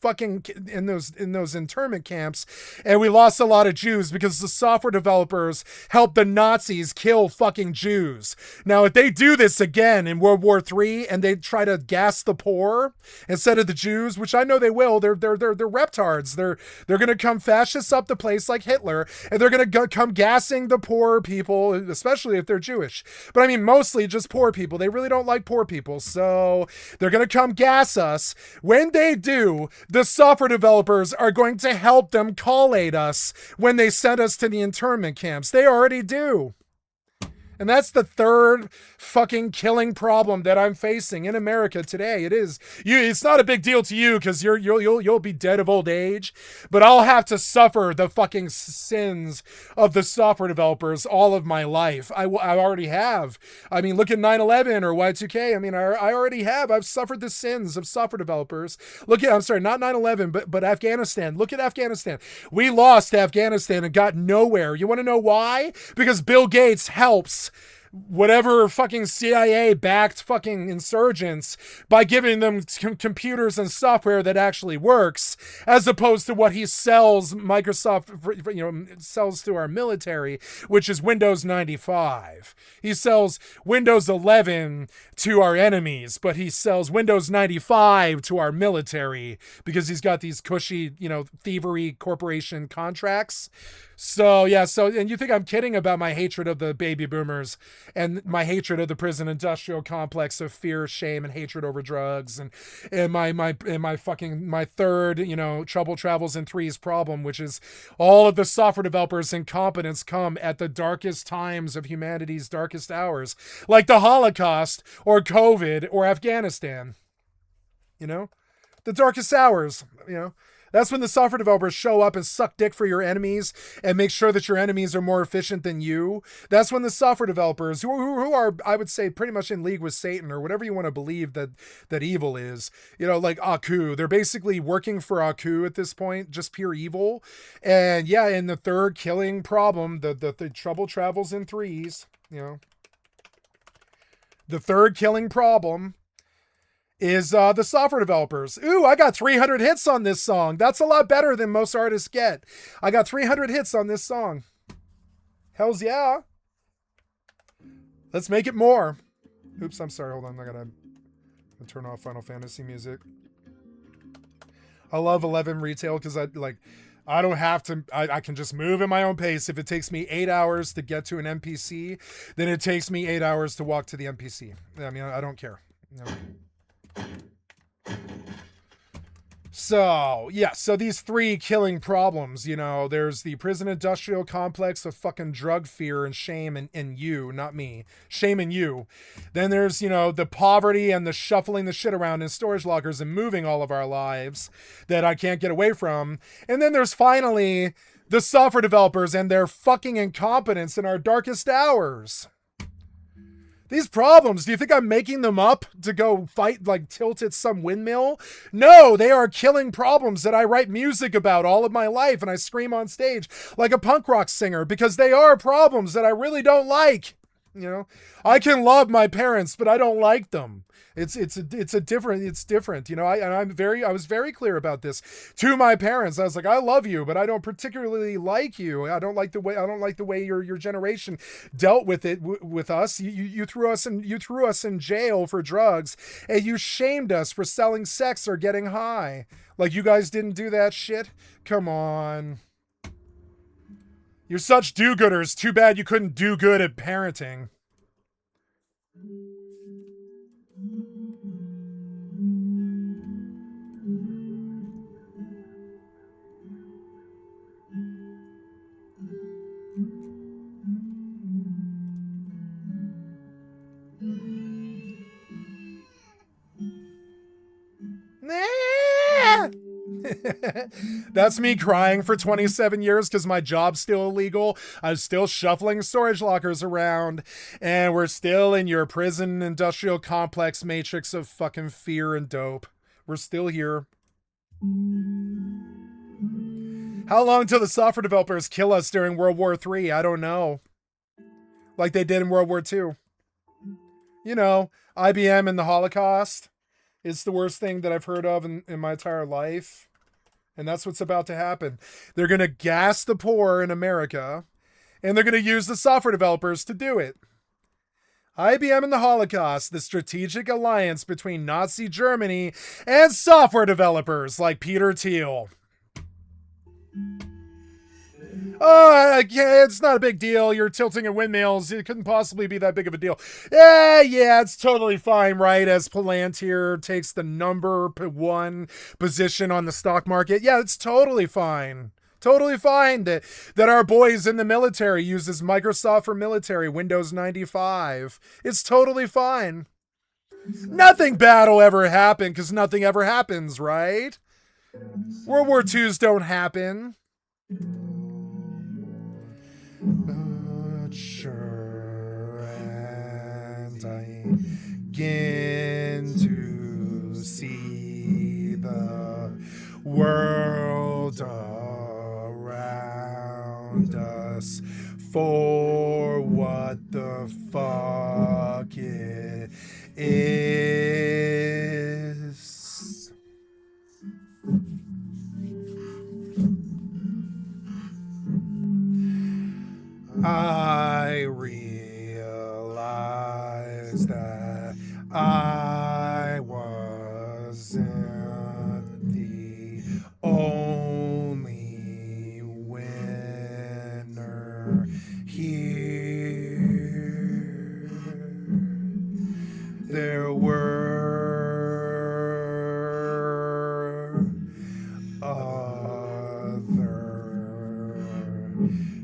internment camps, and we lost a lot of Jews because the software developers helped the Nazis kill fucking Jews. Now, if they do this again in World War III and they try to gas the poor instead of the Jews, which I know they will, they're reptards. They're gonna come fascist up the place like Hitler, and they're going to come gassing the poor people, especially if they're Jewish. But I mean, mostly just poor people. They really don't like poor people, so they're going to come gas us. When they do, the software developers are going to help them collate us when they send us to the internment camps. They already do. And that's the third fucking killing problem that I'm facing in America today. It is. It's not a big deal to you because you'll be dead of old age, but I'll have to suffer the fucking sins of the software developers all of my life. I already have. I mean, look at 9/11 or Y2K. I mean, I already have. I've suffered the sins of software developers. I'm sorry, not 9/11, but Afghanistan. Look at Afghanistan. We lost Afghanistan and got nowhere. You want to know why? Because Bill Gates helps whatever fucking CIA-backed fucking insurgents by giving them computers and software that actually works, as opposed to what he sells sells to our military, which is Windows 95. He sells Windows 11 to our enemies, but he sells Windows 95 to our military because he's got these cushy, thievery corporation contracts. So, and you think I'm kidding about my hatred of the baby boomers and my hatred of the prison industrial complex of fear, shame, and hatred over drugs and my third, Trouble Travels in Threes problem, which is all of the software developers' incompetence come at the darkest times of humanity's darkest hours, like the Holocaust or COVID or Afghanistan. The darkest hours, That's when the software developers show up and suck dick for your enemies and make sure that your enemies are more efficient than you. That's when the software developers, who are, I would say, pretty much in league with Satan or whatever you want to believe that evil is, like Aku. They're basically working for Aku at this point, just pure evil. And yeah, in the third killing problem, the Trouble Travels in Threes, the third killing problem is the software developers. Ooh, I got 300 hits on this song. That's a lot better than most artists get. I got 300 hits on this song. Hells yeah. Let's make it more. Oops, I'm sorry. Hold on. I gotta turn off Final Fantasy music. I love 11 retail because I don't have to, I can just move at my own pace. If it takes me 8 hours to get to an NPC, then it takes me 8 hours to walk to the NPC. I mean, I don't care. So, yeah, so these three killing problems, there's the prison industrial complex of fucking drug fear and shame and you, not me. Shame in you. Then there's, the poverty and the shuffling the shit around in storage lockers and moving all of our lives that I can't get away from. And then there's finally the software developers and their fucking incompetence in our darkest hours. These problems, do you think I'm making them up to go fight, like tilt at some windmill? No, they are killing problems that I write music about all of my life and I scream on stage like a punk rock singer because they are problems that I really don't like. You know, I can love my parents, but I don't like them. It's different. You know, I was very clear about this to my parents. I was like, I love you, but I don't particularly like you. I don't like the way your generation dealt with it with us. You threw us in jail for drugs, and you shamed us for selling sex or getting high. Like you guys didn't do that shit. Come on. You're such do-gooders. Too bad you couldn't do good at parenting. That's me crying for 27 years because my job's still illegal. I'm still shuffling storage lockers around, and we're still in your prison industrial complex matrix of fucking fear and dope. We're still here. How long till the software developers kill us during World War III? I don't know. Like they did in World War II. You know, IBM and the Holocaust. It's the worst thing that I've heard of in my entire life. And that's what's about to happen. They're going to gas the poor in America, and they're going to use the software developers to do it. IBM and the Holocaust, the strategic alliance between Nazi Germany and software developers like Peter Thiel. Oh, it's not a big deal. You're tilting at windmills. It couldn't possibly be that big of a deal. Yeah, it's totally fine, right? As Palantir takes the number one position on the stock market. Yeah, it's totally fine. Totally fine that our boys in the military uses Microsoft for military, Windows 95. It's totally fine. Nothing bad will ever happen because nothing ever happens, right? World War IIs don't happen. Sure, and I begin to see the world around us for what the fuck it is. I realized that I wasn't the only winner here. There were other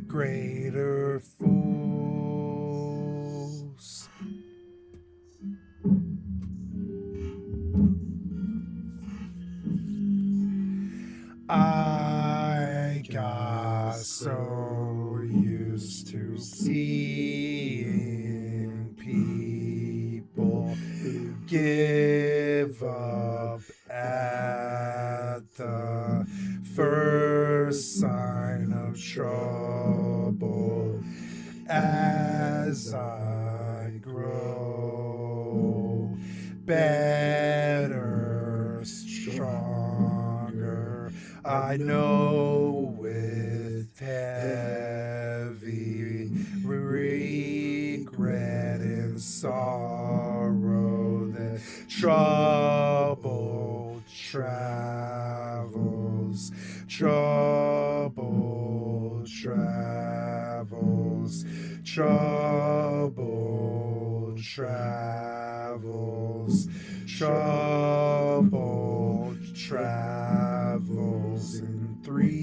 greater fools. I got so used to seeing people give up at the first sign of trouble. As I grow better, stronger, I know with heavy regret and sorrow that trouble travels, trouble travels, trouble travels, trouble travels in threes.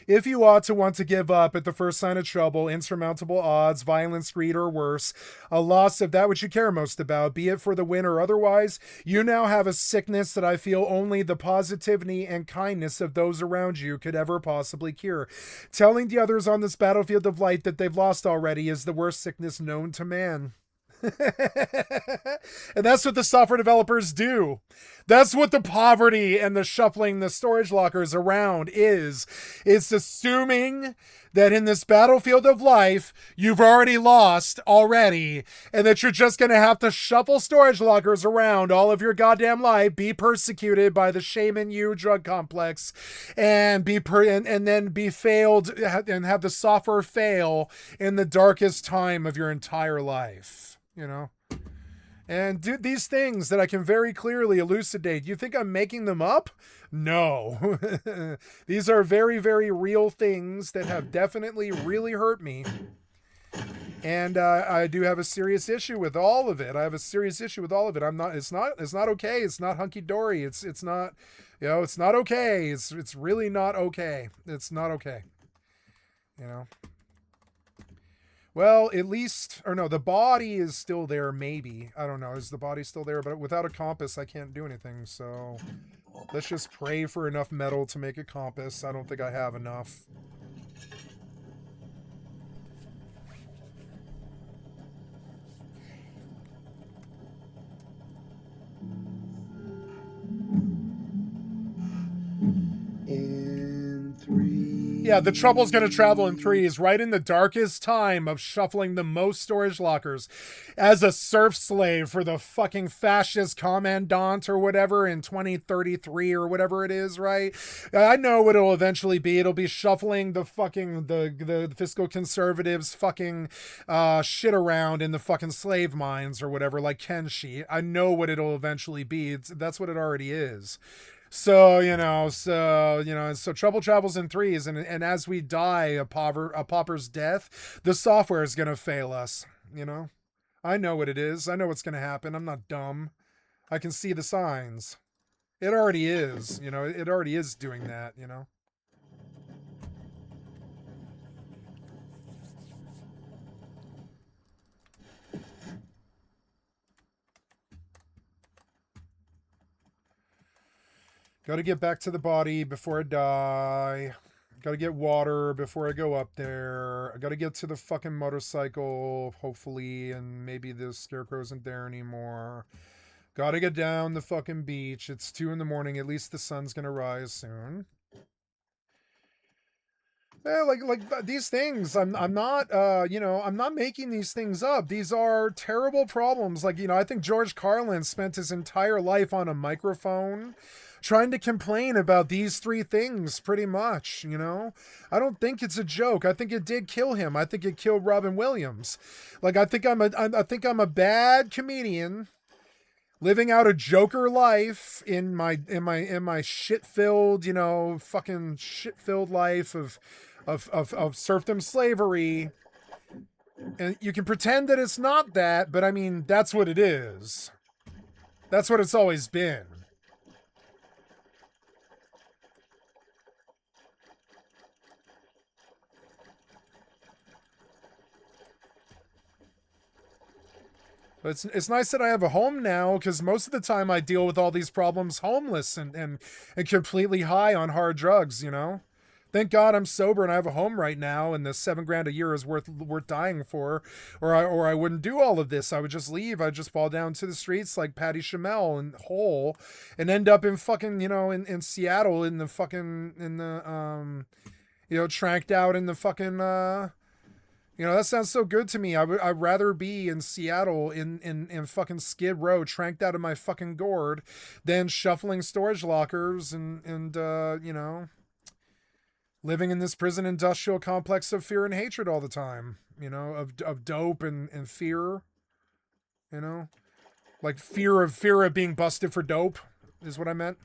If you ought to want to give up at the first sign of trouble, insurmountable odds, violence, greed, or worse, a loss of that which you care most about, be it for the win or otherwise, you now have a sickness that I feel only the positivity and kindness of those around you could ever possibly cure. Telling the others on this battlefield of light that they've lost already is the worst sickness known to man. And that's what the software developers do. That's what the poverty and the shuffling the storage lockers around is. It's assuming that in this battlefield of life, you've already lost already, and that you're just going to have to shuffle storage lockers around all of your goddamn life, be persecuted by the shame in you drug complex, and and then be failed and have the software fail in the darkest time of your entire life. You know, and do these things that I can very clearly elucidate. You think I'm making them up? No. These are very, very real things that have definitely really hurt me. And I do have a serious issue with all of it. I have a serious issue with all of it. It's not okay. It's not hunky dory. It's not, you know, it's not okay. It's really not okay. It's not okay. You know. Well, at least, or no, the body is still there, maybe. I don't know. Is the body still there? But without a compass, I can't do anything. So let's just pray for enough metal to make a compass. I don't think I have enough. In 3. Yeah, the trouble's going to travel in 3s, right in the darkest time of shuffling the most storage lockers as a serf slave for the fucking fascist commandant or whatever in 2033 or whatever it is, right? I know what it'll eventually be. It'll be shuffling the fucking, the fiscal conservatives fucking shit around in the fucking slave mines or whatever, like Kenshi. I know what it'll eventually be. That's what it already is. So trouble travels in 3s, and as we die a pauper's death, the software is going to fail us, you know? I know what it is. I know what's going to happen. I'm not dumb. I can see the signs. It already is, you know? It already is doing that, you know? Got to get back to the body before I die. Got to get water before I go up there. I got to get to the fucking motorcycle, hopefully, and maybe the scarecrow isn't there anymore. Got to get down the fucking beach. It's 2 a.m. At least the sun's going to rise soon. Yeah, like these things, I'm not, I'm not making these things up. These are terrible problems. Like, I think George Carlin spent his entire life on a microphone trying to complain about these 3 things pretty much, I don't think it's a joke. I think it did kill him. I think it killed Robin Williams. Like, I think I'm a bad comedian living out a Joker life in my shit-filled, fucking shit-filled life of serfdom slavery. And you can pretend that it's not that, but I mean, that's what it is. That's what it's always been. But it's nice that I have a home now, because most of the time I deal with all these problems homeless and completely high on hard drugs, Thank God I'm sober and I have a home right now, and the $7,000 a year is worth dying for, or I wouldn't do all of this. I would just leave. I'd just fall down to the streets like Patty Chamel and Hole, and end up in fucking in Seattle in the tranked out in the fucking that sounds so good to me. I'd rather be in Seattle in fucking Skid Row, tranked out of my fucking gourd, than shuffling storage lockers and living in this prison industrial complex of fear and hatred all the time, of dope and fear, like fear of being busted for dope is what I meant.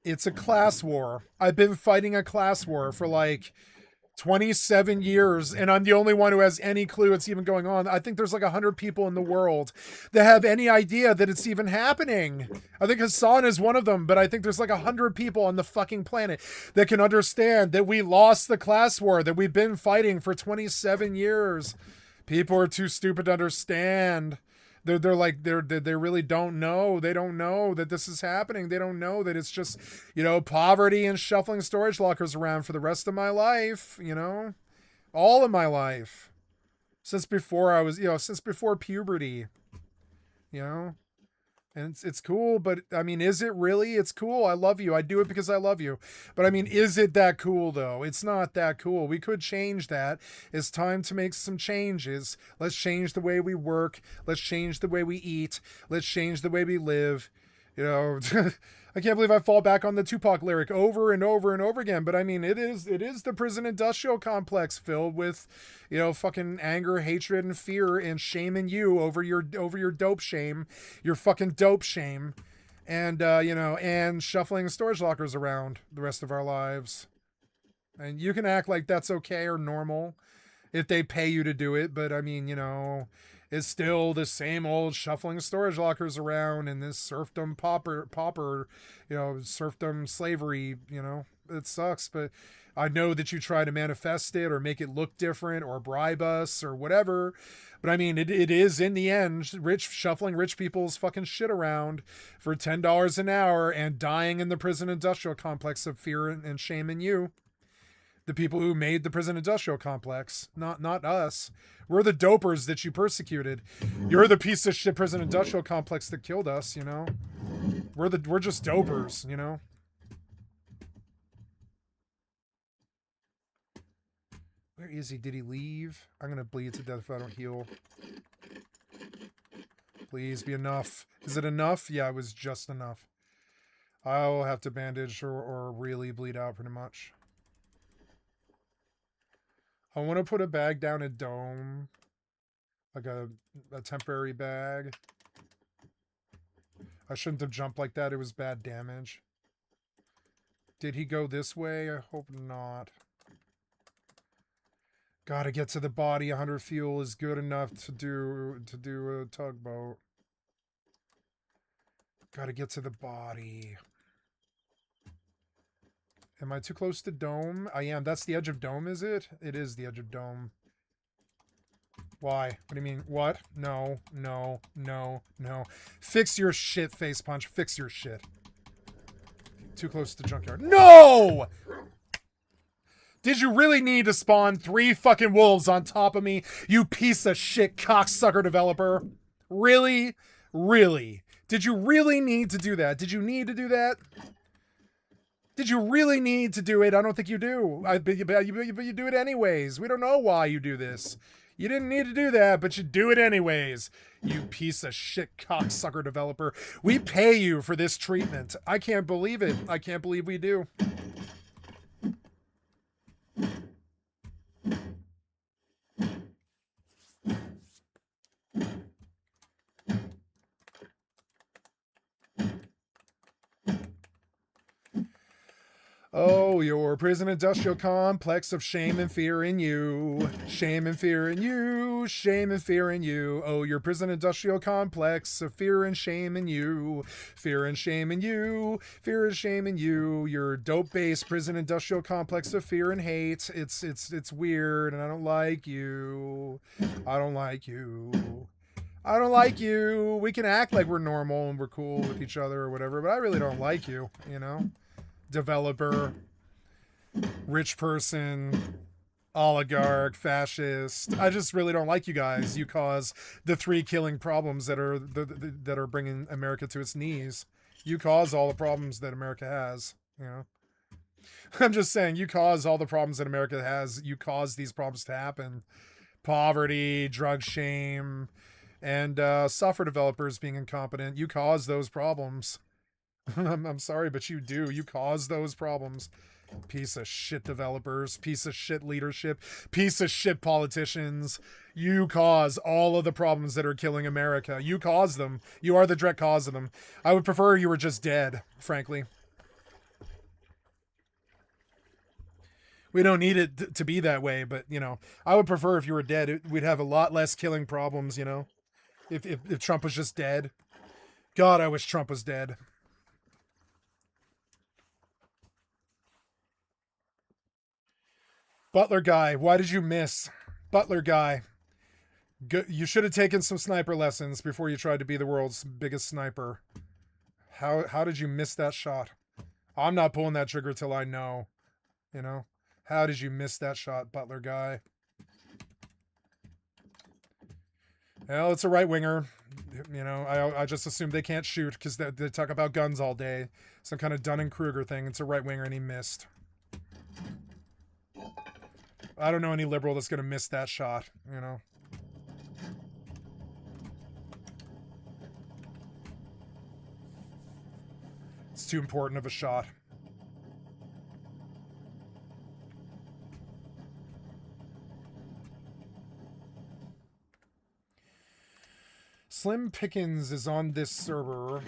It's a class war. I've been fighting a class war for like 27 years, and I'm the only one who has any clue it's even going on. I think there's like 100 people in the world that have any idea that it's even happening. I think Hassan is one of them, but I think there's like 100 people on the fucking planet that can understand that we lost the class war that we've been fighting for 27 years. People are too stupid to understand. They really don't know. They don't know that this is happening. They don't know that it's just, poverty and shuffling storage lockers around for the rest of my life, all of my life. Since before I was, since before puberty, And it's cool, but I mean, is it really? It's cool. I love you. I do it because I love you. But I mean, is it that cool though? It's not that cool. We could change that. It's time to make some changes. Let's change the way we work. Let's change the way we eat. Let's change the way we live. I can't believe I fall back on the Tupac lyric over and over and over again. But I mean, it is the prison industrial complex filled with, fucking anger, hatred, and fear, and shaming you over your dope shame, your fucking dope shame, and and shuffling storage lockers around the rest of our lives. And you can act like that's okay or normal if they pay you to do it, but I mean, it's still the same old shuffling storage lockers around and this serfdom pauper, serfdom slavery, it sucks. But I know that you try to manifest it or make it look different or bribe us or whatever. But I mean, it is in the end, shuffling rich people's fucking shit around for $10 an hour and dying in the prison industrial complex of fear and shame in you. The people who made the prison industrial complex, not us. We're the dopers that you persecuted. You're the piece of shit prison industrial complex that killed us, We're just dopers, Where is he? Did he leave? I'm gonna bleed to death if I don't heal. Please be enough. Is it enough? Yeah, it was just enough. I'll have to bandage or really bleed out pretty much. I want to put a bag down a dome. Like a temporary bag. I shouldn't have jumped like that. It was bad damage. Did he go this way? I hope not. Gotta get to the body. 100 fuel is good enough to do a tugboat. Gotta get to the body. Am I too close to dome? I am. That's the edge of dome, is it? It is the edge of dome. Why? What do you mean? What? No. Fix your shit, face punch. Fix your shit. Too close to junkyard. No! Did you really need to spawn 3 fucking wolves on top of me, you piece of shit cocksucker developer? Really? Really? Did you really need to do that? Did you need to do that? Did you really need to do it? I don't think you do. But you do it anyways. We don't know why you do this. You didn't need to do that, but you do it anyways. You piece of shit cocksucker developer. We pay you for this treatment. I can't believe it. I can't believe we do. Oh, your prison industrial complex of shame and fear in you. Shame and fear in you. Shame and fear in you. Oh, your prison industrial complex of fear and shame in you. Fear and shame in you. Fear and shame in you. Your dope-based prison industrial complex of fear and hate. It's weird, and I don't like you. I don't like you. I don't like you. We can act like we're normal and we're cool with each other or whatever, but I really don't like you, Developer, rich person, oligarch, fascist. I just really don't like you guys. You cause the 3 killing problems that are that are bringing America to its knees. You cause all the problems that America has. I'm just saying, you cause all the problems that America has. You cause these problems to happen. Poverty, drug shame, and software developers being incompetent. You cause those problems. I'm sorry, but you do. You cause those problems. Piece of shit developers, piece of shit leadership, piece of shit politicians. You cause all of the problems that are killing America. You cause them. You are the direct cause of them. I would prefer you were just dead, frankly. We don't need it to be that way, but you know, I would prefer if you were dead. We'd have a lot less killing problems, you know, if Trump was just dead. God, I wish Trump was dead. Butler guy, why did you miss? Butler guy, you should have taken some sniper lessons before you tried to be the world's biggest sniper. How did you miss that shot? I'm not pulling that trigger till I know. You know? How did you miss that shot, Butler guy? Well, it's a right winger. You know, I just assume they can't shoot because they talk about guns all day. Some kind of Dunning-Kruger thing. It's a right winger and he missed. I don't know any liberal that's going to miss that shot, you know? It's too important of a shot. Slim Pickens is on this server.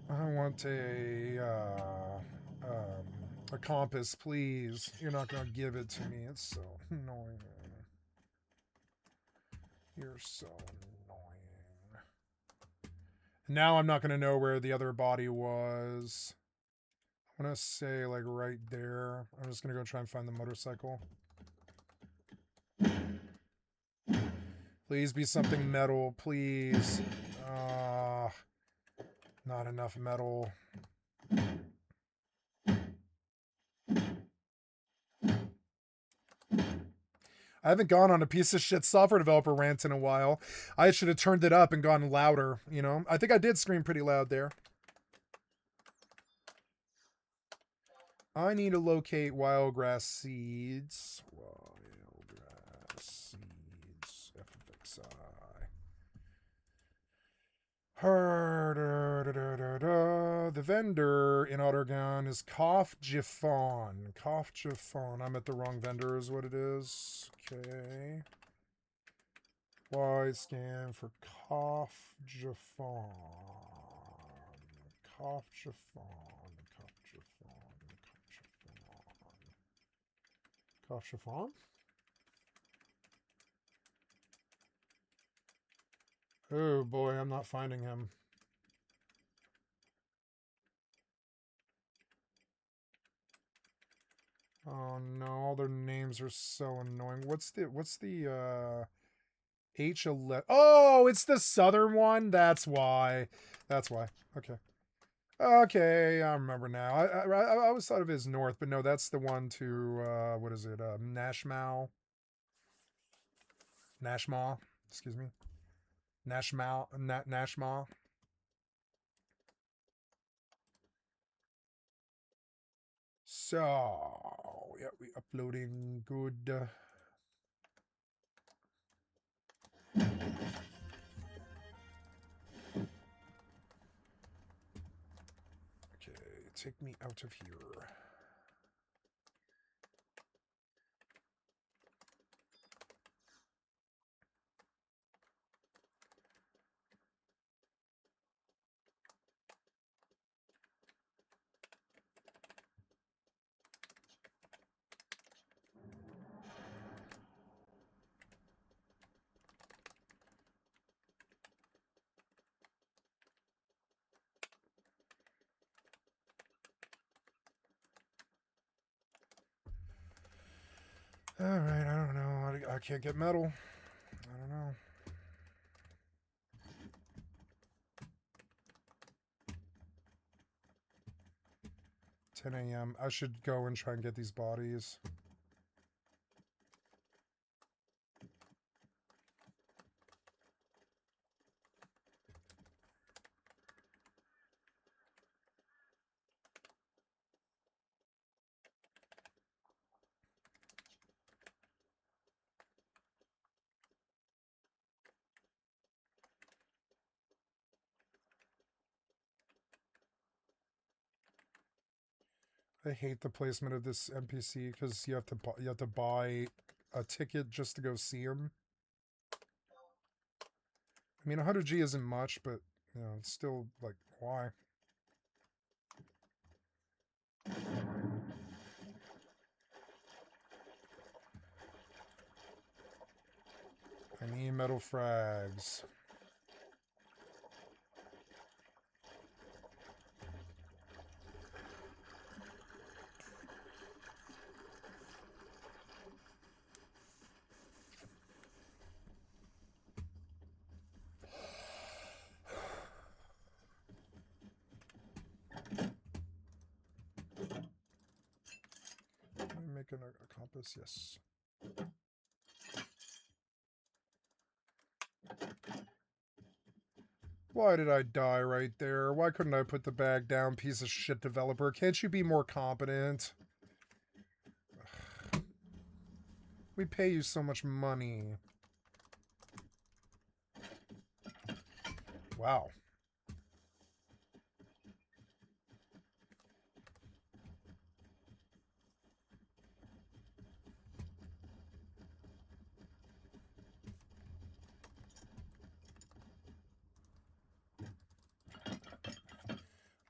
I want a compass, please. You're not gonna give it to me. It's so annoying. You're so annoying. Now I'm not gonna know where the other body was. I'm gonna say like right there. I'm just gonna go try and find the motorcycle. Please be something metal, please. Not enough metal. I haven't gone on a piece of shit software developer rant in a while. I should have turned it up and gone louder, you know? I think I did scream pretty loud there. I need to locate wildgrass seeds. Wildgrass seeds. FXI. The vendor in Ottergon is Cough Jiffon. Cough Jiffon. I'm at the wrong vendor is what it is. Okay. Y scan for Cough Jiffon. Cough Jiffon. Cough Jiffon. Cough Jiffon. Oh boy, I'm not finding him. Oh no, all their names are so annoying. What's the H11? Oh, it's the southern one. That's why. That's why. Okay. Okay, I remember now. I always thought of it as north, but no, that's the one to what is it? Nashmau. Nashma. Excuse me. Nashmau. Nashma. So yeah, we uploading good. Okay, take me out of here. Alright, I don't know. I can't get metal. I don't know. $10 a.m. I should go and try and get these bodies. I hate the placement of this NPC because you have to buy a ticket just to go see him. I mean, 100G isn't much, but you know, it's still like why? I need metal frags. Make a compass, yes. Why did I die right there? Why couldn't I put the bag down, piece of shit developer? Can't you be more competent? We pay you so much money. Wow.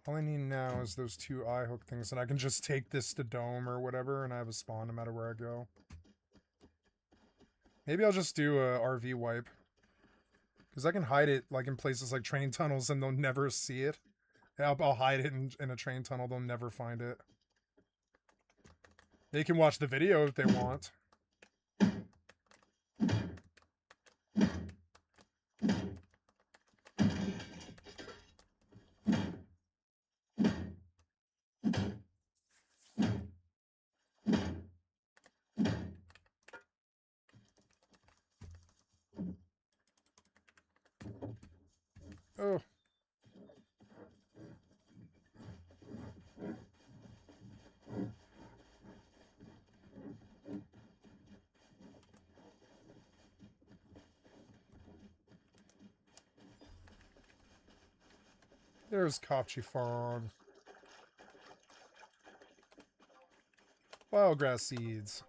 All I need now is those 2 eye hook things, and I can just take this to Dome or whatever, and I have a spawn no matter where I go. Maybe I'll just do a RV wipe. Because I can hide it like in places like train tunnels and they'll never see it. I'll hide it in a train tunnel, they'll never find it. They can watch the video if they want. Oh. There's Kopchi Farm. Wildgrass seeds.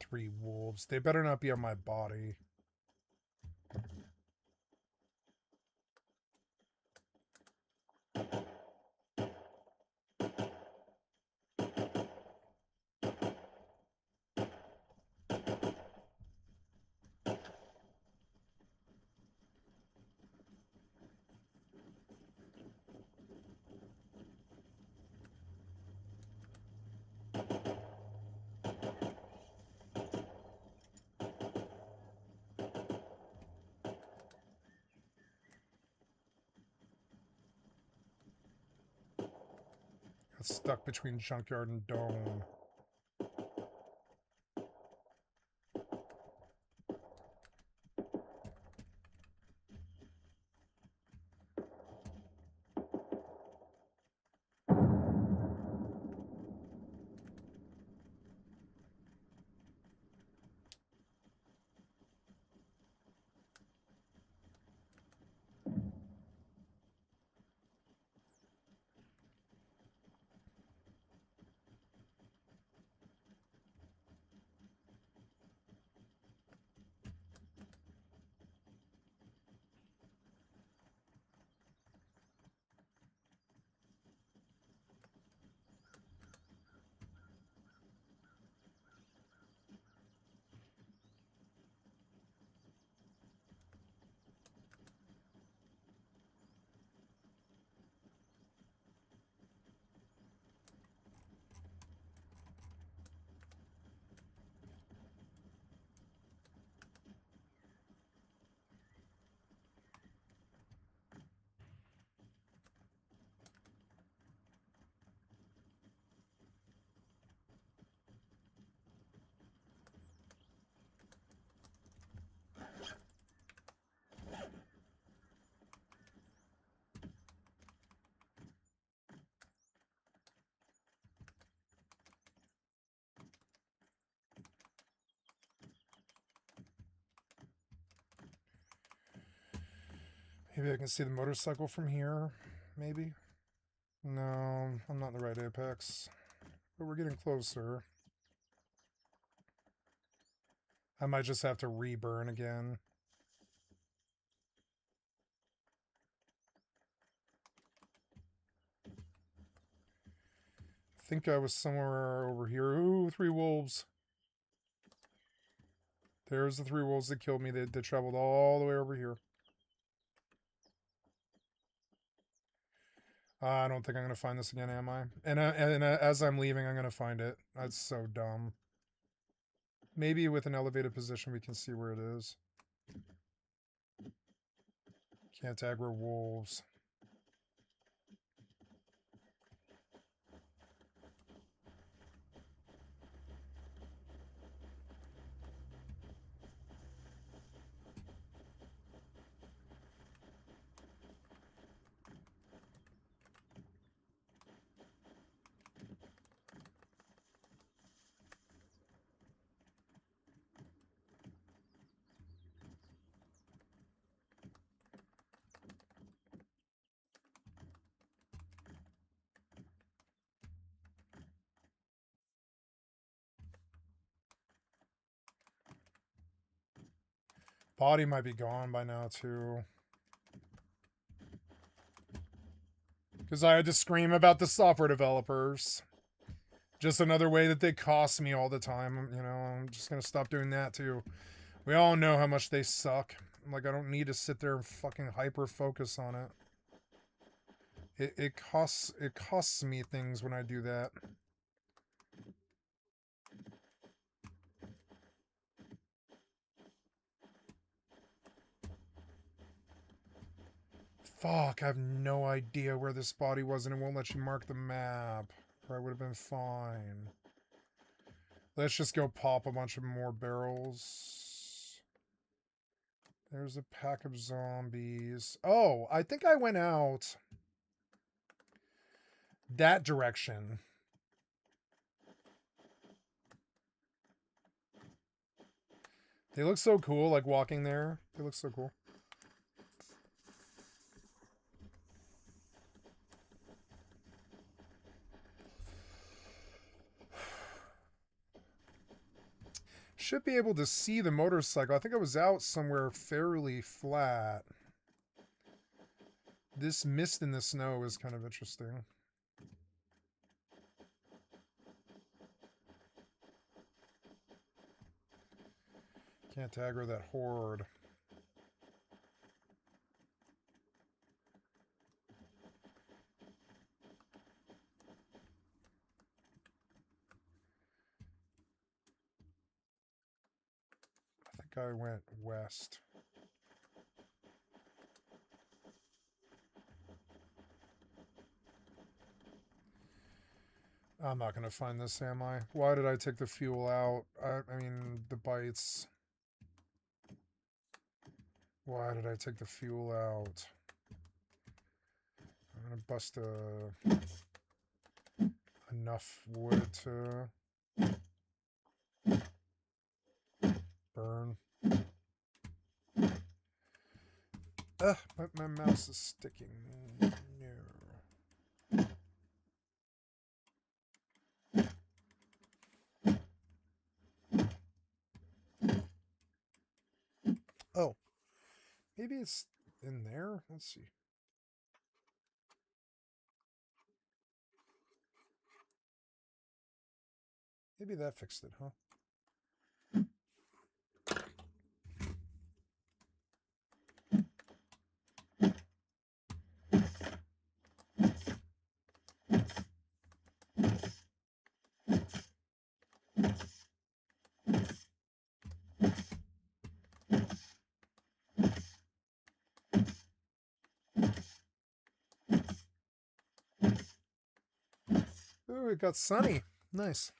Three wolves. They better not be on my body. It's stuck between Junkyard and Dome. Maybe I can see the motorcycle from here. Maybe. No, I'm not in the right apex. But we're getting closer. I might just have to reburn again. I think I was somewhere over here. Ooh, 3 wolves. There's the 3 wolves that killed me. They traveled all the way over here. I don't think I'm going to find this again, am I? And as I'm leaving, I'm going to find it. That's so dumb. Maybe with an elevated position, we can see where it is. Can't aggro wolves. Body might be gone by now, too. Because I had to scream about the software developers. Just another way that they cost me all the time. You know, I'm just going to stop doing that, too. We all know how much they suck. Like, I don't need to sit there and fucking hyper-focus on it. It costs me things when I do that. Fuck, I have no idea where this body was, and it won't let you mark the map. Or I would have been fine. Let's just go pop a bunch of more barrels. There's a pack of zombies. Oh, I think I went out that direction. They look so cool, like walking there. They look so cool. Should be able to see the motorcycle. I think I was out somewhere fairly flat. This mist in the snow is kind of interesting. Can't aggro that horde. I think I went west. I'm not going to find this, am I? Why did I take the fuel out? I mean, the bites. Why did I take the fuel out? I'm going to bust enough wood to burn. Ugh, my mouse is sticking. No. Oh, maybe it's in there. Let's see. Maybe that fixed it, huh? Ooh, it got sunny. Nice.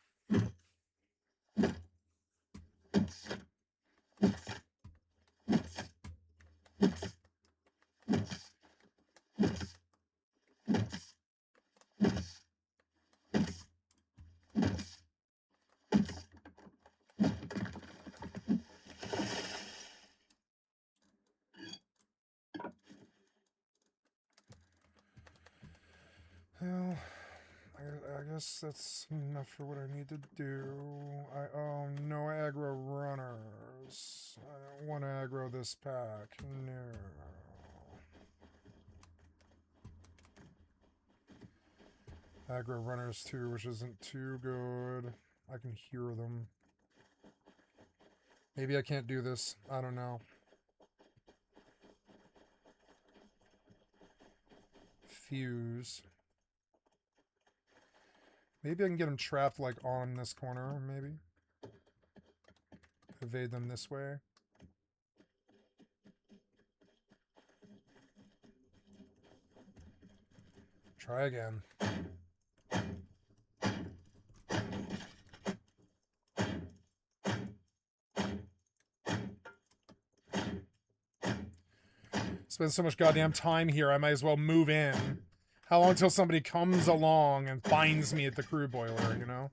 guess that's enough for what I need to do. Oh, no aggro runners. I don't want to aggro this pack. No. Aggro runners too, which isn't too good. I can hear them. Maybe I can't do this. I don't know. Fuse. Maybe I can get them trapped like on this corner, maybe. Evade them this way. Try again. Spend so much goddamn time here, I might as well move in. How long till somebody comes along and finds me at the crude boiler, you know?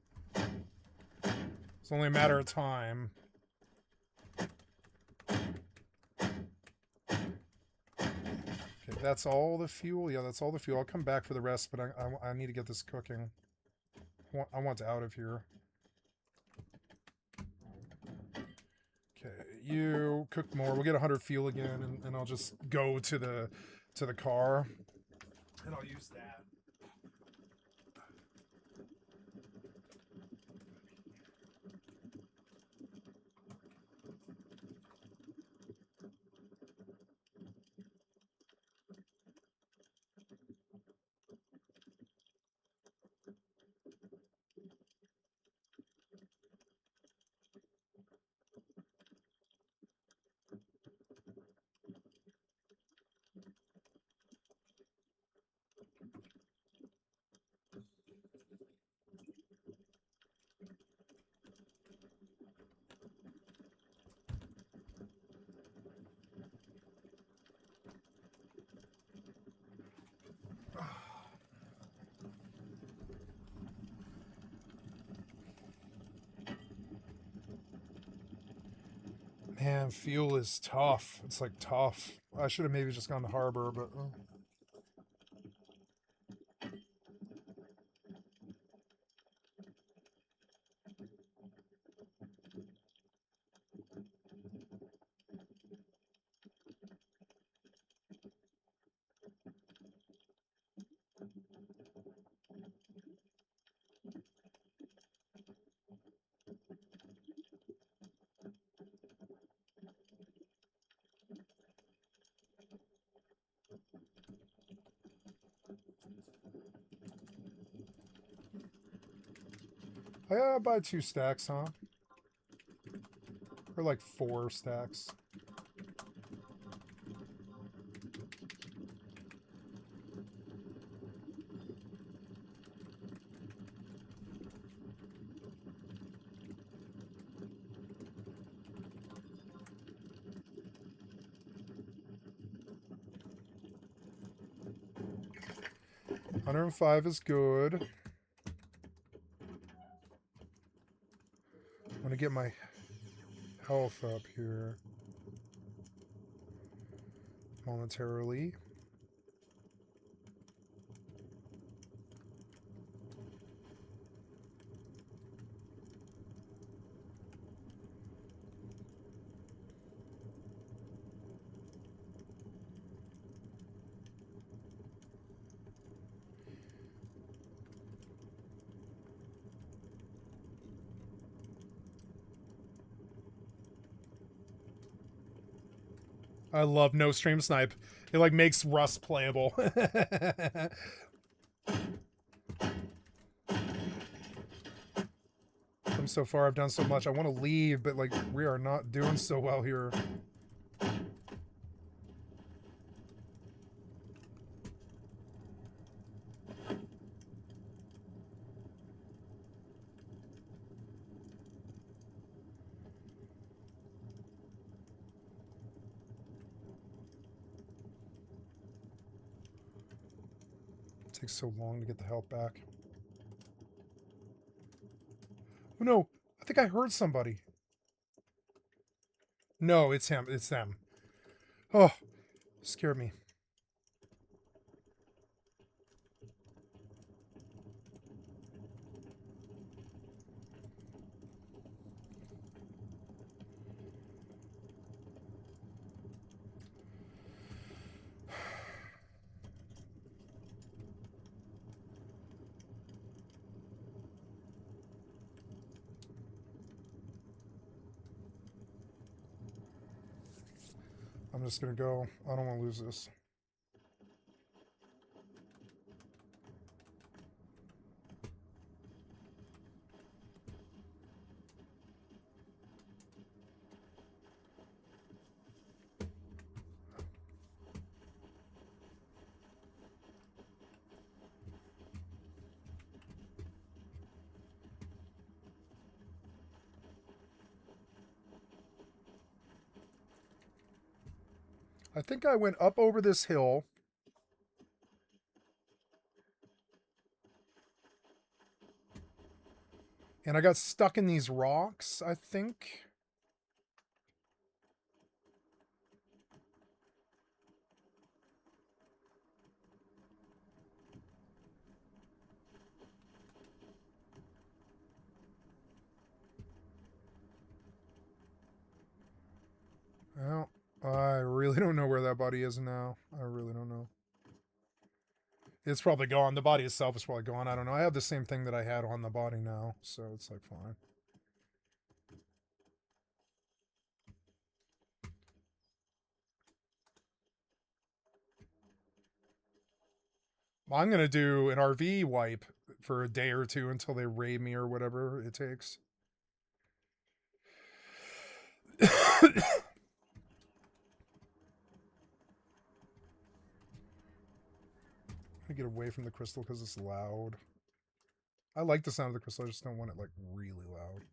It's only a matter of time. Okay, that's all the fuel? Yeah, that's all the fuel. I'll come back for the rest, but I need to get this cooking. I want out of here. Okay, you cook more. We'll get 100 fuel again, and I'll just go to the car. And I'll use that. Man, fuel is tough. It's like tough. I should have maybe just gone to harbor, but... I gotta buy 2 stacks, huh? Or like 4 stacks. $105 is good. I'm gonna get my health up here momentarily. I love no stream snipe. It like makes Rust playable. From so far, I've done so much. I want to leave, but like we are not doing so well here. It takes so long to get the health back. Oh no, I think I heard somebody. No, it's him. It's them. Oh, scared me. I'm just gonna go. I don't want to lose this. I think I went up over this hill. And I got stuck in these rocks, I think. Well, I really don't know where that body is now. I really don't know. It's probably gone. The body itself is probably gone. I don't know. I have the same thing that I had on the body now, so it's like fine. I'm gonna do an RV wipe for a day or two until they raid me or whatever it takes. I get away from the crystal because it's loud. I like the sound of the crystal. I just don't want it like really loud.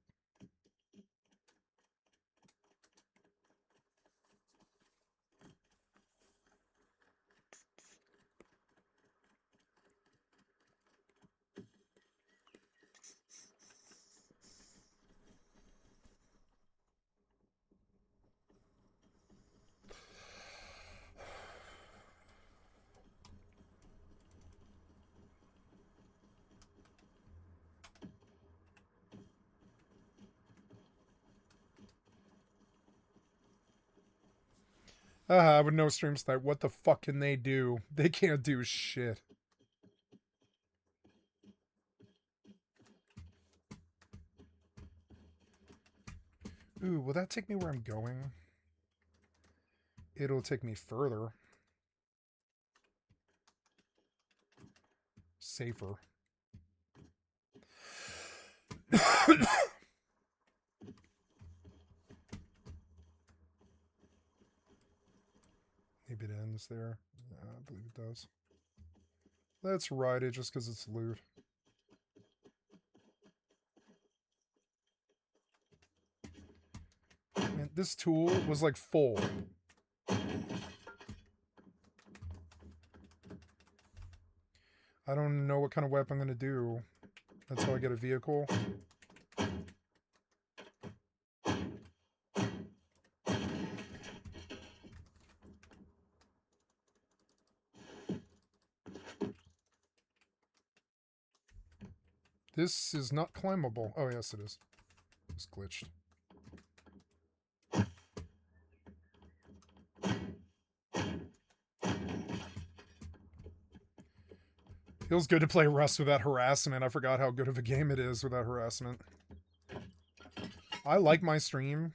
With no streams tonight, what the fuck can they do? They can't do shit. Ooh, will that take me where I'm going? It'll take me further. Safer. Maybe it ends there. Yeah, I believe it does. Let's ride it just because it's loot. Man, this tool was like full. I don't know what kind of weapon I'm going to do until I get a vehicle. This is not climbable. Oh, yes, it is. It's glitched. Feels good to play Rust without harassment. I forgot how good of a game it is without harassment. I like my stream.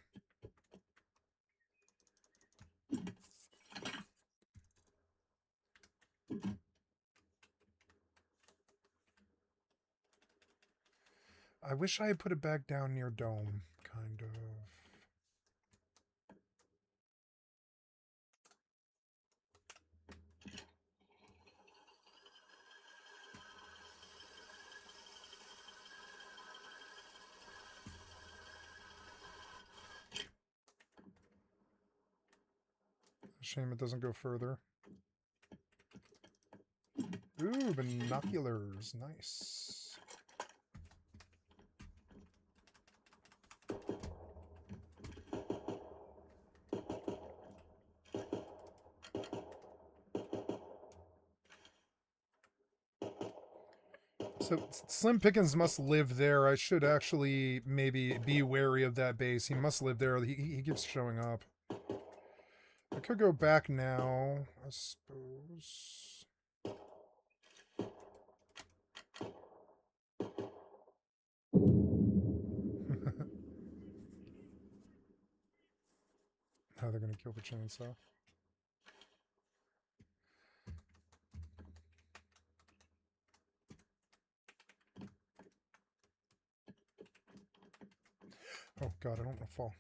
I wish I had put it back down near Dome, kind of. Shame it doesn't go further. Ooh, binoculars. Nice. So Slim Pickens must live there. I should actually maybe be wary of that base. He must live there. He keeps showing up. I could go back now, I suppose. Oh, they're gonna kill the chainsaw. Oh god, I don't want to fall.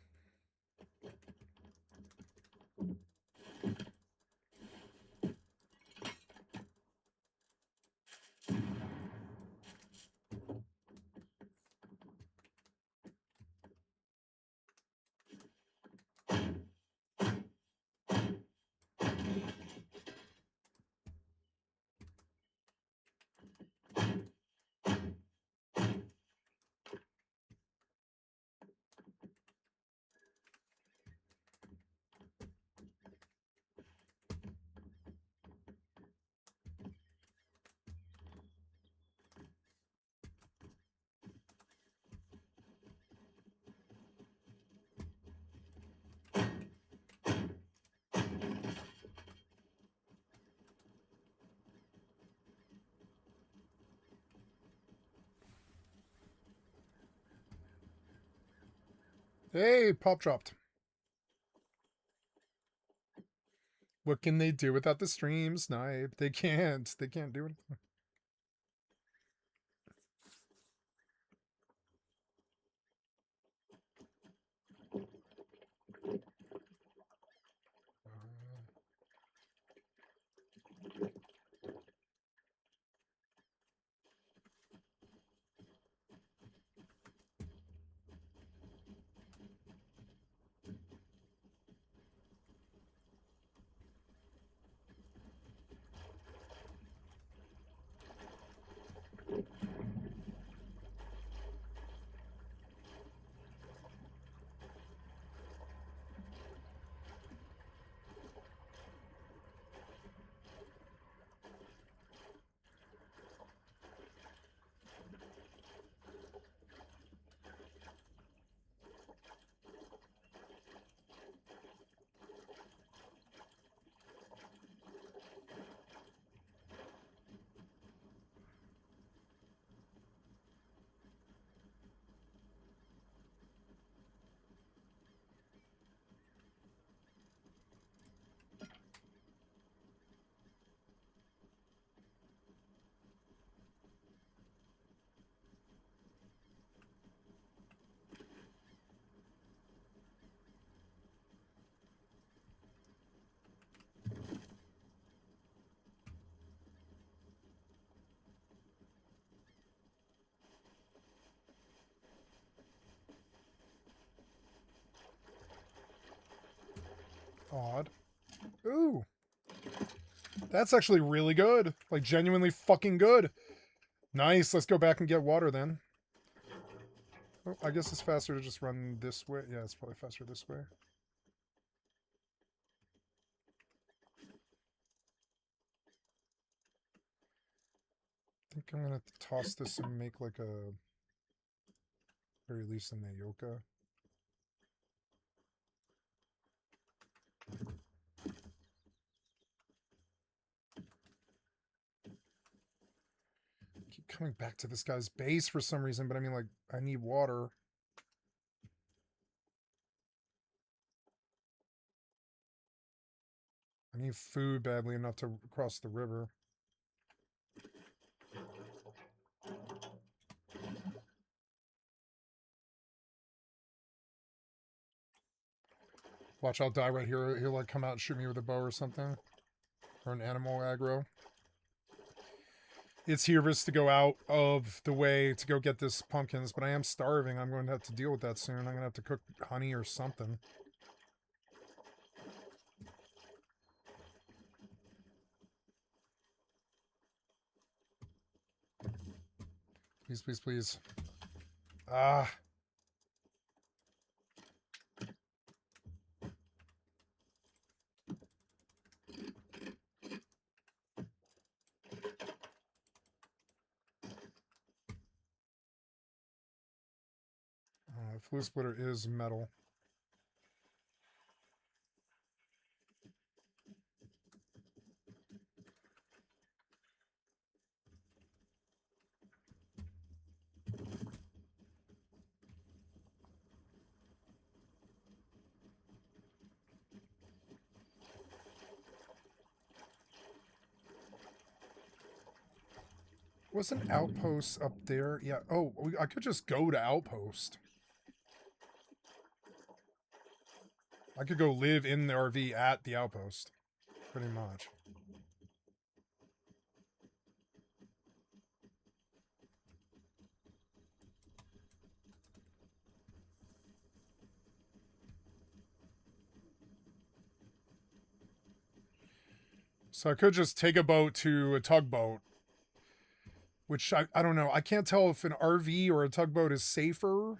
Hey, pop dropped. What can they do without the stream snipe? They can't. They can't do it. Odd. Ooh. That's actually really good. Like, genuinely fucking good. Nice. Let's go back and get water then. Oh, I guess it's faster to just run this way. Yeah, it's probably faster this way. I think I'm gonna toss this and make like a, very least a Nayoka. Keep coming back to this guy's base for some reason, but I mean, like, I need water. I need food badly enough to cross the river. Watch, I'll die right here. He'll like come out and shoot me with a bow or something. Or an animal aggro. It's hubris to go out of the way to go get this pumpkins, but I am starving. I'm going to have to deal with that soon. I'm going to have to cook honey or something. Please, please, please. Ah. Flue splitter is metal. Wasn't Outpost up there? Yeah. Oh, I could just go to Outpost. I could go live in the RV at the Outpost. Pretty much. So I could just take a boat to a tugboat. Which I don't know. I can't tell if an RV or a tugboat is safer.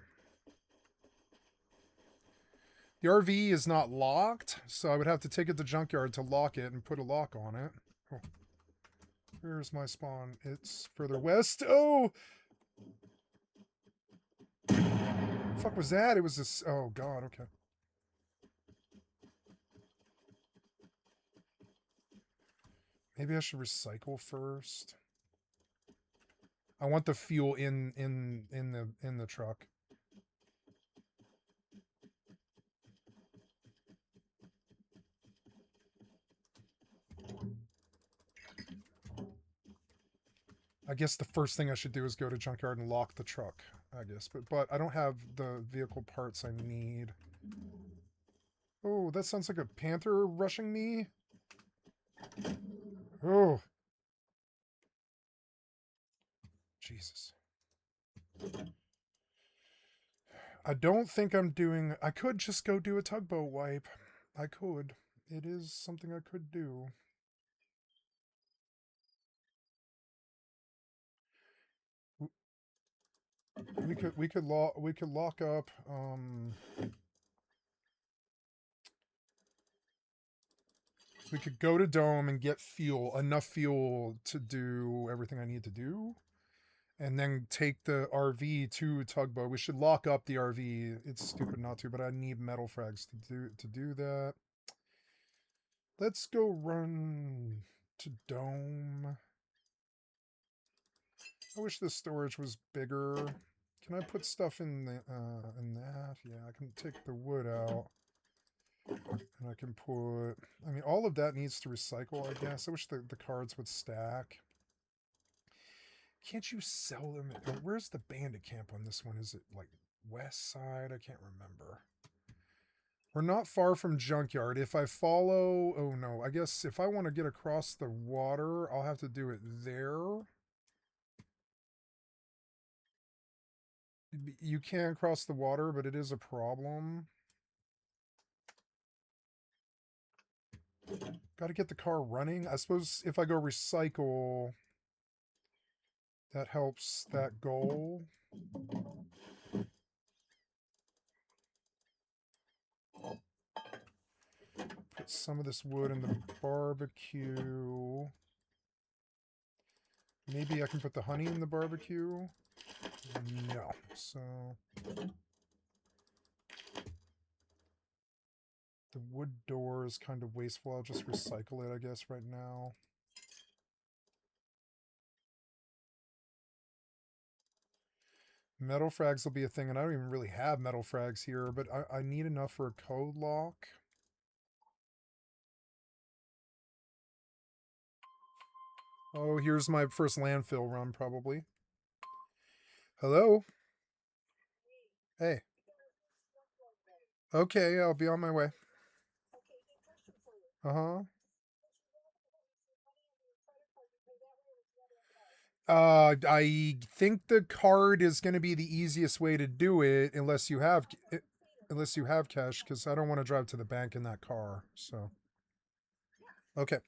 The RV is not locked, so I would have to take it to the junkyard to lock it and put a lock on it. Oh. Where's my spawn? It's further west. Oh! What the fuck was that? It was this. Oh, God, okay. Maybe I should recycle first. I want the fuel in the truck. I guess the first thing I should do is go to junkyard and lock the truck, I guess. But I don't have the vehicle parts I need. Oh, that sounds like a panther rushing me. Oh. Jesus. I don't think I'm doing... I could just go do a tugboat wipe. I could. It is something I could do. We could lock up we could go to Dome and get fuel, enough fuel to do everything I need to do, and then take the RV to tugboat. We should lock up the RV. It's stupid not to, but I need metal frags to do that. Let's go run to Dome. I wish the storage was bigger. Can I put stuff in the in that? Yeah, I can take the wood out. And I can put... I mean, all of that needs to recycle, I guess. I wish the cards would stack. Can't you sell them? Where's the bandit camp on this one? Is it, like, west side? I can't remember. We're not far from junkyard. If I follow... Oh, no. I guess if I want to get across the water, I'll have to do it there. You can cross the water, but it is a problem. Got to get the car running. I suppose if I go recycle, that helps that goal. Put some of this wood in the barbecue. Maybe I can put the honey in the barbecue. No. So the wood door is kind of wasteful. I'll just recycle it, I guess, right now. Metal frags will be a thing, and I don't even really have metal frags here, but I need enough for a code lock. Oh, here's my first landfill run, probably. Hello? Hey. Okay, I'll be on my way. Uh-huh. I think the card is going to be the easiest way to do it, unless you have cash, because I don't want to drive to the bank in that car. So, okay.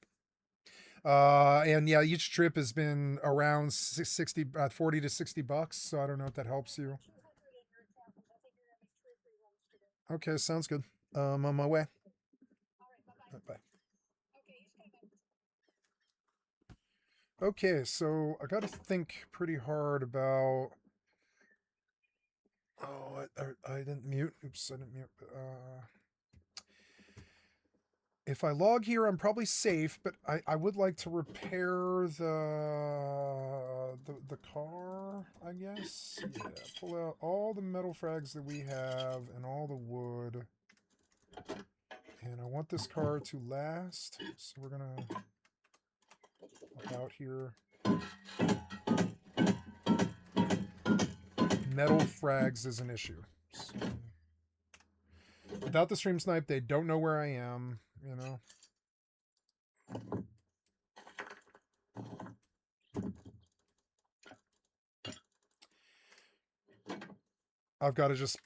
And yeah, each trip has been around 60, 40 to 60 bucks. So I don't know if that helps you. Okay, sounds good. On my way. Bye. Okay, so I got to think pretty hard about... Oh, I didn't mute. Oops, I didn't mute. If I log here, I'm probably safe, but I would like to repair the car, I guess. Yeah, pull out all the metal frags that we have and all the wood. And I want this car to last, so we're gonna out here. metal frags is an issue. So, without the stream snipe, they don't know where I am, you know. I've got to just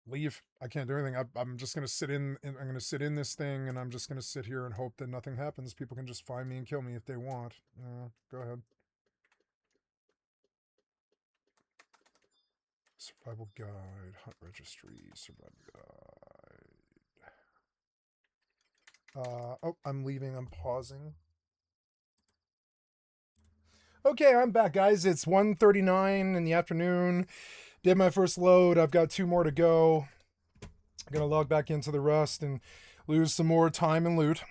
leave. I can't do anything. I'm just gonna sit in. I'm gonna sit in this thing, and I'm just gonna sit here and hope that nothing happens. People can just find me and kill me if they want. Go ahead. Survival guide, hunt registry, survival guide. Oh, I'm leaving. I'm pausing. Okay, I'm back, guys. It's 1:39 in the afternoon. Did my first load. I've got 2 more to go. I'm gonna log back into the Rust and lose some more time and loot.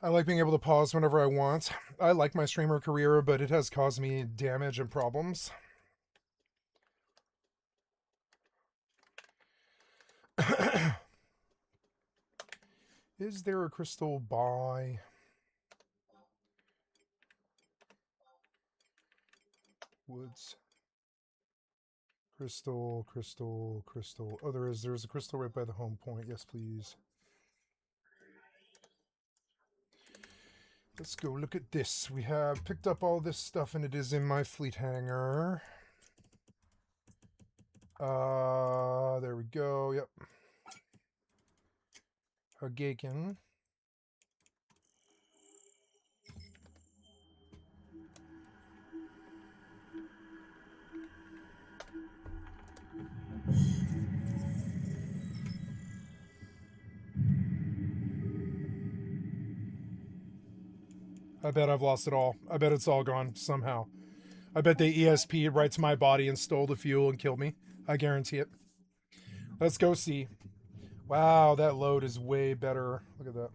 I like being able to pause whenever I want. I like my streamer career, but it has caused me damage and problems. Is there a crystal by... Woods? Crystal, crystal, crystal. Oh, there is. There's a crystal right by the home point. Yes, please. Let's go look at this. We have picked up all this stuff, and it is in my fleet hangar. There we go. Yep. A Gaken. I bet I've lost it all. I bet it's all gone somehow. I bet they ESP'd right to my body and stole the fuel and killed me. I guarantee it. Let's go see. Wow, that load is way better. Look at that.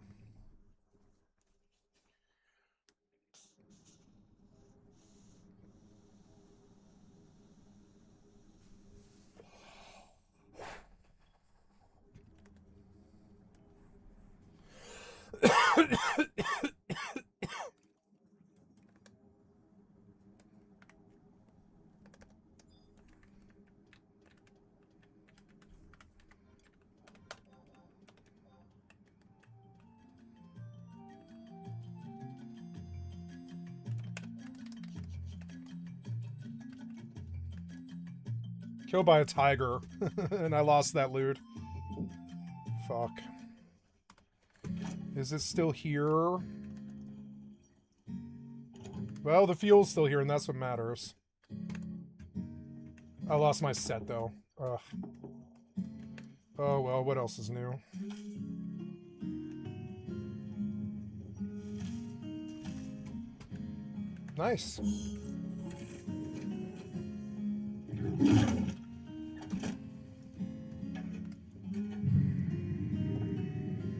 Killed by a tiger. And I lost that loot. Fuck. Is it still here? Well, the fuel's still here, and that's what matters. I lost my set, though. Ugh. Oh, well, what else is new? Nice.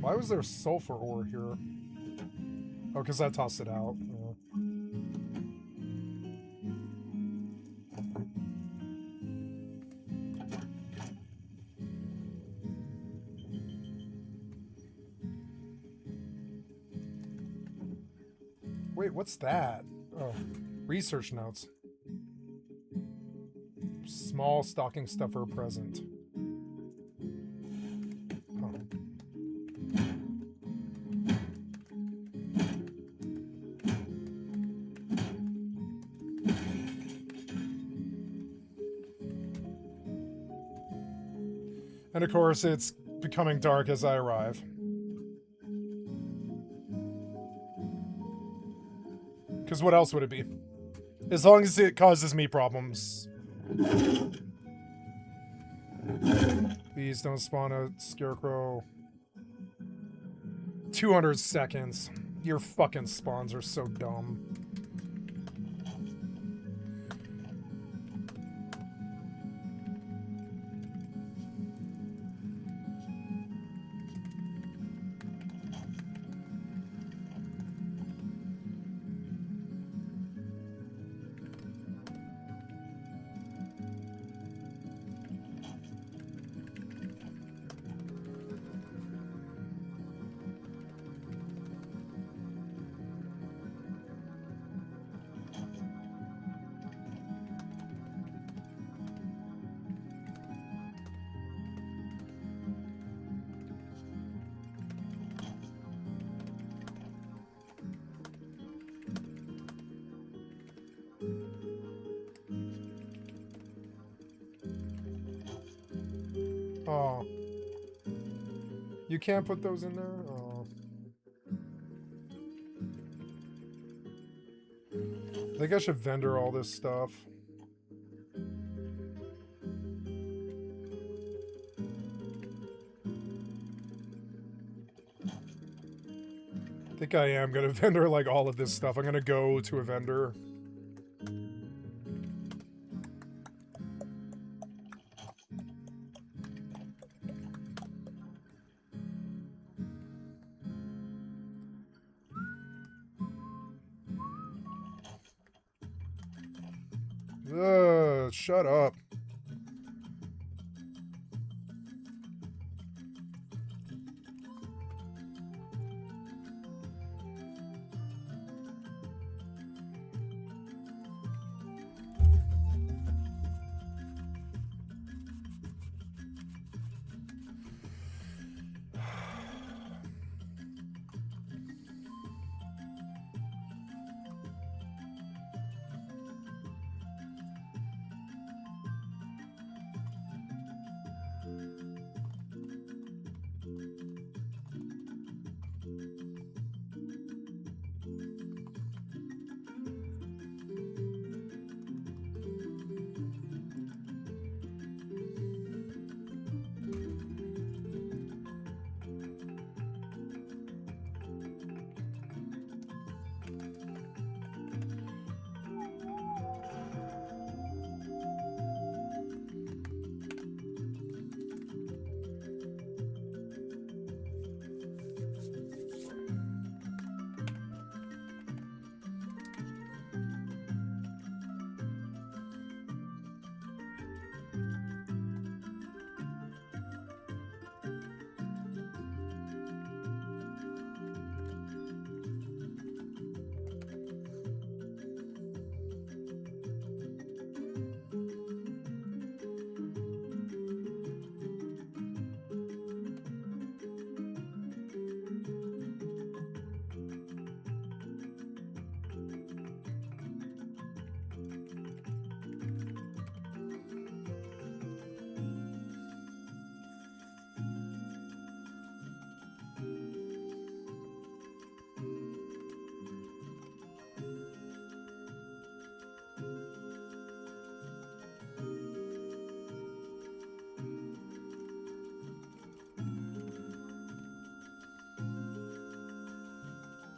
Why was there sulfur ore here? Oh, because I tossed it out. Yeah. Wait, what's that? Oh, research notes. Small stocking stuffer present. Oh. And of course, it's becoming dark as I arrive. Because what else would it be? As long as it causes me problems. Please don't spawn a scarecrow. 200 seconds. Your fucking spawns are so dumb. You can't put those in there? Oh. I think I should vendor all this stuff. I think I am going to vendor like all of this stuff. I'm going to go to a vendor. Shut up.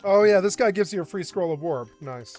Oh yeah, this guy gives you a free scroll of warp. Nice.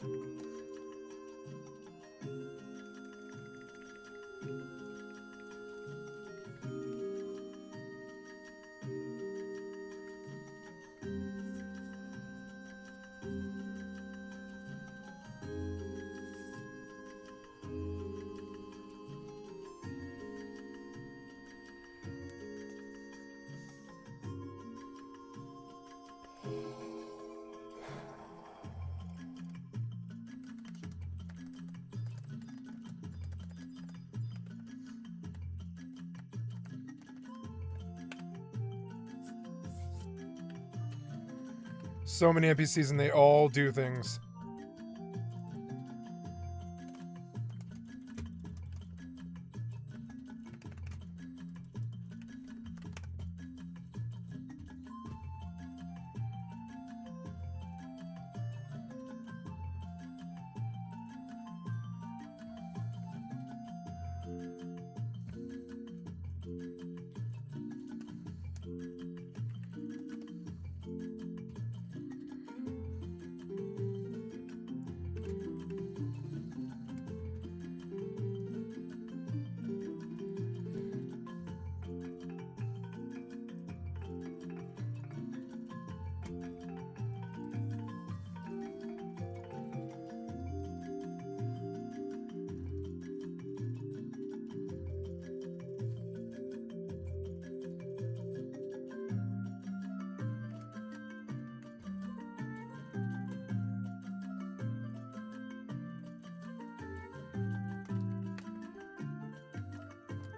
So many NPCs and they all do things.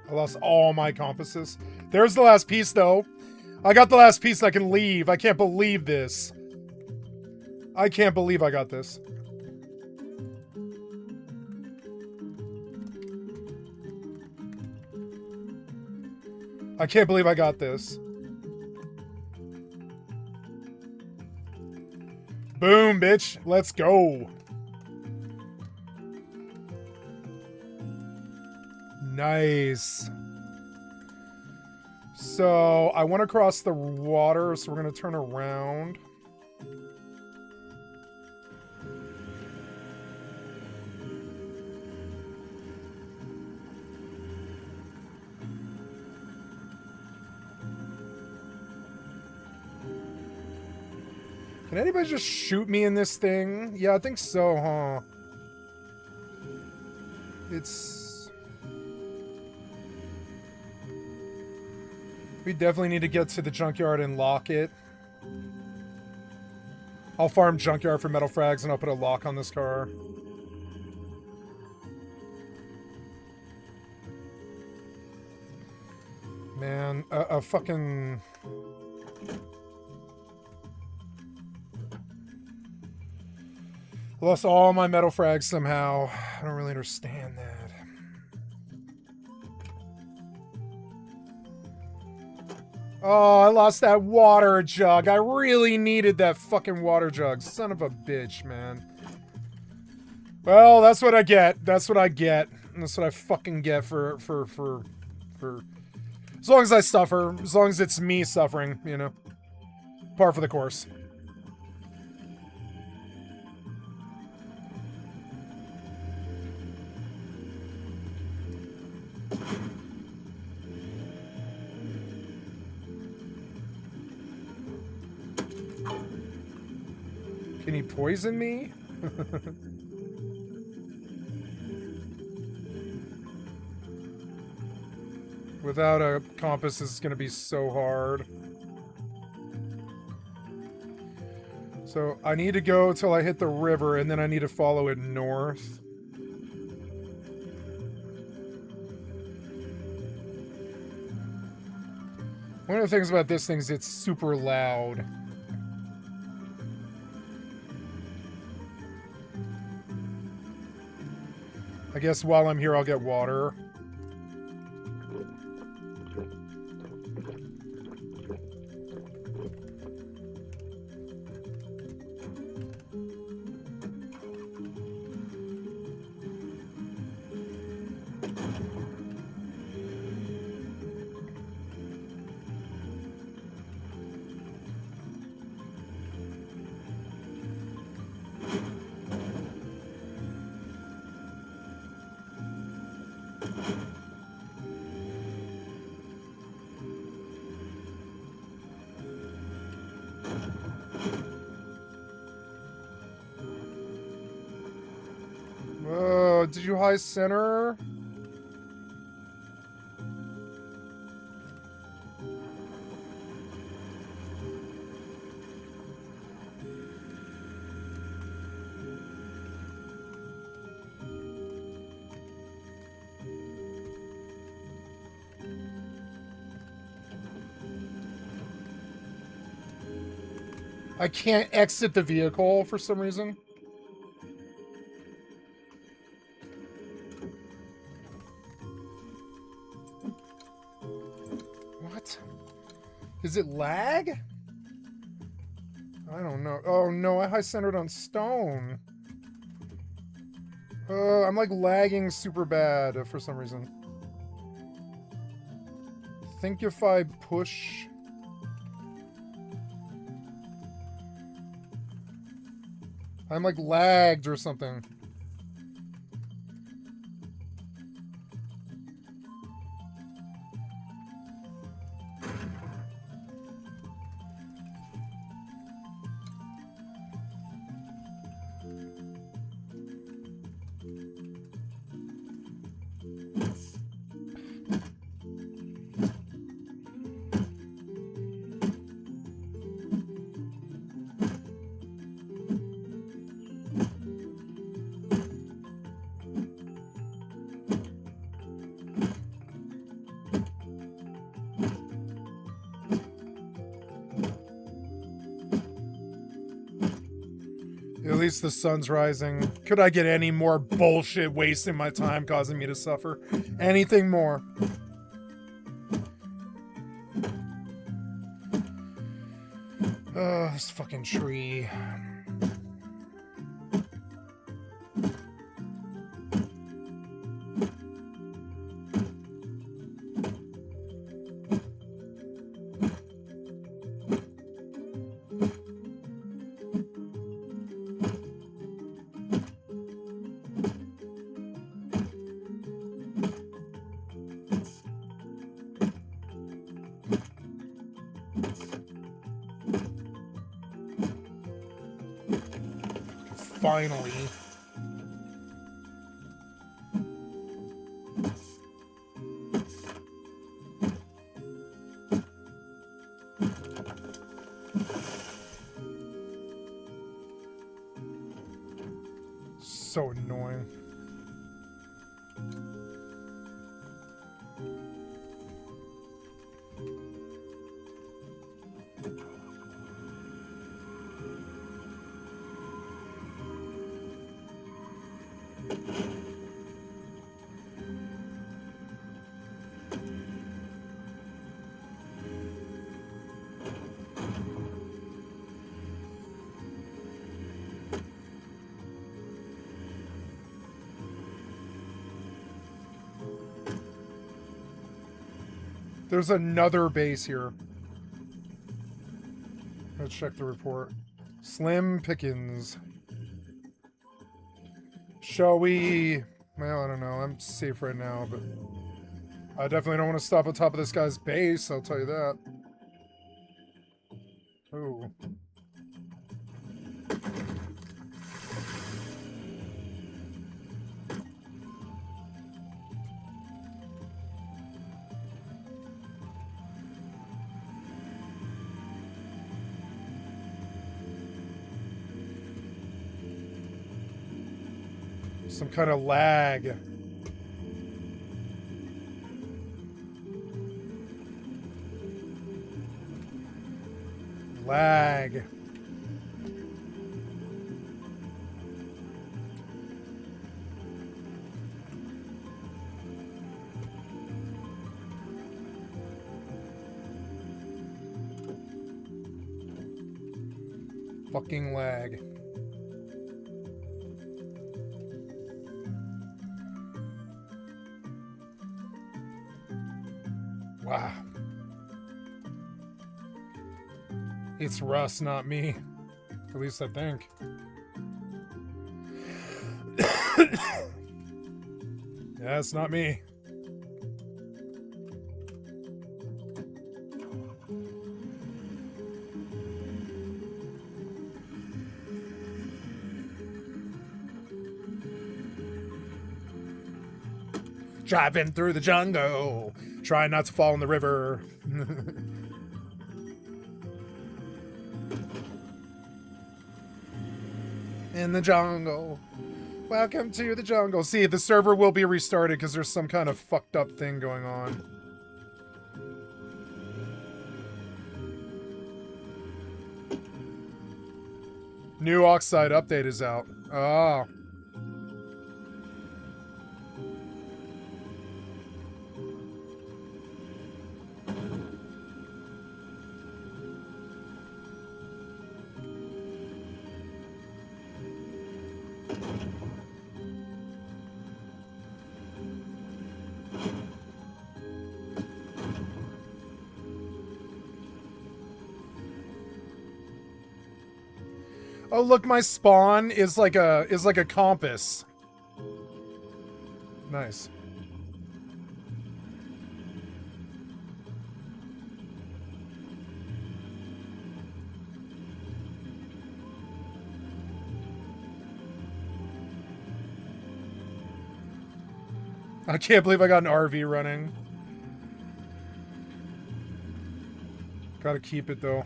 I lost all my compasses. There's the last piece, though. I got the last piece and I can leave. I can't believe this. I can't believe I got this. I can't believe I got this. Boom, bitch. Let's go. Nice. So, I want to cross the water, so we're going to turn around. Can anybody just shoot me in this thing? Yeah, I think so, huh? It's... We definitely need to get to the junkyard and lock it. I'll farm junkyard for metal frags and I'll put a lock on this car. Man, a fucking... Lost all my metal frags somehow. I don't really understand that. Oh, I lost that water jug. I really needed that fucking water jug. Son of a bitch, man. Well, that's what I get. That's what I get. That's what I fucking get for... As long as I suffer. As long as it's me suffering, you know. Par for the course. Can he poison me? Without a compass, this is going to be so hard. So I need to go till I hit the river, and then I need to follow it north. One of the things about this thing is it's super loud. I guess while I'm here, I'll get water. Did you high center? I can't exit the vehicle for some reason. What? Is it lag? I don't know. Oh no, I high centered on stone. I'm like lagging super bad for some reason. I think if I push... I'm like lagged or something. At least the sun's rising. Could I get any more bullshit wasting my time causing me to suffer? Anything more? This fucking tree. Finally. So annoying. There's another base here. Let's check the report. Slim Pickens. Shall we... Well, I don't know. I'm safe right now, but... I definitely don't want to stop on top of this guy's base, I'll tell you that. Ooh. Some kind of lag. Lag. Fucking lag. Wow. It's Russ, not me. At least I think. Yeah, it's not me. Driving through the jungle, trying not to fall in the river. In the jungle. Welcome to the jungle. See, the server will be restarted because there's some kind of fucked up thing going on. New Oxide update is out. Oh. Oh, look, my spawn is like a compass. Nice. I can't believe I got an RV running. Gotta keep it though.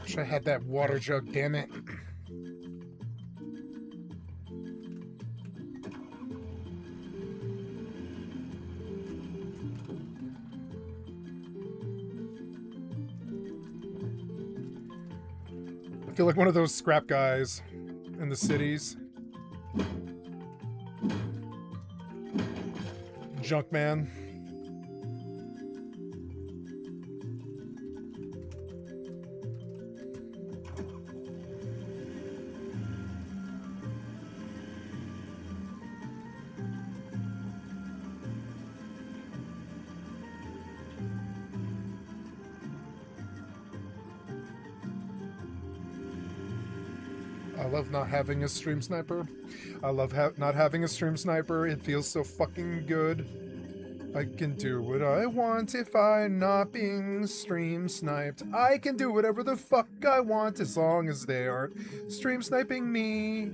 Wish I had that water jug, damn it. I feel like one of those scrap guys in the cities. Junk man. I love not having a stream sniper. I love not having a stream sniper. It feels so fucking good. I can do what I want if I'm not being stream sniped. I can do whatever the fuck I want as long as they aren't stream sniping me.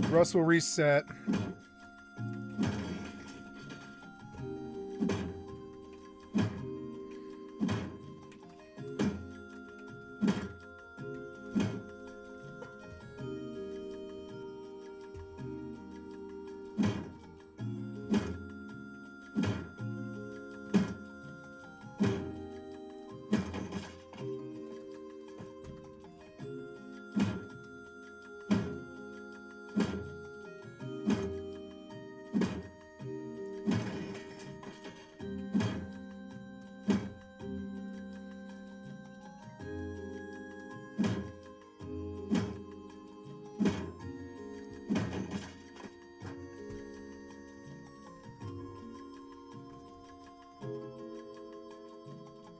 Russ will reset.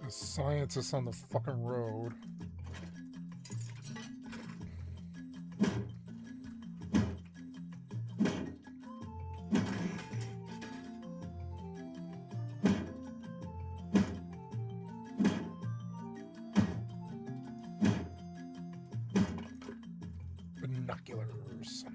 A scientist on the fucking road. Binoculars.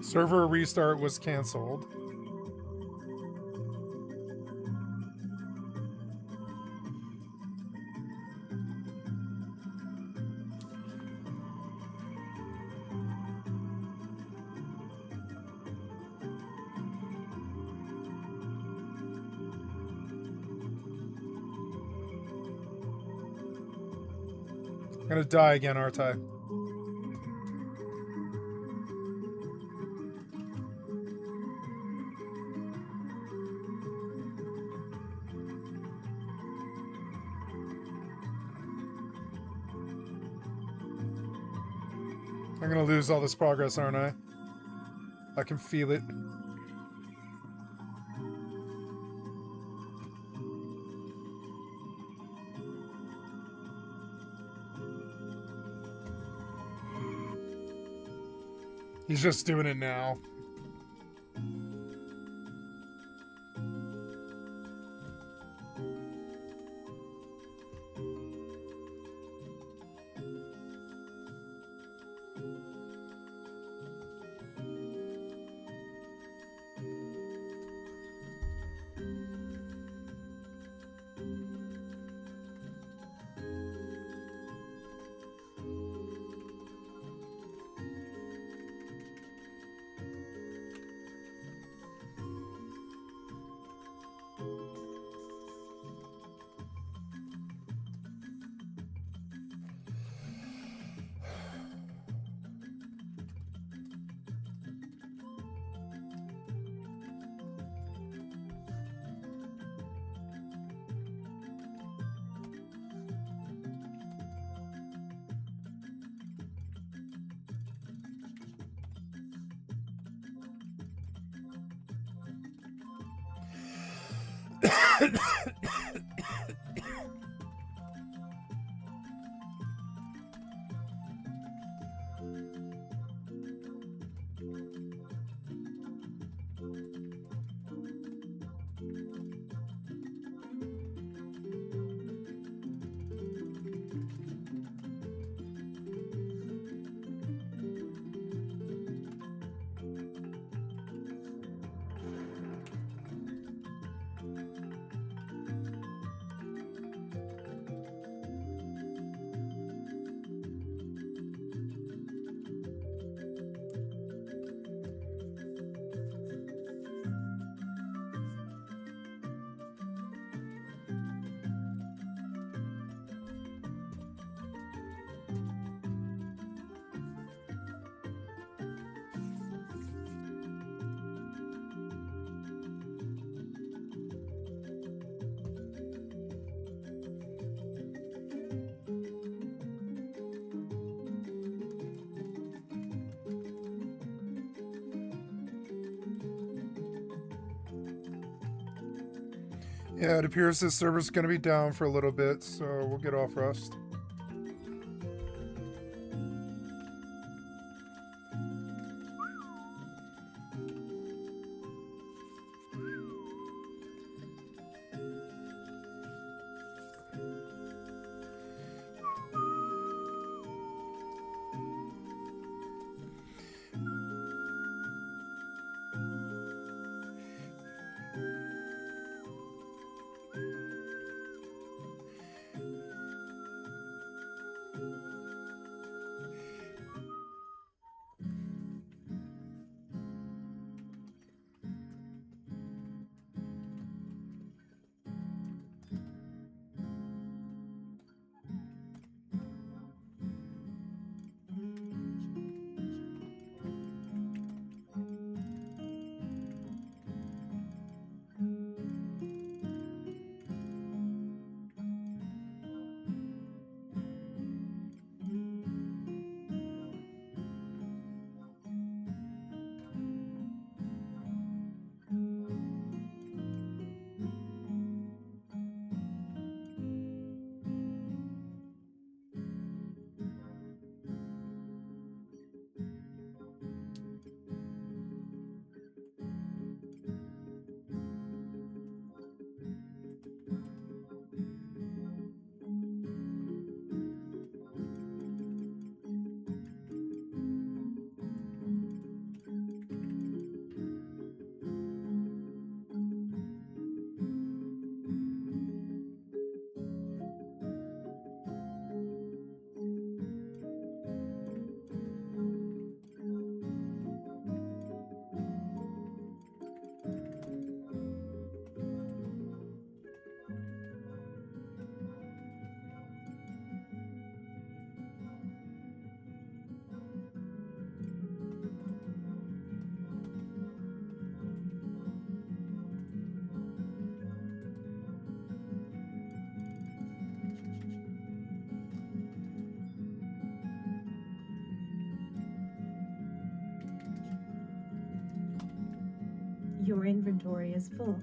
Server restart was canceled. I'm gonna die again, aren't I? I'm gonna lose all this progress, aren't I? I can feel it. He's just doing it now. Yeah, it appears this server's going to be down for a little bit, so we'll get off Rust. Your inventory is full.